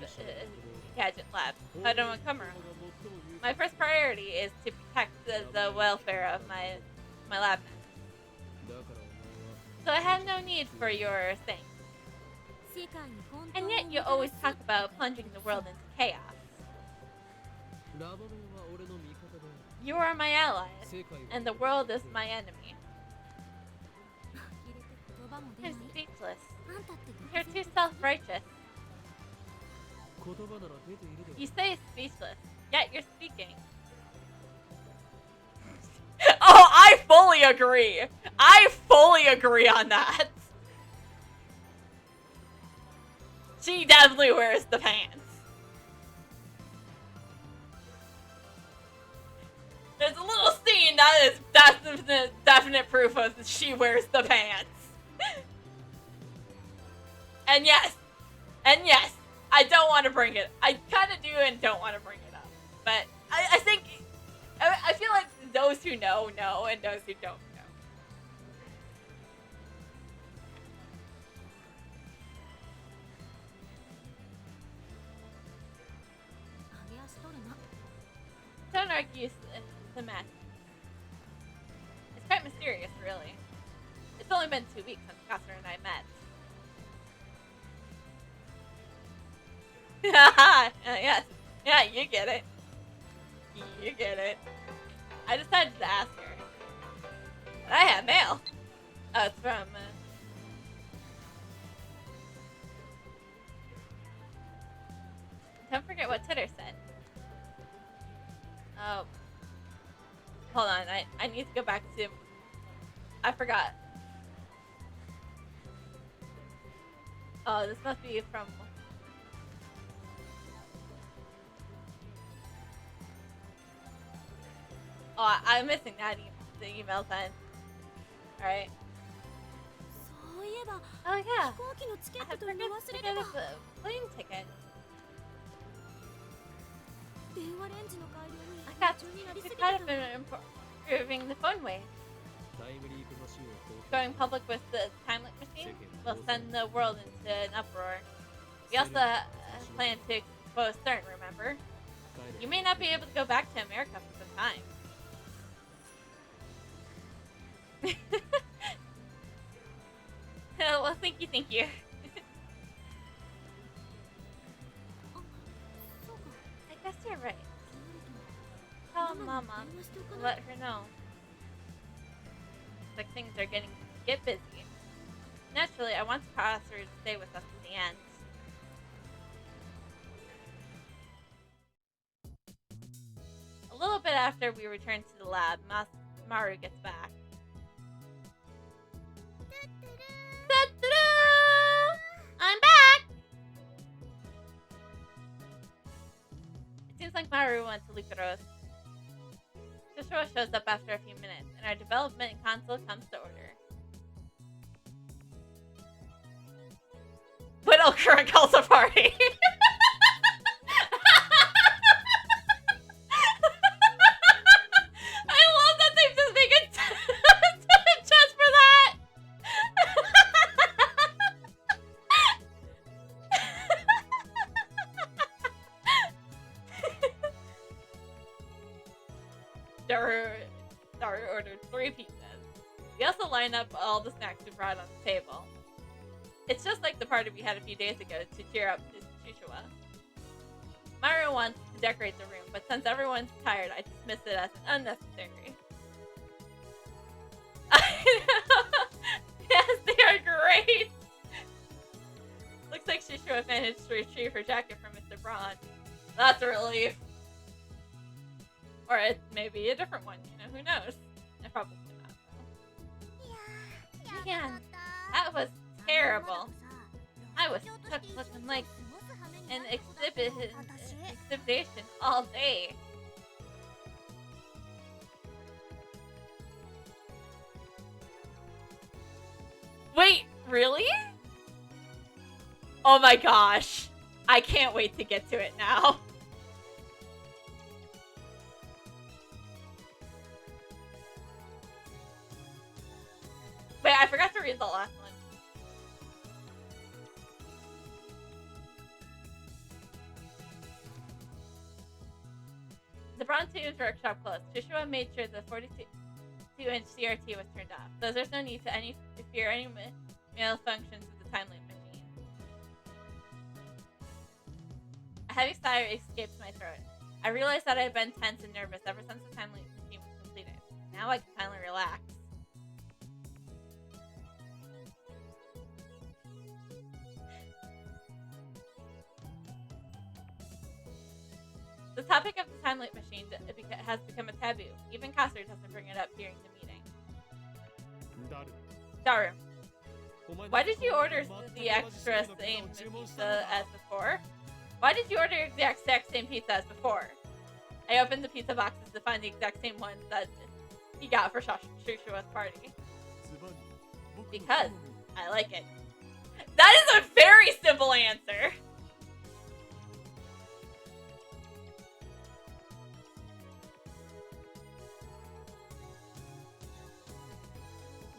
Gadget Lab, Haidomo Kamura. My first priority is to protect the welfare of my lab mates. So I have no need for your thing. And yet you always talk about plunging the world into chaos. You are my allies, and the world is my enemy. I'm speechless. You're too self-righteous. You say speechless, yet you're speaking. Oh, I fully agree. I fully agree on that. She definitely wears the pants. There's a little scene that is definite proof of she wears the pants. And yes, I don't want to bring it. I kind of do and don't want to bring it up. But I think, I feel like those who know, and those who don't someone argues semantics. It's quite mysterious, really. It's only been 2 weeks since Katsuura and I met. Yes. Yeah, you get it. You get it. I decided to ask her. And I have mail. Oh, it's from... Don't forget what Titter said. Oh. Hold on, I need to go back to... I forgot. Oh, this must be from... Oh, I'm missing that the email then. Alright. そういえば Oh yeah. 飛行機のチケ I ット had 取り forgot 忘 to れて get た。 a plane ticket. 電話レンジの改良に I got 夢中になりす too ぎて caught た up in improving the phone wave. タイムリープマシンを公開 Going public with the time loop machine will send the world into an uproar. We also plan to expose CERN, remember? You may not be able to go back to America for some time. Well, thank you, thank you. そうか I guess you're right. と Tell なると Mama. 電話しておかない Let her know. Looks like things are get busy. Naturally, I want Prosser to stay with us in the end. A little bit after we return to the lab, Maru gets back. Ta-da-da! I'm back! It seems like Maru went to Lucaros. Joshua shows up after a few minutes, and our development console comes to order. Whittle current calls a party! I love that they've just made it just for that! Daru ordered 3 pizzas. We also line up all the snacks we brought on the table. It's just like the party we had a few days ago to cheer up Shushua. Maru wants to decorate the room, but since everyone's tired, I dismiss it as unnecessary. Yes, they are great! Looks like Shushua managed to retrieve her jacket from Mr. Braun. That's a relief. Or it may be a different one, you know, who knows? I probably not. いやー、やばか Man, った。 that was terrible. I was stuck looking like an exhibition all day. Wait, really? Oh my gosh. I can't wait to get to it now. Wait, I forgot to read the last one. The Bronze workshop closed. Joshua made sure the 42-inch CRT was turned off, so there's no need to fear any malfunctions with the time loop machine. A heavy sigh escapes my throat. I realized that I had been tense and nervous ever since the time loop machine was completed. Now I can finally relax. The topic of the time loop machine has become a taboo. Even Kasser doesn't bring it up during the meeting. Daru, why did you order the extra same pizza as before? Why did you order the exact same pizza as before? I opened the pizza boxes to find the exact same ones that he got for Shushua's party. Because I like it. That is a very simple answer.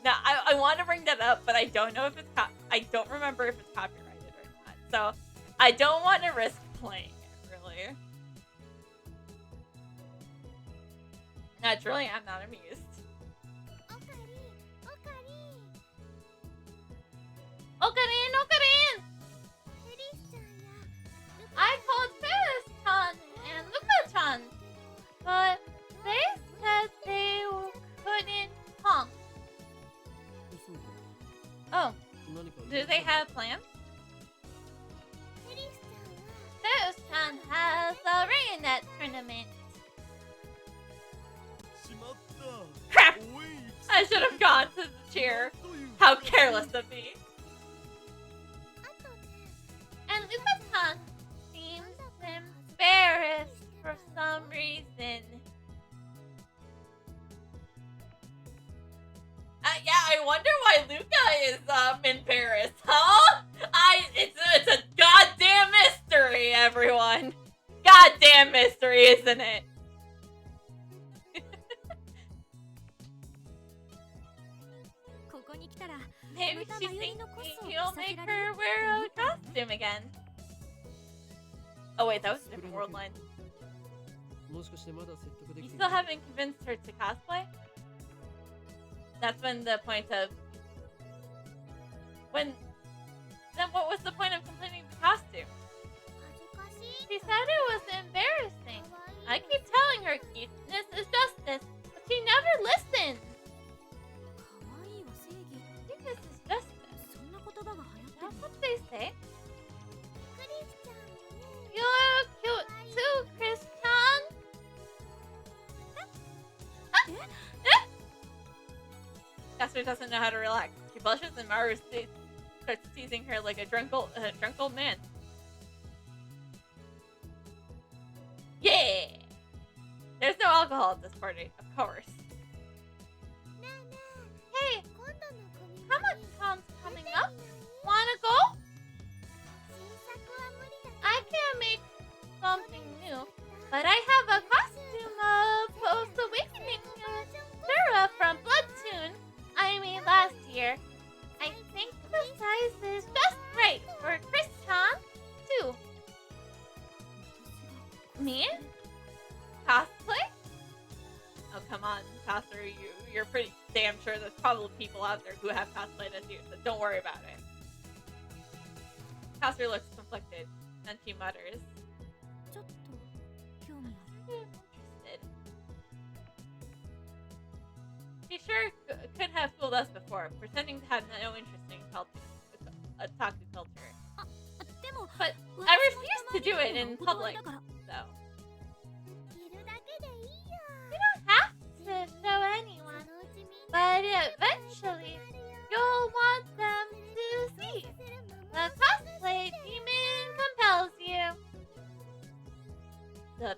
Now, I want to bring that up, but I don't know if it's I don't remember if it's copyrighted or not. So, I don't want to risk playing it, really. Naturally, I'm not amused. オカリンオカリン Okarin, Okarin! フェリスちゃんやルカ I called Ferris-chan and Luka-chan, but they said they couldn't honk. そう Oh, 何か do they have plans? フェリスちゃんは Ferris-chan has a Ringnet tournament. しまった Crap! 応援行き I should have gone to the chair. という How careless of me. あとね And Luka-chan seems embarrassed for some reason. Yeah, I wonder why Luca is embarrassed, huh? It's a goddamn mystery, everyone. Goddamn mystery, isn't it? Maybe she thinks he'll make her wear a costume again. Oh wait, that was a different world line. もしかしてまだ説得で You きて still haven't convinced her to cosplay? That's when the point of... When... Then what was the point of completing the costume? 恥ずかしい She said it was embarrassing. かわいい I keep telling her cuteness is justice, but she never listens. 可愛いは正義 Cuteness is justice. そんな言葉が流行って That's る what they say. クリスちゃんもね You look cute too, Chris-chan. Casper doesn't know how to relax. She blushes and Maru starts teasing her like a drunk old man. Yeah! There's no alcohol at this party, of course. ねえね Hey, え今度の組に Comic-Con's 出 coming てみ up. ない Wanna go? 新作は無理だけど I can't make something new, but I have a costume of Post-Awakening Sarah from Bloodtoon I made last year. I think the size is just right for Chris-chan, too. Me? Cosplay? Oh, come on, Casper, you're pretty damn sure there's probably people out there who have cosplayed as you, so don't worry about it. Casper looks conflicted, and she mutters. ちょっと興味ある Interested. She sure could have fooled us before, pretending to have no interest in otaku culture. でも But 私 I も refuse to do it in 人前 public, だから so. いるだけでいいや You don't have to show そ anyone, のうちみん but な eventually you'll want them to see. The cosplay demon compels you. The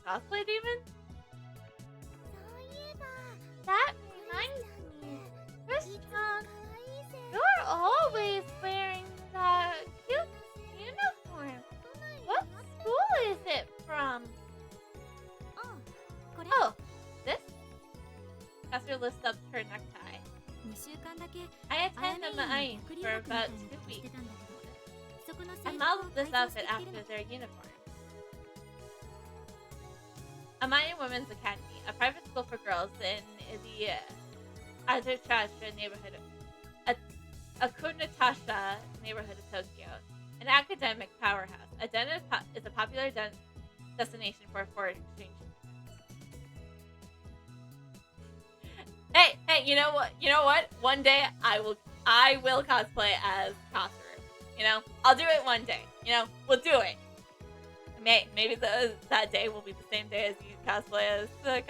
cosplay demon? そういえば That クリ reminds スちゃんって me. いつも Chris-chan, 可愛い制服 you're always wearing that cute uniform. 都内に What あった school is it from? これ Oh, this? Casper lifts up her necktie. 2週間だけ I あや attended め the 院 IN の送り for 学みたい about な 2 ことして weeks. たんだけどそこの I 制服を modeled this 改造し outfit てきて after る their uniform. Amaya Women's Academy, a private school for girls in the Azuchasha neighborhood, Akunatasha neighborhood of Tokyo. An academic powerhouse, Adena is a popular destination for foreign exchange students. Hey, you know what? You know what? One day I will cosplay as Katsuru. You know, I'll do it one day. You know, we'll do it. Maybe that day will be the same day as you cosplay as the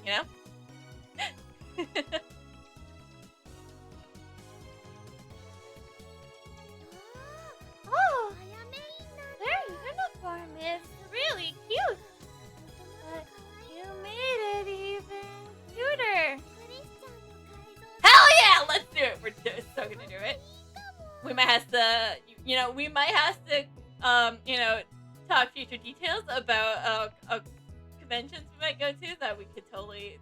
you know? Oh, あやめいんなんだ their uniform is really cute. もともと可愛い You made it even cuter. クリスちゃんの改造 Hell yeah, let's do it. We're still gonna do it. いいかも We might have to, we might have to, talk future details about conventions we might go to that we could totally,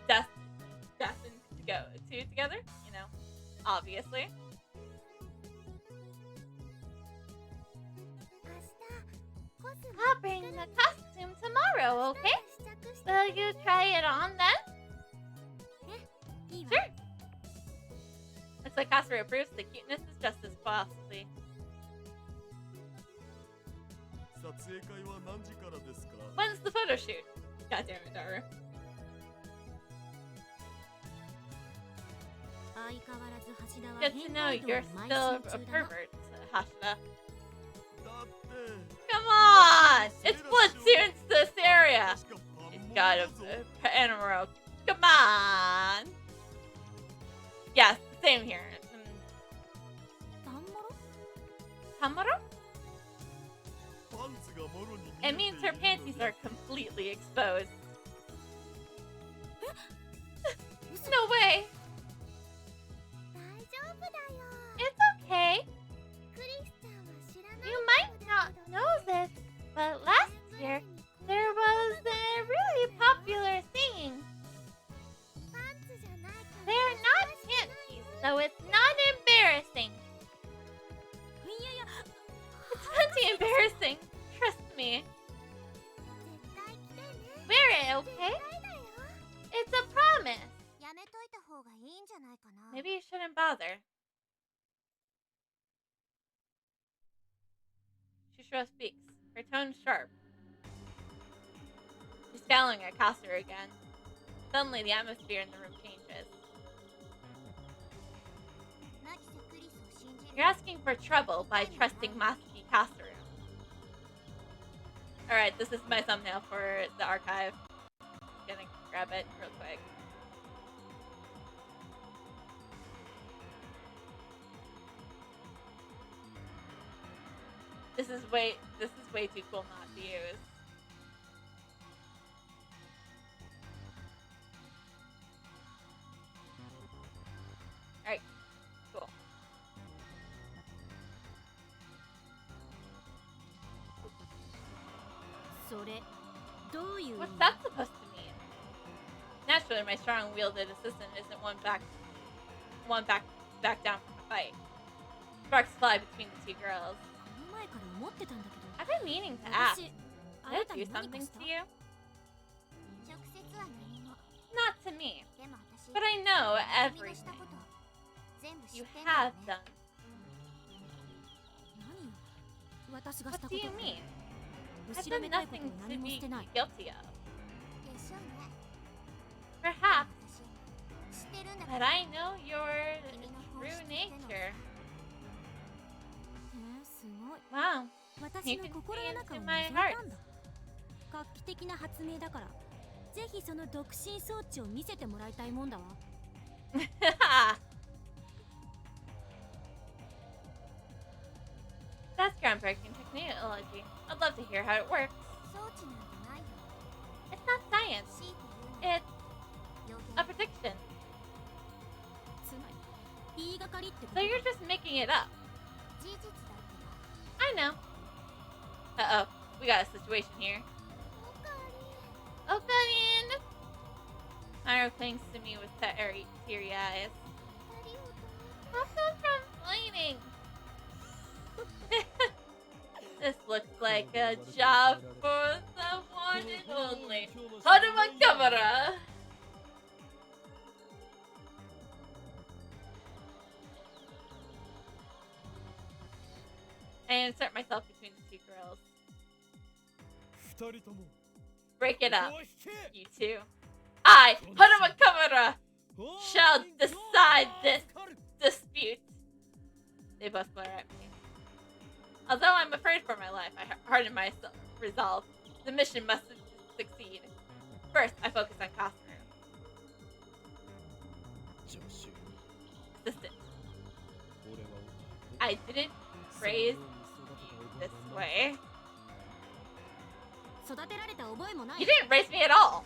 destined to go to together. Obviously. 明日コスモ Copper, bring the costume tomorrow, okay? 試着して Will you try it on then? いいわ Sure. Looks like Casper approves. The cuteness is just as costly. 撮影会は何時からですか？ When's the photo shoot? God damn it, Daru. 相変わらず橋田は Good to know 変態道 you're を邁 still 進 a 中だな pervert, Hashida. だって Come on! It's Splatoon's this area! 確かパン She's モン got だ a ぞ。 animal. Come on! Yes, same here. パンモロ Tamaro? パンツがもろに見え It てい means る her の panties だ are completely exposed. 嘘 No way! 大丈夫だよ It's okay. クリスちゃんは知らない You might not know this, but last year there was a really popular thing. パンツじゃないから They're not panties, so it's not embarrassing. いやいや It's plenty embarrassing. Trust me. 絶対来てね Wear it, 絶 okay? 対だよ It's a promise. やめといた方がいいんじゃないかな Maybe you shouldn't bother. Shushiro speaks, her tone sharp. She's scowling at Kassir again. Suddenly, the atmosphere in the room changes. ナキセクリスを信じる You're asking for trouble by trusting Masuki Kassir. Alright, this is my thumbnail for the archive. Gonna grab it real quick. This is way too cool not to use. Alright, cool.それどういう意 What's 味 that supposed to mean? Naturally, my strong-wielded assistant isn't one back down from a fight. Sparks fly between the two girls. この前から思ってたんだけど I've been meaning to ask. 私 Did あ I なた do に何 something かした to you? 直接は何も Not to me, でも私 but I know 君のした everything こと全部知 you ってんだよ have ね done. 何よ私がし What た do こと you mean? 後 I've ろ done めたいこと nothing を to 何もし be てない guilty of. でしょうね Perhaps, 私知ってるんだけ but ど I know your 君の本 true 質ってのは nature. すごい Wow. 私 You の can 心 see の中を into 覗 my い heart. たんだ画期的な発明だからぜひその独身装置を見せてもらいたいもんだわ That's groundbreaking technology. I'd love to hear how it works. 装置なんてないよ It's not science. 強いて言うな It's 予 a 言 prediction. つまり言いがかりってこ So と you're just making it up. 事実だってば I know. Uh-oh. We got a situation here. おかえり Okarin! Myro clings to me with teary eyes. 二人を Stop them from fighting! This looks like a job for the one and only Haruma Kamara! I insert myself between the two girls. 二人とも Break it up, こう引け you two. I, Haruma Kamara, shall decide this dispute. They both glare at me. Although I'm afraid for my life, I harden my resolve. The mission must succeed. First, I focus on Kasaru. 助手 Assistant. 俺は I didn't raise this way. 育てられた覚えもない You didn't raise me at all.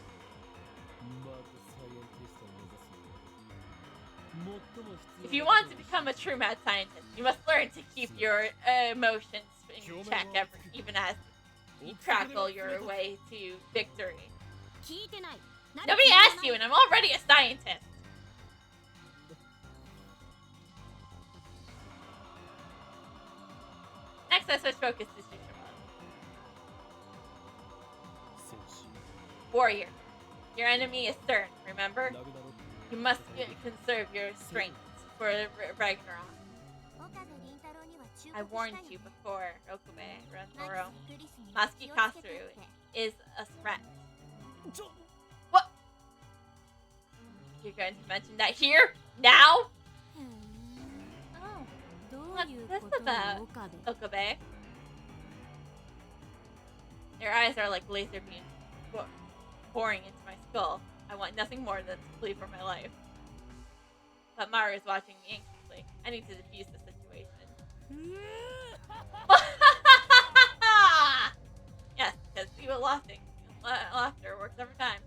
マークサイエンティストを目指すより最も必要 If you want to become a true mad scientist, you must learn to keep your emotions in check, even as you crackle your way to victory. 聞いてない Nobody asked you, and I'm already a scientist. Next, I switch focus to Tsushima. Warrior. Your enemy is Stern, remember? You must conserve your strength for Ragnarok. I warned you before, Okube, Rentoro. Masuki Kasuru is a threat. What? You're going to mention that here? Now? Oh. どう What's いう this こと about, よ岡部 Okabe? Your eyes are like laser beams pouring into my skull. I want nothing more than to flee for my life. But Maru is watching me anxiously. I need to defuse the situation. Yes, because people laughter works every time.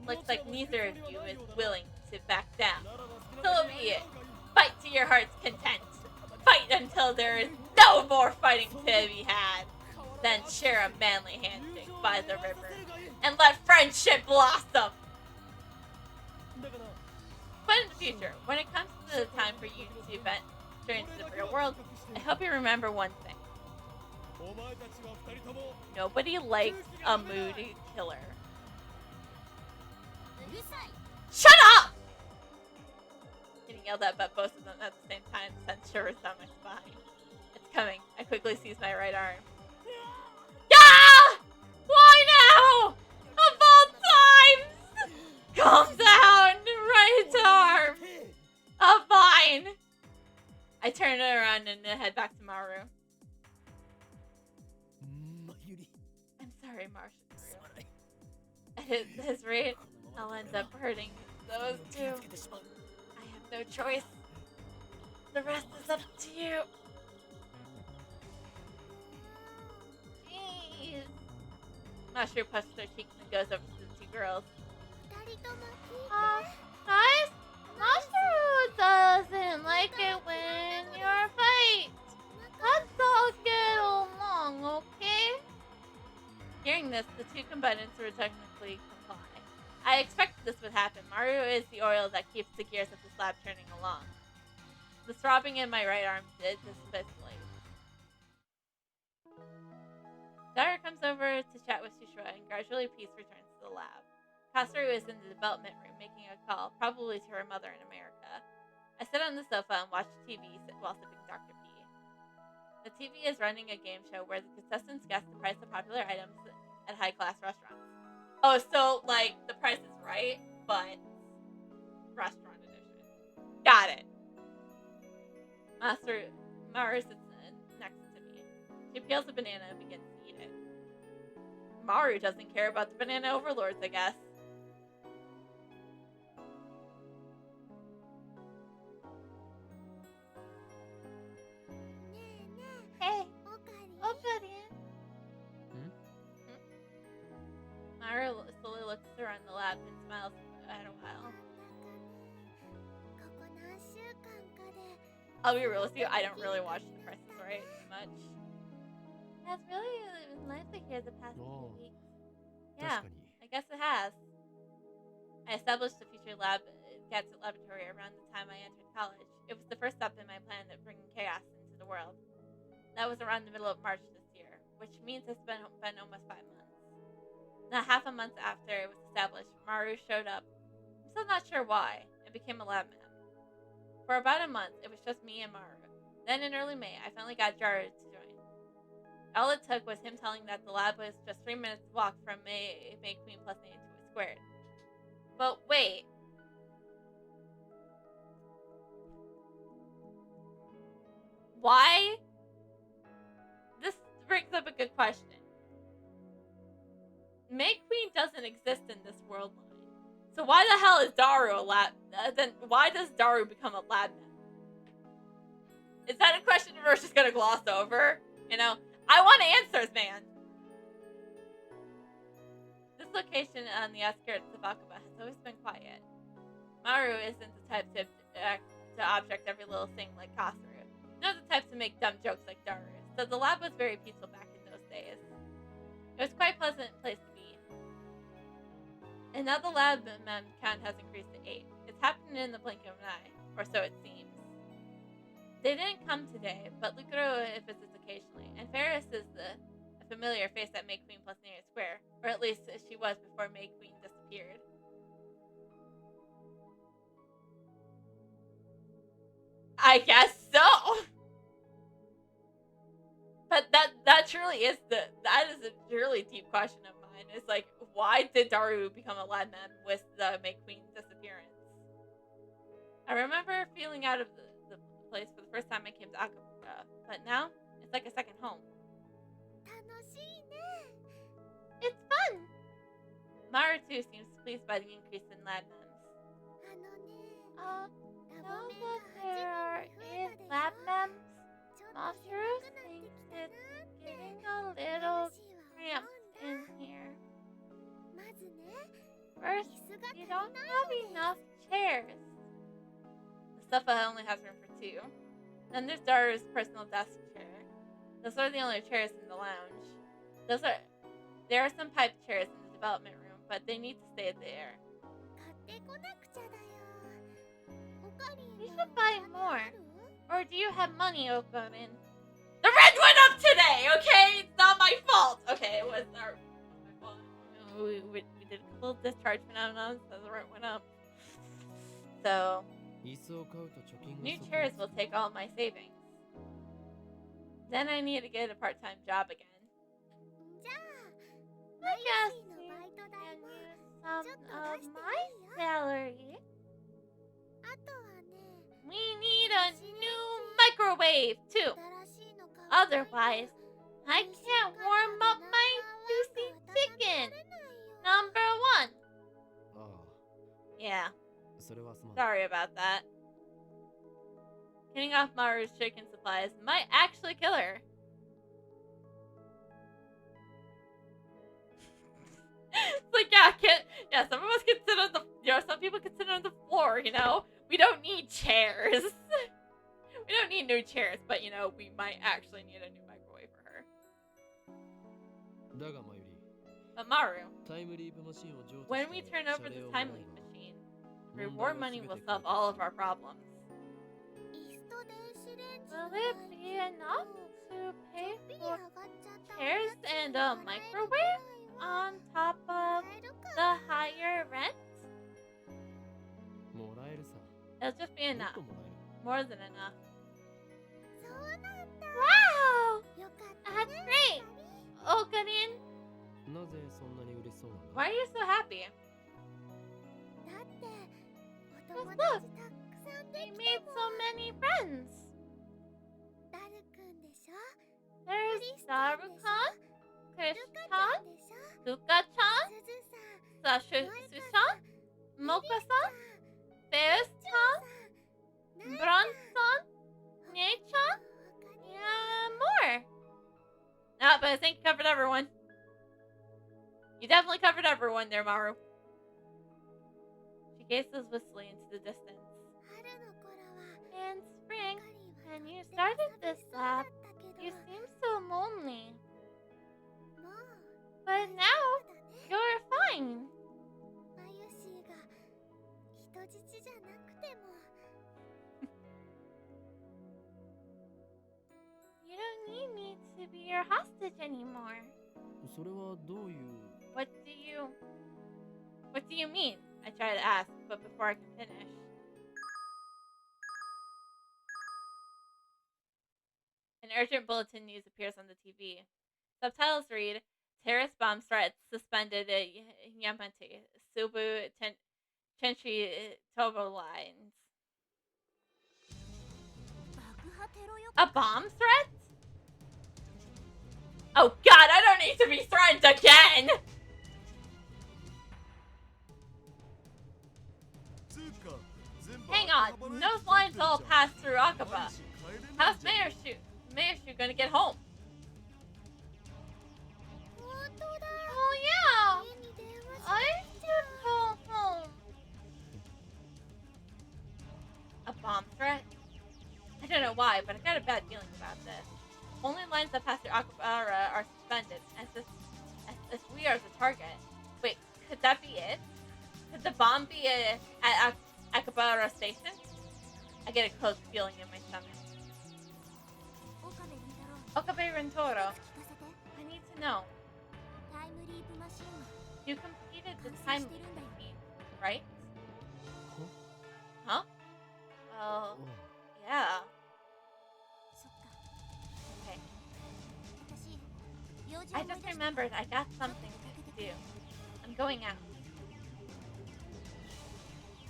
Looks like neither of you is willing to back down. So be it. Fight to your heart's content. Fight until there is no more fighting to be had. Then share a manly handshake by the river and let friendship blossom. But in the future, when it comes to the time for you to venture into the real world, I hope you remember one thing. Nobody likes a moody killer. Shut up! Getting yelled at by both of them at the same time sent shivers down my spine. It's coming. I quickly seize my right arm. Yeah! Why now? Of all times! Calm down! Right arm! Of mine! I turn it around and head back to Maru. I'm sorry, Marsha. At his rate, I'll end up hurting those two. I have no choice. The rest is up to you. Jeez. Marsha pushes her cheeks and goes over to the two girls. Guys, Marsha doesn't like it when you're fight. Let's all get along, okay? Hearing this, the two combatants were technically comply. I expected this would happen. Maru is the oil that keeps the gears of the slab turning along. The throbbing in my right arm did dispensely. Dara comes over to chat with Shushua, and gradually peace returns to the lab. Katsuru is in the development room making a call, probably to her mother in America. I sit on the sofa and watch TV while sipping Dr. P. The TV is running a game show where the contestants guess the price of popular items at high-class restaurants. Oh, so, like, The Price is Right, but restaurant edition. Got it. Maru sits next to me. She peels a banana and begins to eat it. Maru doesn't care about the banana overlords, I guess. Hey, Okarin. Maru slowly looks around the lab and smiles at a while. I'll be real with you, I don't really watch The Price is Right much. That's really been lively here the past few weeks. Yeah, I guess it has. I established a future gadget laboratory around the time I entered college. It was the first step in my plan of bringing chaos into the world. That was around the middle of March this year, which means it's been almost 5 months. Not half a month after it was established, Maru showed up. I'm still not sure why, and became a lab man. For about a month, it was just me and Maru. Then in early May, I finally got Jaru to join. All it took was him telling that the lab was just 3 minutes walk from May Queen plus 82 squared. But wait. Why? This brings up a good question. May Queen doesn't exist in this world line. So why the hell is Daru a lab? Then why does Daru become a lab man? Is that a question we're just gonna gloss over? You know, I want answers, man. This location on the outskirts of Akaba has always been quiet. Maru isn't the type to object every little thing like Kasuru. Not the type to make dumb jokes like Daru. So the lab was very peaceful back in those days. It was quite a pleasant place to be. And now the lab mem count has increased to 8. It's happened in the blink of an eye, or so it seems. They didn't come today, but Lucero visits occasionally, and Ferris is the familiar face at May Queen plus Near Square. Or at least she was before May Queen disappeared. I guess so. But that truly is that is a really deep question of mine. It's like, why did Daru become a lad man with the May Queen disappearance? I remember feeling out of the place for the first time I came to Akabara, but now it's like a second home. 楽しいね。 It's fun! Maru too seems pleased by the increase in lad mems. ラ Now ボメン that が there are 8人 8 に増え lab たで mems, しょ。ちょっと Masaru 狭くなってき thinks たな it's って getting a little 話は cramped 思うん in だ。 here. まずね、 First, 椅子が足 you り don't ない have の enough です chairs. The sofa only has room for 2. Then there's Daru's personal desk chair. Those are the only chairs in the lounge. There are some pipe chairs in the development room, but they need to stay there. 買ってこなくちゃだよ。おかりん You は should buy お金 more. ある？ Or do you have money, Okarin? The rent went up today, okay? It's not my fault. Okay, it was my fault. We did a couple of discharge phenomena, so the rent went up. So, 椅子を買うと貯金が new 底に chairs つ will く take all my savings. Then I need to get a part-time job again. じゃあ、 I マ guess ユシーの you バイト can 代も use some ちょっと of 出して my いいよ。 salary. あとはね、 We need a new microwave, too. 新しいの買わないと Otherwise, I can't warm up my juicy chicken. Number 1. ああ Yeah, それはすまない sorry about that. Getting off Maru's chicken supplies might actually kill her. It's like, some of us can sit on the, some people can sit on the floor, We don't need chairs. We don't need new chairs, but, we might actually need a new microwave for her. だがマユリ But Maru, タイムリープマシンを譲渡 when し we て turn 謝 over 礼 the をも time らえ leap ば machine, 問題 reward は money 全 will て solve 解決 all of our problems. 椅子と電子レンジ Will の it 代 be 金 enough と to ち pay ょっぴり for 上がっちゃったお chairs 家賃 and を a 払える microwave くらいは on top of 買えるか the な。 higher rent? もらえるさ It'll just be もっ enough. ともらえる More than enough. そうなんだ。 Wow! よかった That's ね。 great! 二人 Okarin, なぜそんなに嬉しそうなんだ why are you so happy? だってお Just 友 look. 達たくさんで We き made たも so ん。 many friends. ダルくんでしょ。 There's クリスちゃんでしょ。 Daru-chan, ルカちゃ Krish-chan, んでしょ。 Luka-chan, すずさん、 Sashu-chan, ミリ Moka-san, ちゃん、 Beus-chan, なえ Bron-san, ちゃん、 Nye-chan, 他に yeah, more. No, but I think you covered everyone. You definitely covered everyone there, Maru. She gazes wistfully into the distance. 春の頃は In spring, カリーは when you とっても started 寂 this しそうだ lab, ったけど、 you seemed so lonely. もう But now, だね。 you're fine. マユシーが人質じゃなくても You don't need me to be your hostage anymore. それはどういう What do you mean? I try to ask, but before I can finish. An urgent bulletin news appears on the TV. Subtitles read, terrorist bomb threats suspended at Yamate, Subu Chenchi Tobo lines. 爆破テロ予 A bomb threat? Oh god, I don't need to be threatened again! つうか全部 Hang 赤 on, 羽 those 駅 lines 作 all ってんじゃん pass through マ Akaba. ジ帰れない How's じゃん Mayor Shu gonna get home? 本当だ。 Oh yeah! 家に電話し I should go home. A bomb threat? I don't know why, but I got a bad feeling about this. Only lines that pass through Akabara are suspended, as if we are the target. Wait, could that be it? Could the bomb be at Akabara Station? I get a cold feeling in my stomach. 岡部倫太郎、 Okabe Rentoro, 聞かせて。 I need to No. タイムリープマシンは You completed the 完 time 成してるんだよ。 machine, right? Huh? Well, yeah. そっか。 Okay. 私、用事 I を思い just 出した。 remembered I got something to do. I'm going out.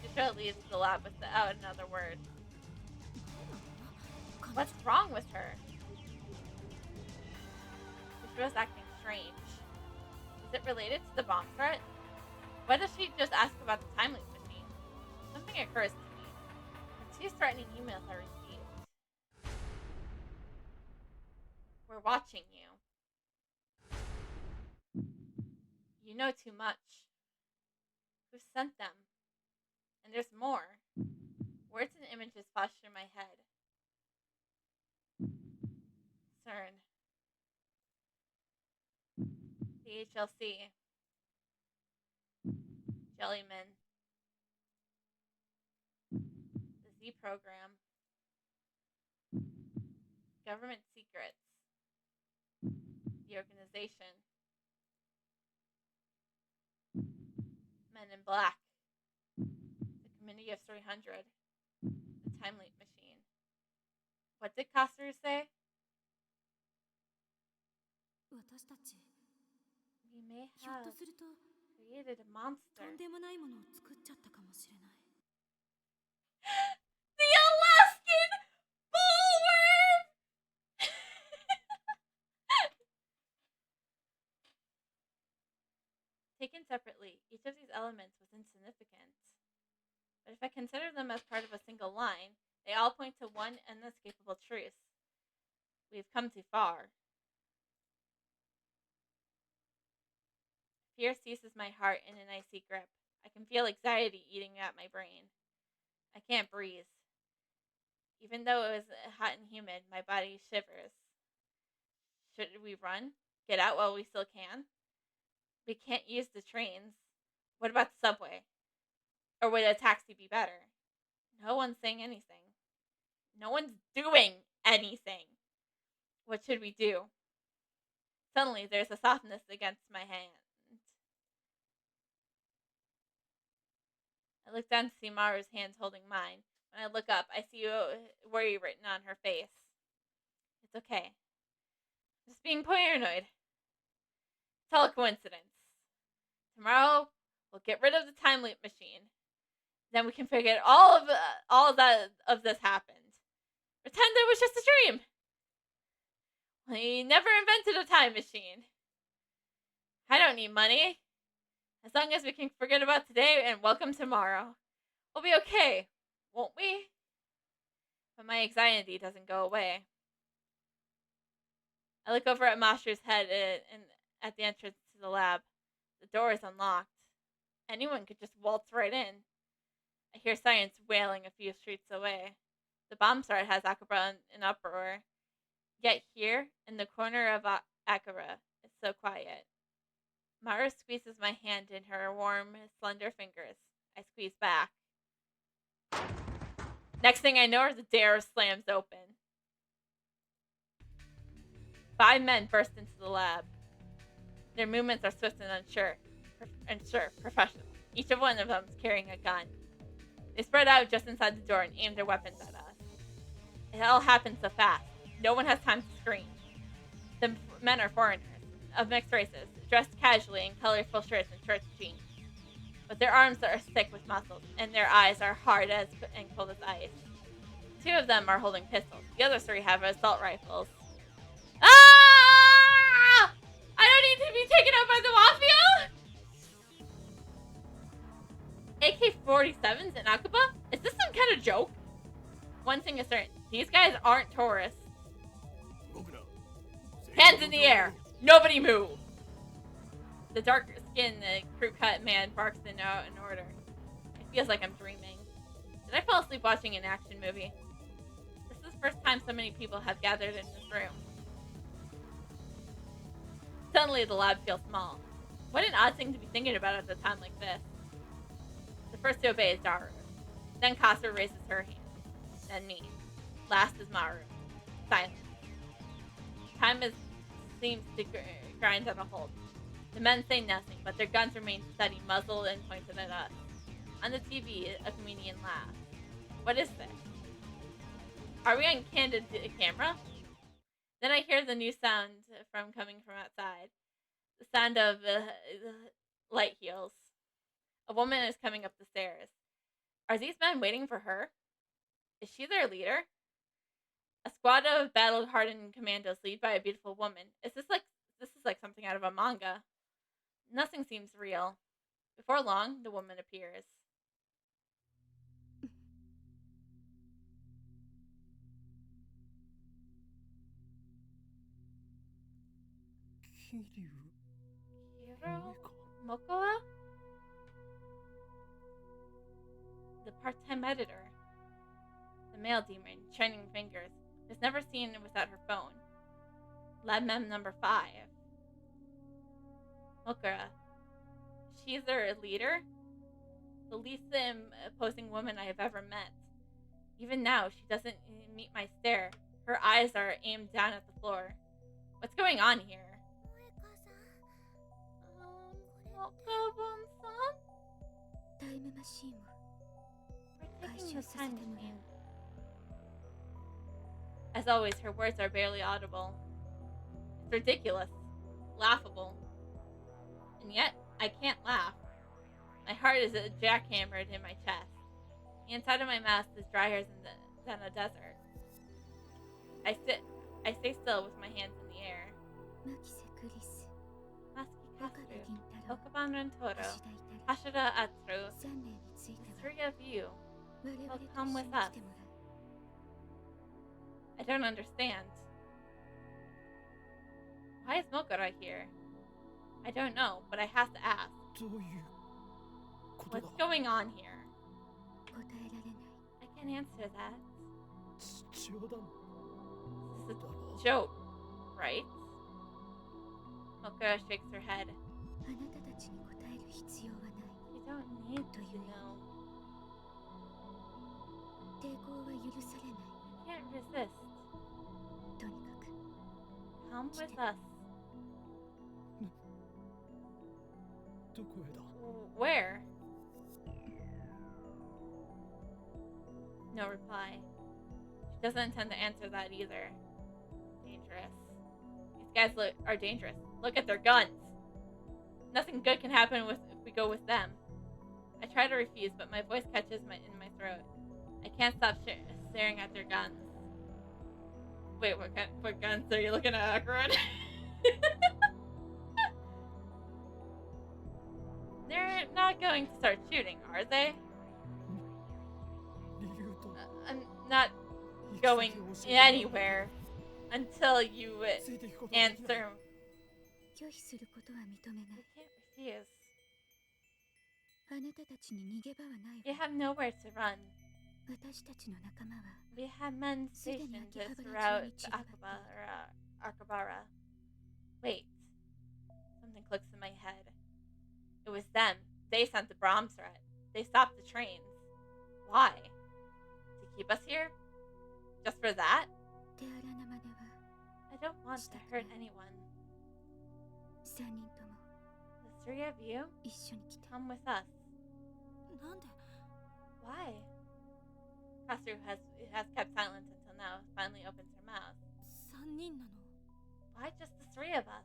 Citra leaves the lab without another word. What's wrong with her? Citra's acting strange. Is it related to the bomb threat? Why does she just ask about the time loop machine? Something occurs to me. The 2 threatening emails I received. We're watching you. You know too much. Who sent them? And there's more. Words and images flash through my head. CERN. The HLC. Jellyman. The Z program. Government secrets. The organization. Men in Black. The Committee of 300. The Time Leap Machine. What did Kassuru say? 私たち We may ひょっ have とすると created a と monster. んでもないものを作っちゃったかもしれない。 The Alaskan bullworm! Taken separately, each of these elements was insignificant. But if I consider them as part of a single line, they all point to one inescapable truth. We've come too far. Fear seizes my heart in an icy grip. I can feel anxiety eating at my brain. I can't breathe. Even though it was hot and humid, my body shivers. Should we run? Get out while we still can? We can't use the trains. What about the subway? Or would a taxi be better? No one's saying anything. No one's doing anything. What should we do? Suddenly, there's a softness against my hand. I look down to see Maru's hands holding mine. When I look up, I see worry written on her face. It's okay. Just being paranoid. It's all a coincidence. Tomorrow, we'll get rid of the time loop machine. Then we can forget all of this happened. Pretend it was just a dream. We never invented a time machine. I don't need money. As long as we can forget about today and welcome tomorrow, we'll be okay, won't we? But my anxiety doesn't go away. I look over at Masher's head and at the entrance to the lab. The door is unlocked. Anyone could just waltz right in. I hear sirens wailing a few streets away. The bomb threat has Akira in uproar. Yet here, in the corner of Akira, it's so quiet. Maru squeezes my hand in her warm, slender fingers. I squeeze back. Next thing I know, the door slams open. 5 men burst into the lab. Their movements are swift and professional. Each of one of them is carrying a gun. They spread out just inside the door and aim their weapons at us. It all happens so fast. No one has time to scream. The men are foreigners, of mixed races, dressed casually in colorful shirts and short jeans. But their arms are thick with muscles, and their eyes are hard and cold as ice. 2 of them are holding pistols. The other 3 have assault rifles. Ah! I don't need to be taken out by the mafia! AK-47s in Akaba? Is this some kind of joke? One thing is certain. These guys aren't tourists. Hands in the air! Nobody move! The dark-skinned, crew-cut man barks in order. It feels like I'm dreaming. Did I fall asleep watching an action movie? This is the first time so many people have gathered in this room. Suddenly, the lab feels small. What an odd thing to be thinking about at a time like this. The first to obey is Daru. Then Kassuru raises her hand. Then me. Last is Maru. Silence. Time is seems to grind on a halt. The men say nothing, but their guns remain steady, muzzled and pointed at us. On the TV, a comedian laughs. What is this? Are we on candid camera? Then I hear the new sound coming from outside. The sound of light heels. A woman is coming up the stairs. Are these men waiting for her? Is she their leader? A squad of battle-hardened commandos lead by a beautiful woman. This is like something out of a manga. Nothing seems real. Before long, the woman appears. Hiro Mokoa? The part-time editor. The male demon, shining fingers, is never seen without her phone. Lab mem number 5. Mokura. She's their leader? The least imposing woman I have ever met. Even now, she doesn't meet my stare. Her eyes are aimed down at the floor. What's going on here? Moka-bon-san? タイムマシーンを We're 回 taking 収 the させ time てもら machine. う As always, her words are barely audible. It's ridiculous. Laughable. And yet, I can't laugh. My heart is jackhammered in my chest. The inside of my mouth is drier than a desert. I stay still with my hands in the air. マキセクリス Masuki 岡部 Katsu, 銀太郎 Okaban Rentoro, 橋田至 Hashida Atsu, 3名につい the ては three of you. 我々と come 一緒 with に us. 来てもらう I don't understand. Why is Mokura here? I don't know, but I have to ask. どういうことだ What's going on here? 答えられない I can't answer that. 冗談 This is a joke, right? Mokura shakes her head. あなたたちに答える必要はない You don't need to know. 抵抗は許されない You can't resist. とにかく Come with us. どこへだ Where? No reply. She doesn't intend to answer that either. Dangerous. These guys are dangerous. Look at their guns. Nothing good can happen if we go with them. I try to refuse, but my voice catches in my throat. I can't stop staring at their guns. Wait, what guns are you looking at, Akron? They're not going to start shooting, are they? 理由と I'm not going anywhere until you ついていくことはできない answer. 拒否することは認めな I い can't refuse. あなたたちに逃げ場はない You わ have nowhere to run. 私たちの仲間は We have men stationed throughout the Akabara. Wait. Something clicks in my head. It was them. They sent the bomb threat. They stopped the trains. Why? To keep us here? Just for that? 手荒な真似は I don't want to hurt anyone. 3人とも The three of you? 一緒に来て Come with us. なんで Why? Katsuru has kept silent until now, finally opens her mouth. 3人なの Why just the three of us?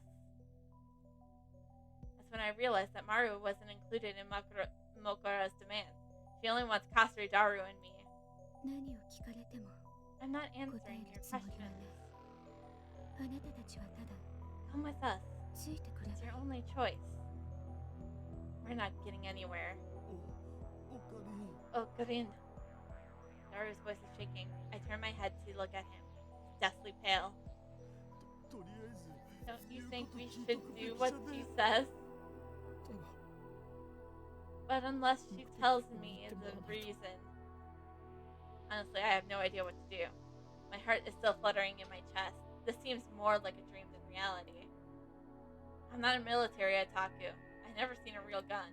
That's when I realized that Maru wasn't included in Mokura's demand. She only wants Kasuri, Daru, and me. 何を聞かれても I'm not 答え answering る your つもりは questions. ないあなたたちはただ Come with us. ついてくれ It's ば your only choice. We're not getting anywhere. おかり Oh, Karin. Daru's voice is shaking. I turn my head to look at him. He's deathly pale. とりあえず Don't you 言う think こと we 聞い should とくべ do き what じゃね she says? だが But unless she tells me the reason. Honestly, I have no idea what to do. My heart is still fluttering in my chest. This seems more like a dream than reality. I'm not a military otaku. I've never seen a real gun.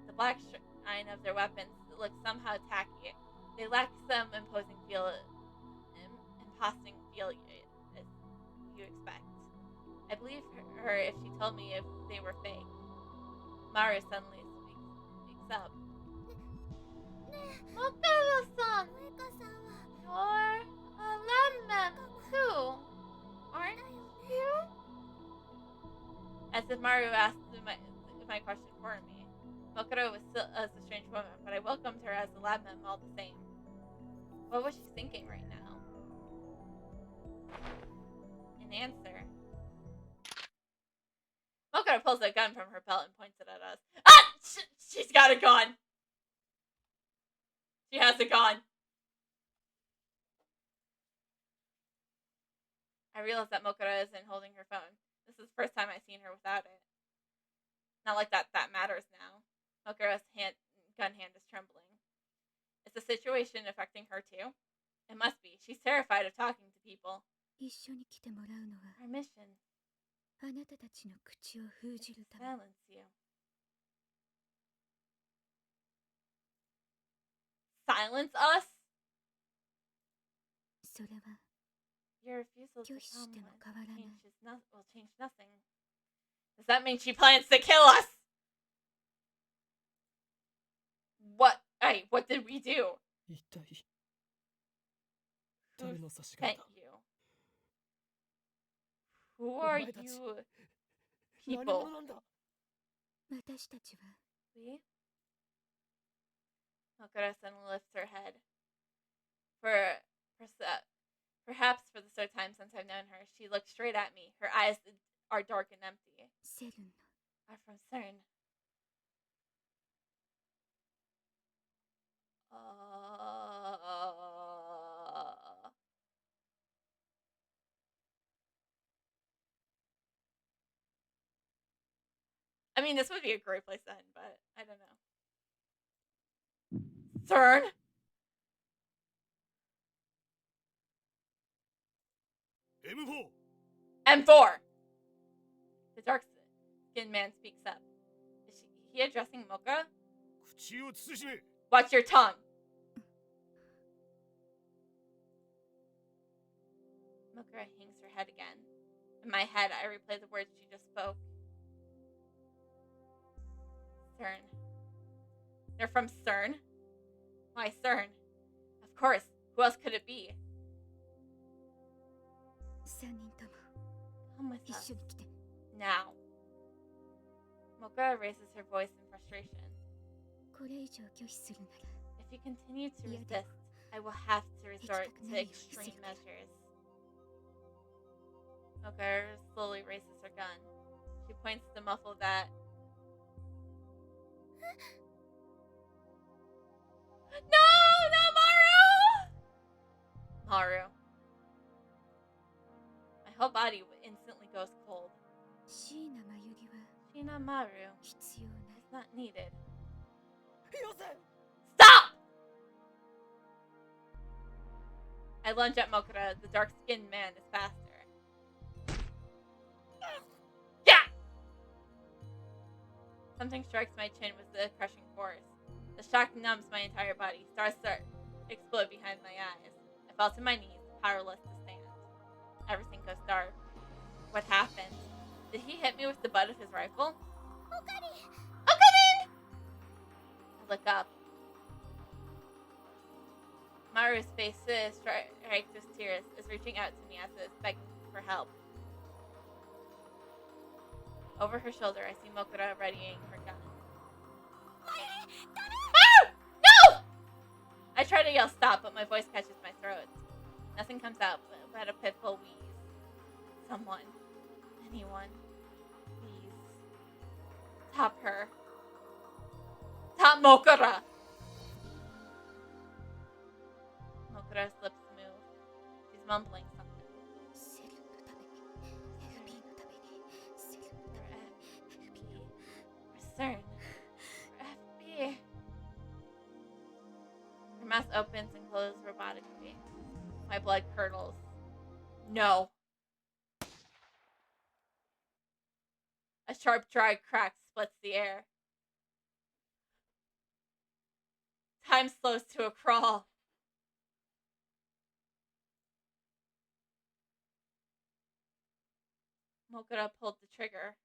The black shine of their weapons look somehow tacky. They lack some imposing feel as you expect. I believe her if she told me if they were fake. Maru suddenly speaks up. Mokuro-san! 萌香さんは You're a lemon too, aren't you? As if Maru asked my question for me. Mokuro was still as a strange woman, but I welcomed her as a lemon all the same. What was she thinking right now? In answer, Mokuro pulls a gun from her belt and points it at us. Ah! She's got a gun! She has a gun! I realized that Mokuro isn't holding her phone. This is the first time I've seen her without it. Not like that matters now. Mokuro's gun hand is trembling. Is the situation affecting her too? It must be. She's terrified of talking to people. 一緒に来てもらうのは Our mission あなたたちの口を封 is じ to るため silence you. Silence us? それは Your refusal to 拒否し come ても変わらない will change nothing. Does that mean she plans to kill us? What? Hey, what did we do? 一体 Who 誰の差し金 sent だ you? Who are お前たち you 何 people? 者なんだ私たちは We? Mokuro-san lifts her head. Perhaps for the third time since I've known her, she looks straight at me. Her eyes are dark and empty. セルンの Are from CERN. I mean, this would be a great place to end, but I don't know. CERN? M4 M4! The dark-skinned man speaks up. Is he addressing Mocha? 口を慎め Watch your tongue! Mocha hangs her head again. In my head, I replay the words she just spoke. CERN. They're from CERN? Why CERN? Of course. Who else could it be? 3人とも Come with 一 us. 緒に来て Now. Mocha raises her voice in frustration. これ以上拒否するなら If you continue to Yeah, resist, I will have to resort to nice. extreme measures. Mocha slowly raises her gun. She points to muffle that. No! Not Maru! Maru. My whole body instantly goes cold. 椎名真由里は Shina Maru 必要ない is not needed. よせ Stop! I lunge at Mokura. The dark-skinned man is faster. Yeah! Something strikes my chin with the crushing force. The shock numbs my entire body. Stars start to explode behind my eyes. I fall to my knees, powerless to stand. Everything goes dark. What happened? Did he hit me with the butt of his rifle? Okarin! I look up. Maru's face is striked with tears, is reaching out to me as if begging for help. Over her shoulder, I see Mokura readying her gun. Maru! No! I try to yell stop, but my voice catches my throat. Nothing comes out but a pitiful wheeze. Someone. Anyone. Please. Stop her. Stop Mokura! Mokura's lips move. She's mumbling something. セルンのために FP のためにセルンの For ため FP. For CERN. For FP. Her mouth opens and closes robotically. My blood curdles. No. A sharp, dry crack splits the air. Time slows to a crawl. Mokura pulled the trigger.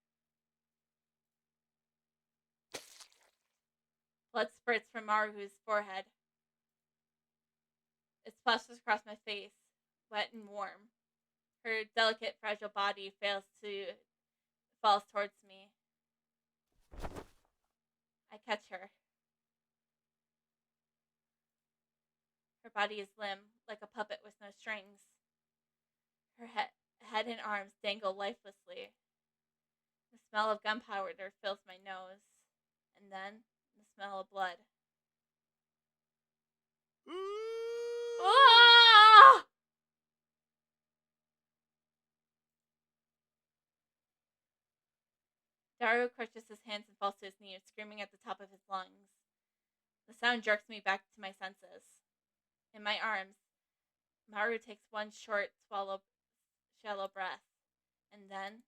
Blood spurts from Maru's forehead. It splashes across my face, wet and warm. Her delicate, fragile body falls towards me. I catch her. Her body is limp, like a puppet with no strings. Her head and arms dangle lifelessly. The smell of gunpowder fills my nose, and then the smell of blood. Ah! Daru crunches his hands and falls to his knees, screaming at the top of his lungs. The sound jerks me back to my senses. In my arms, Maru takes one short, shallow breath, and then...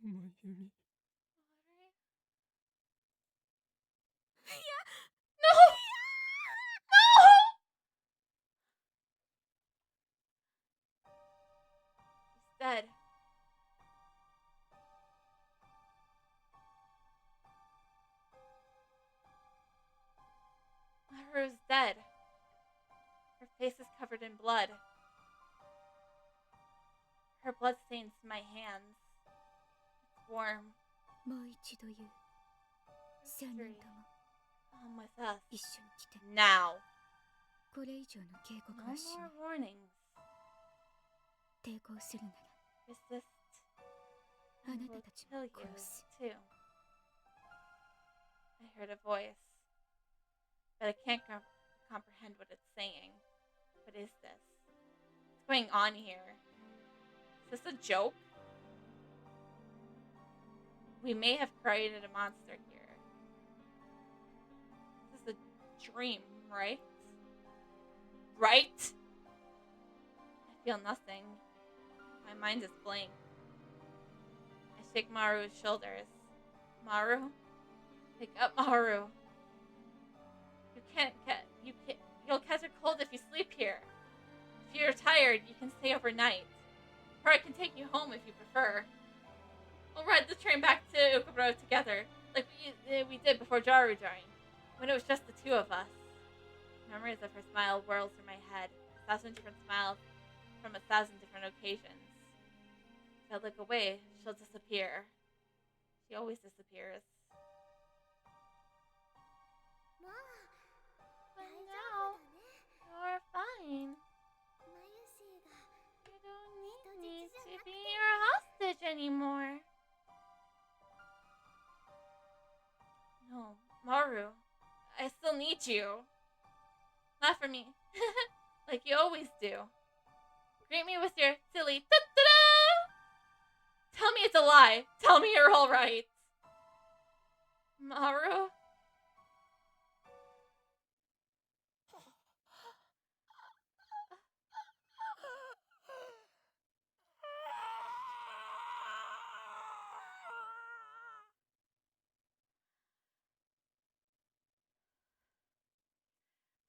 Mayuri. No! No! He's dead. Maru's dead. Her face is covered in blood. Her blood stains my hands. It's warm. もう一度言う。3人とも Come with us. 一緒に来て。 Now. これ以上の警告 No はしない more warnings. 抵抗するな Resist. らあ and な we'll たたち kill も you 殺す。 too. I heard a voice, but I can't comprehend what it's saying. What is this? What's going on here? Is this a joke? We may have created a monster here. This is a dream, right? Right? I feel nothing. My mind is blank. I shake Maru's shoulders. Maru? Pick up Maru. You'll catch a cold if you sleep here. If you're tired, you can stay overnight. Or I can take you home if you prefer. We'll ride the train back to Ukuro together, like we did before Jaru joined, when it was just the two of us. Memories of her smile whirl through my head, 1,000 different smiles from 1,000 different occasions. If I look away, she'll disappear. She always disappears. もう But 大丈 now, 夫だね。 you're fine. マユシーが You don't need me to be your hostage anymore. No, Maru, I still need you. Not for me, like you always do. Greet me with your silly da-da-da! Tell me it's a lie. Tell me you're all right. Maru?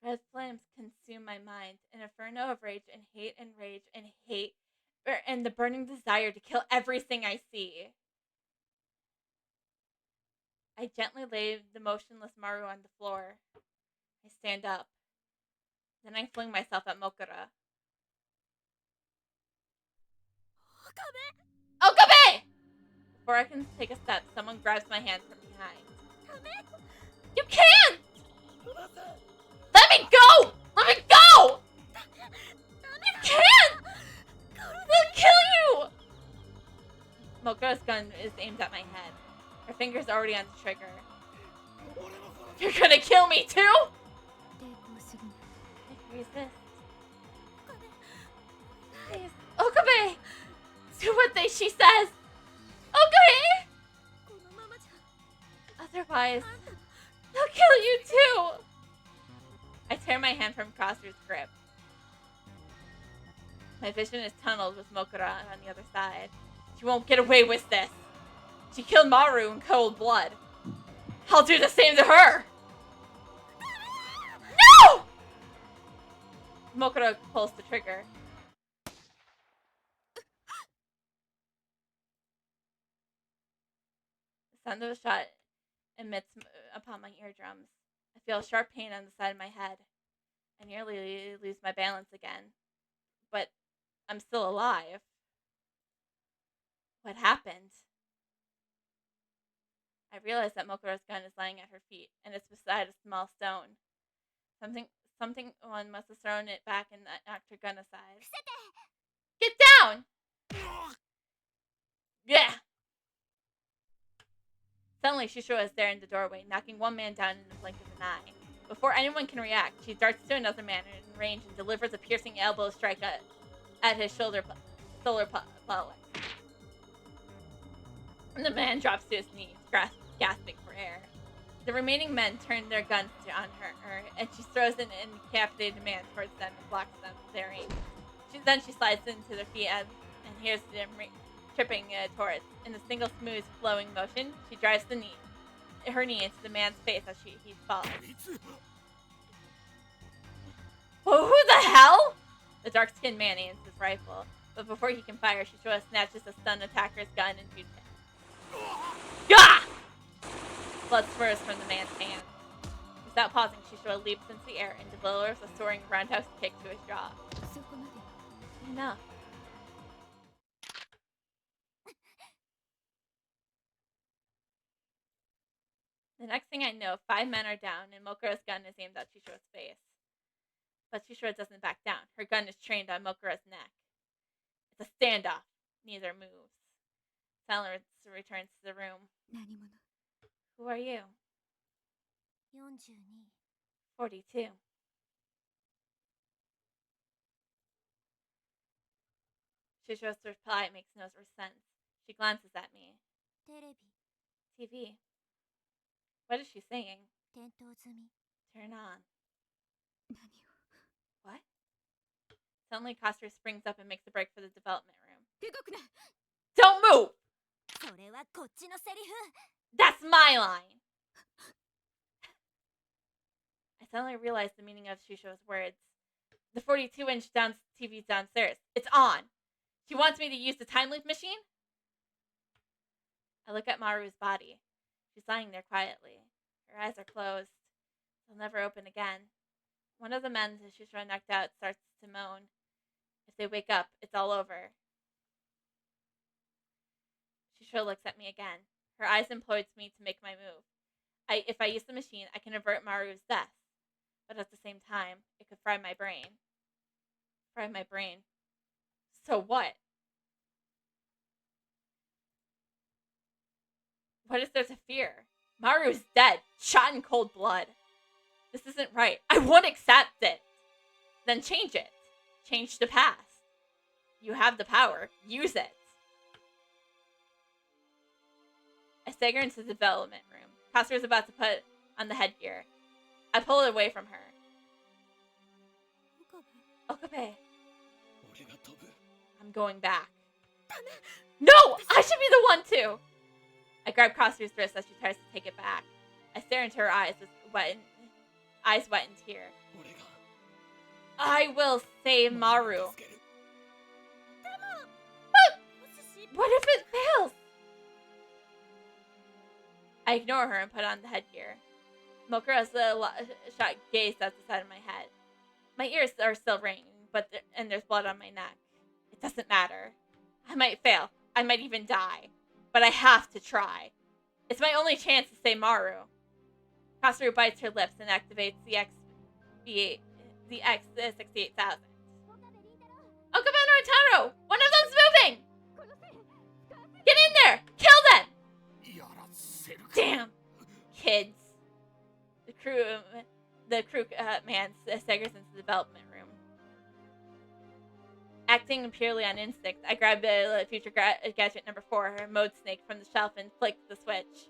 Red flames consume my mind, an inferno of rage and hate and rage and hate, and the burning desire to kill everything I see. I gently lay the motionless Maru on the floor. I stand up. Then I fling myself at Mokura. Okabe! Before I can take a step, someone grabs my hand from behind. You can't! Let me go! Let me go! You can't! They'll kill you! Mokura's gun is aimed at my head. Her finger's already on the trigger. You're gonna kill me too? 抵抗するな I resist. Please. Okabe! Do what she says! Okay! このままじゃ Otherwise, they'll kill you too! I tear my hand from Crossru's grip. My vision is tunneled with Mokura on the other side. She won't get away with this. She killed Maru in cold blood. I'll do the same to her! No! Mokuro pulls the trigger. The sound of a shot emits upon my eardrums. I feel a sharp pain on the side of my head. I nearly lose my balance again. But I'm still alive. What happened? I realize that Mokuro's gun is lying at her feet, and it's beside a small stone. One must have thrown it back and knocked her gun aside. Get down! Yeah! Suddenly, Shishiro is there in the doorway, knocking one man down in the blink of an eye. Before anyone can react, she darts to another man in range and delivers a piercing elbow strike at his solar pellet. And the man drops to his knees, gasping for air. The remaining men turn their guns on her, and she throws an incapacitated man towards them and blocks them their aim. Then she slides into their feet and hears them tripping towards. In a single smooth, flowing motion, she drives her knee into the man's face as he falls. Well, who the hell? The dark-skinned man aims his rifle, but before he can fire, Shishiro snatches the stunned attacker's gun and shoots him. Gah! Blood spurs from the man's hand. Without pausing, Shishiro leaps into the air and delivers a soaring roundhouse kick to his jaw. Enough. The next thing I know, 5 men are down, and Mokuro's gun is aimed at Shishiro's face. But Shishiro doesn't back down. Her gun is trained on Mokuro's neck. It's a standoff. Neither moves. Silence returns to the room. Who are you? 42 42. Shishiro's reply makes no sense. She glances at me. テレビ TV. What is she saying? 点灯済み Turn on. What? Suddenly, Kastner springs up and makes a break for the development room. Don't move! それはこっちのセリフ That's my line! I suddenly realized the meaning of Shishiro's words. The 42-inch TV's downstairs. It's on! She wants me to use the time loop machine? I look at Maru's body. She's lying there quietly. Her eyes are closed. They'll never open again. One of the men that Shishiro knocked out starts to moan. If they wake up, it's all over. Shishiro looks at me again. Her eyes implores me to make my move. If I use the machine, I can avert Maru's death. But at the same time, it could fry my brain. Fry my brain. So what? What is there to fear? Maru's dead, shot in cold blood. This isn't right. I won't accept it. Then change it. Change the past. You have the power. Use it. I stagger into the development room. Kastner is about to put on the headgear. I pull it away from her. Okabe. I'm going back. No! I should be the one to! I grab Kastner's wrist as she tries to take it back. I stare into her eyes with eyes wet in tear. I will save Maru. What if it fails? I ignore her and put on the headgear. Mokuro's shot gazed at the side of my head. My ears are still ringing, and there's blood on my neck. It doesn't matter. I might fail. I might even die. But I have to try. It's my only chance to save Maru. Kastner bites her lips and activates the X68000. Okabe Norintaro! One of them's moving! Get in there! Kill them! Damn! Kids. The crew man staggers into the development room. Acting purely on instinct, I grab the future gadget number 4, Mode Snake, from the shelf and flick the switch.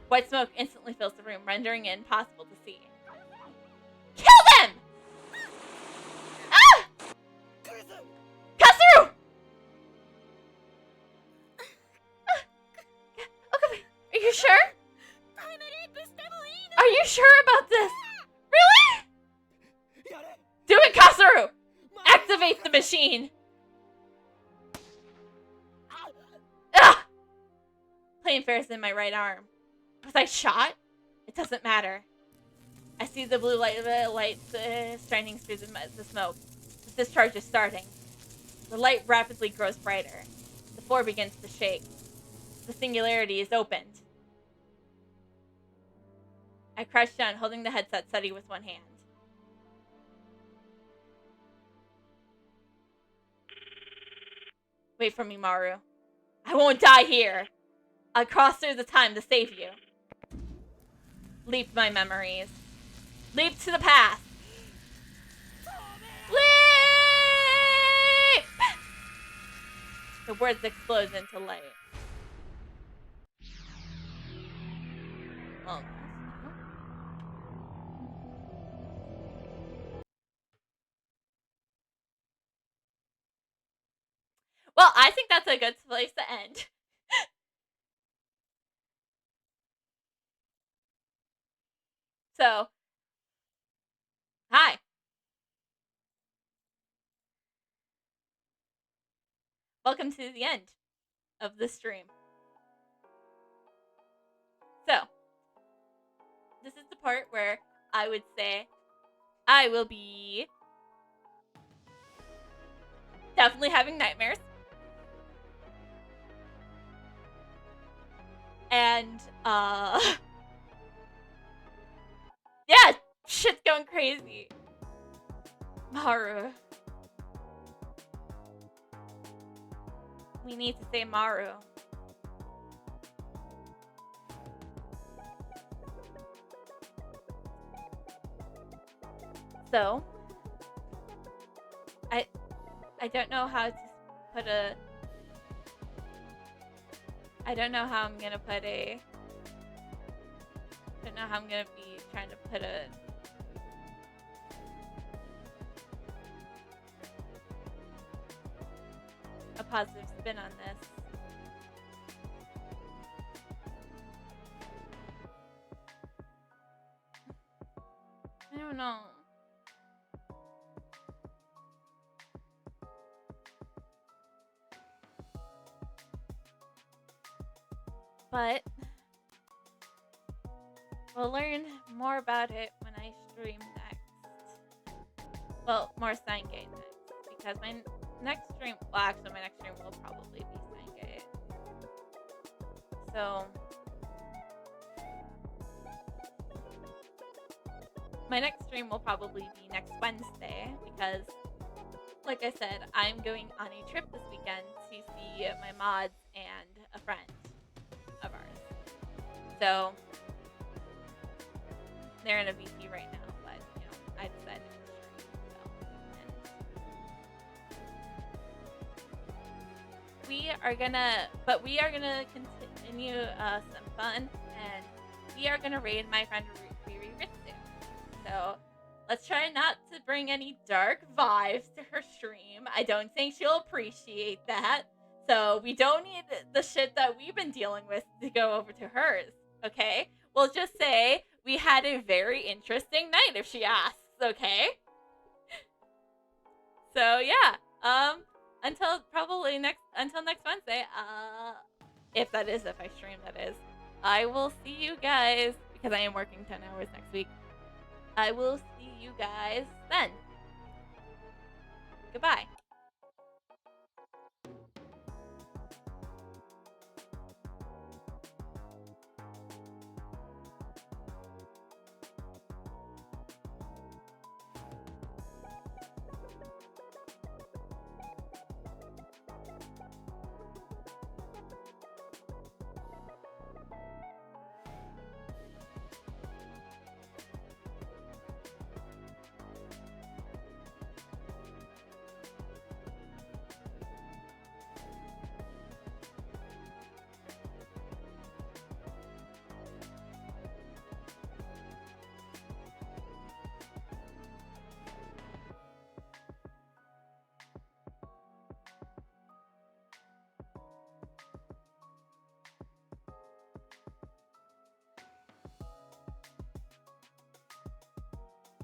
White smoke instantly fills the room, rendering it impossible to see. Kill them! Ah! Kazuru! Okay, are you sure? Are you sure about this? Really? Do it, Kasaru! Activate the machine! Ugh! Plain fares in my right arm. Was I shot? It doesn't matter. I see the blue light shining through the smoke. The discharge is starting. The light rapidly grows brighter. The floor begins to shake. The singularity is opened. I crouched down, holding the headset steady with one hand. Wait for me, Maru. I won't die here. I'll cross through the time to save you. Leap my memories. Leap to the past. Leap! The words explode into light. Oh. Well, I think that's a good place to end. So, hi. Welcome to the end of the stream. So, this is the part where I would say I will be definitely having nightmares. And, yeah, shit's going crazy. Maru. We need to say Maru. So, I don't know how to put a... I don't know how I'm gonna put a... I don't know how I'm gonna be trying to put a... positive spin on this. I don't know. But we'll learn more about it when I stream next. Well, more Steingate next. Because my next stream, well actually my next stream will probably be Steingate. So, my next stream will probably be next Wednesday because, like I said, I'm going on a trip this weekend to see my mods and a friend of ours. So, they're in a VC right now, but, you know, I decided to stream, so. And we are gonna continue some fun, and we are gonna raid my friend Riri Ritsu. So, let's try not to bring any dark vibes to her stream. I don't think she'll appreciate that. So, we don't need the shit that we've been dealing with to go over to hers, okay? We'll just say we had a very interesting night if she asks, okay? So, yeah. Until next Wednesday, if I stream, that is. I will see you guys, because I am working 10 hours next week. I will see you guys then. Goodbye.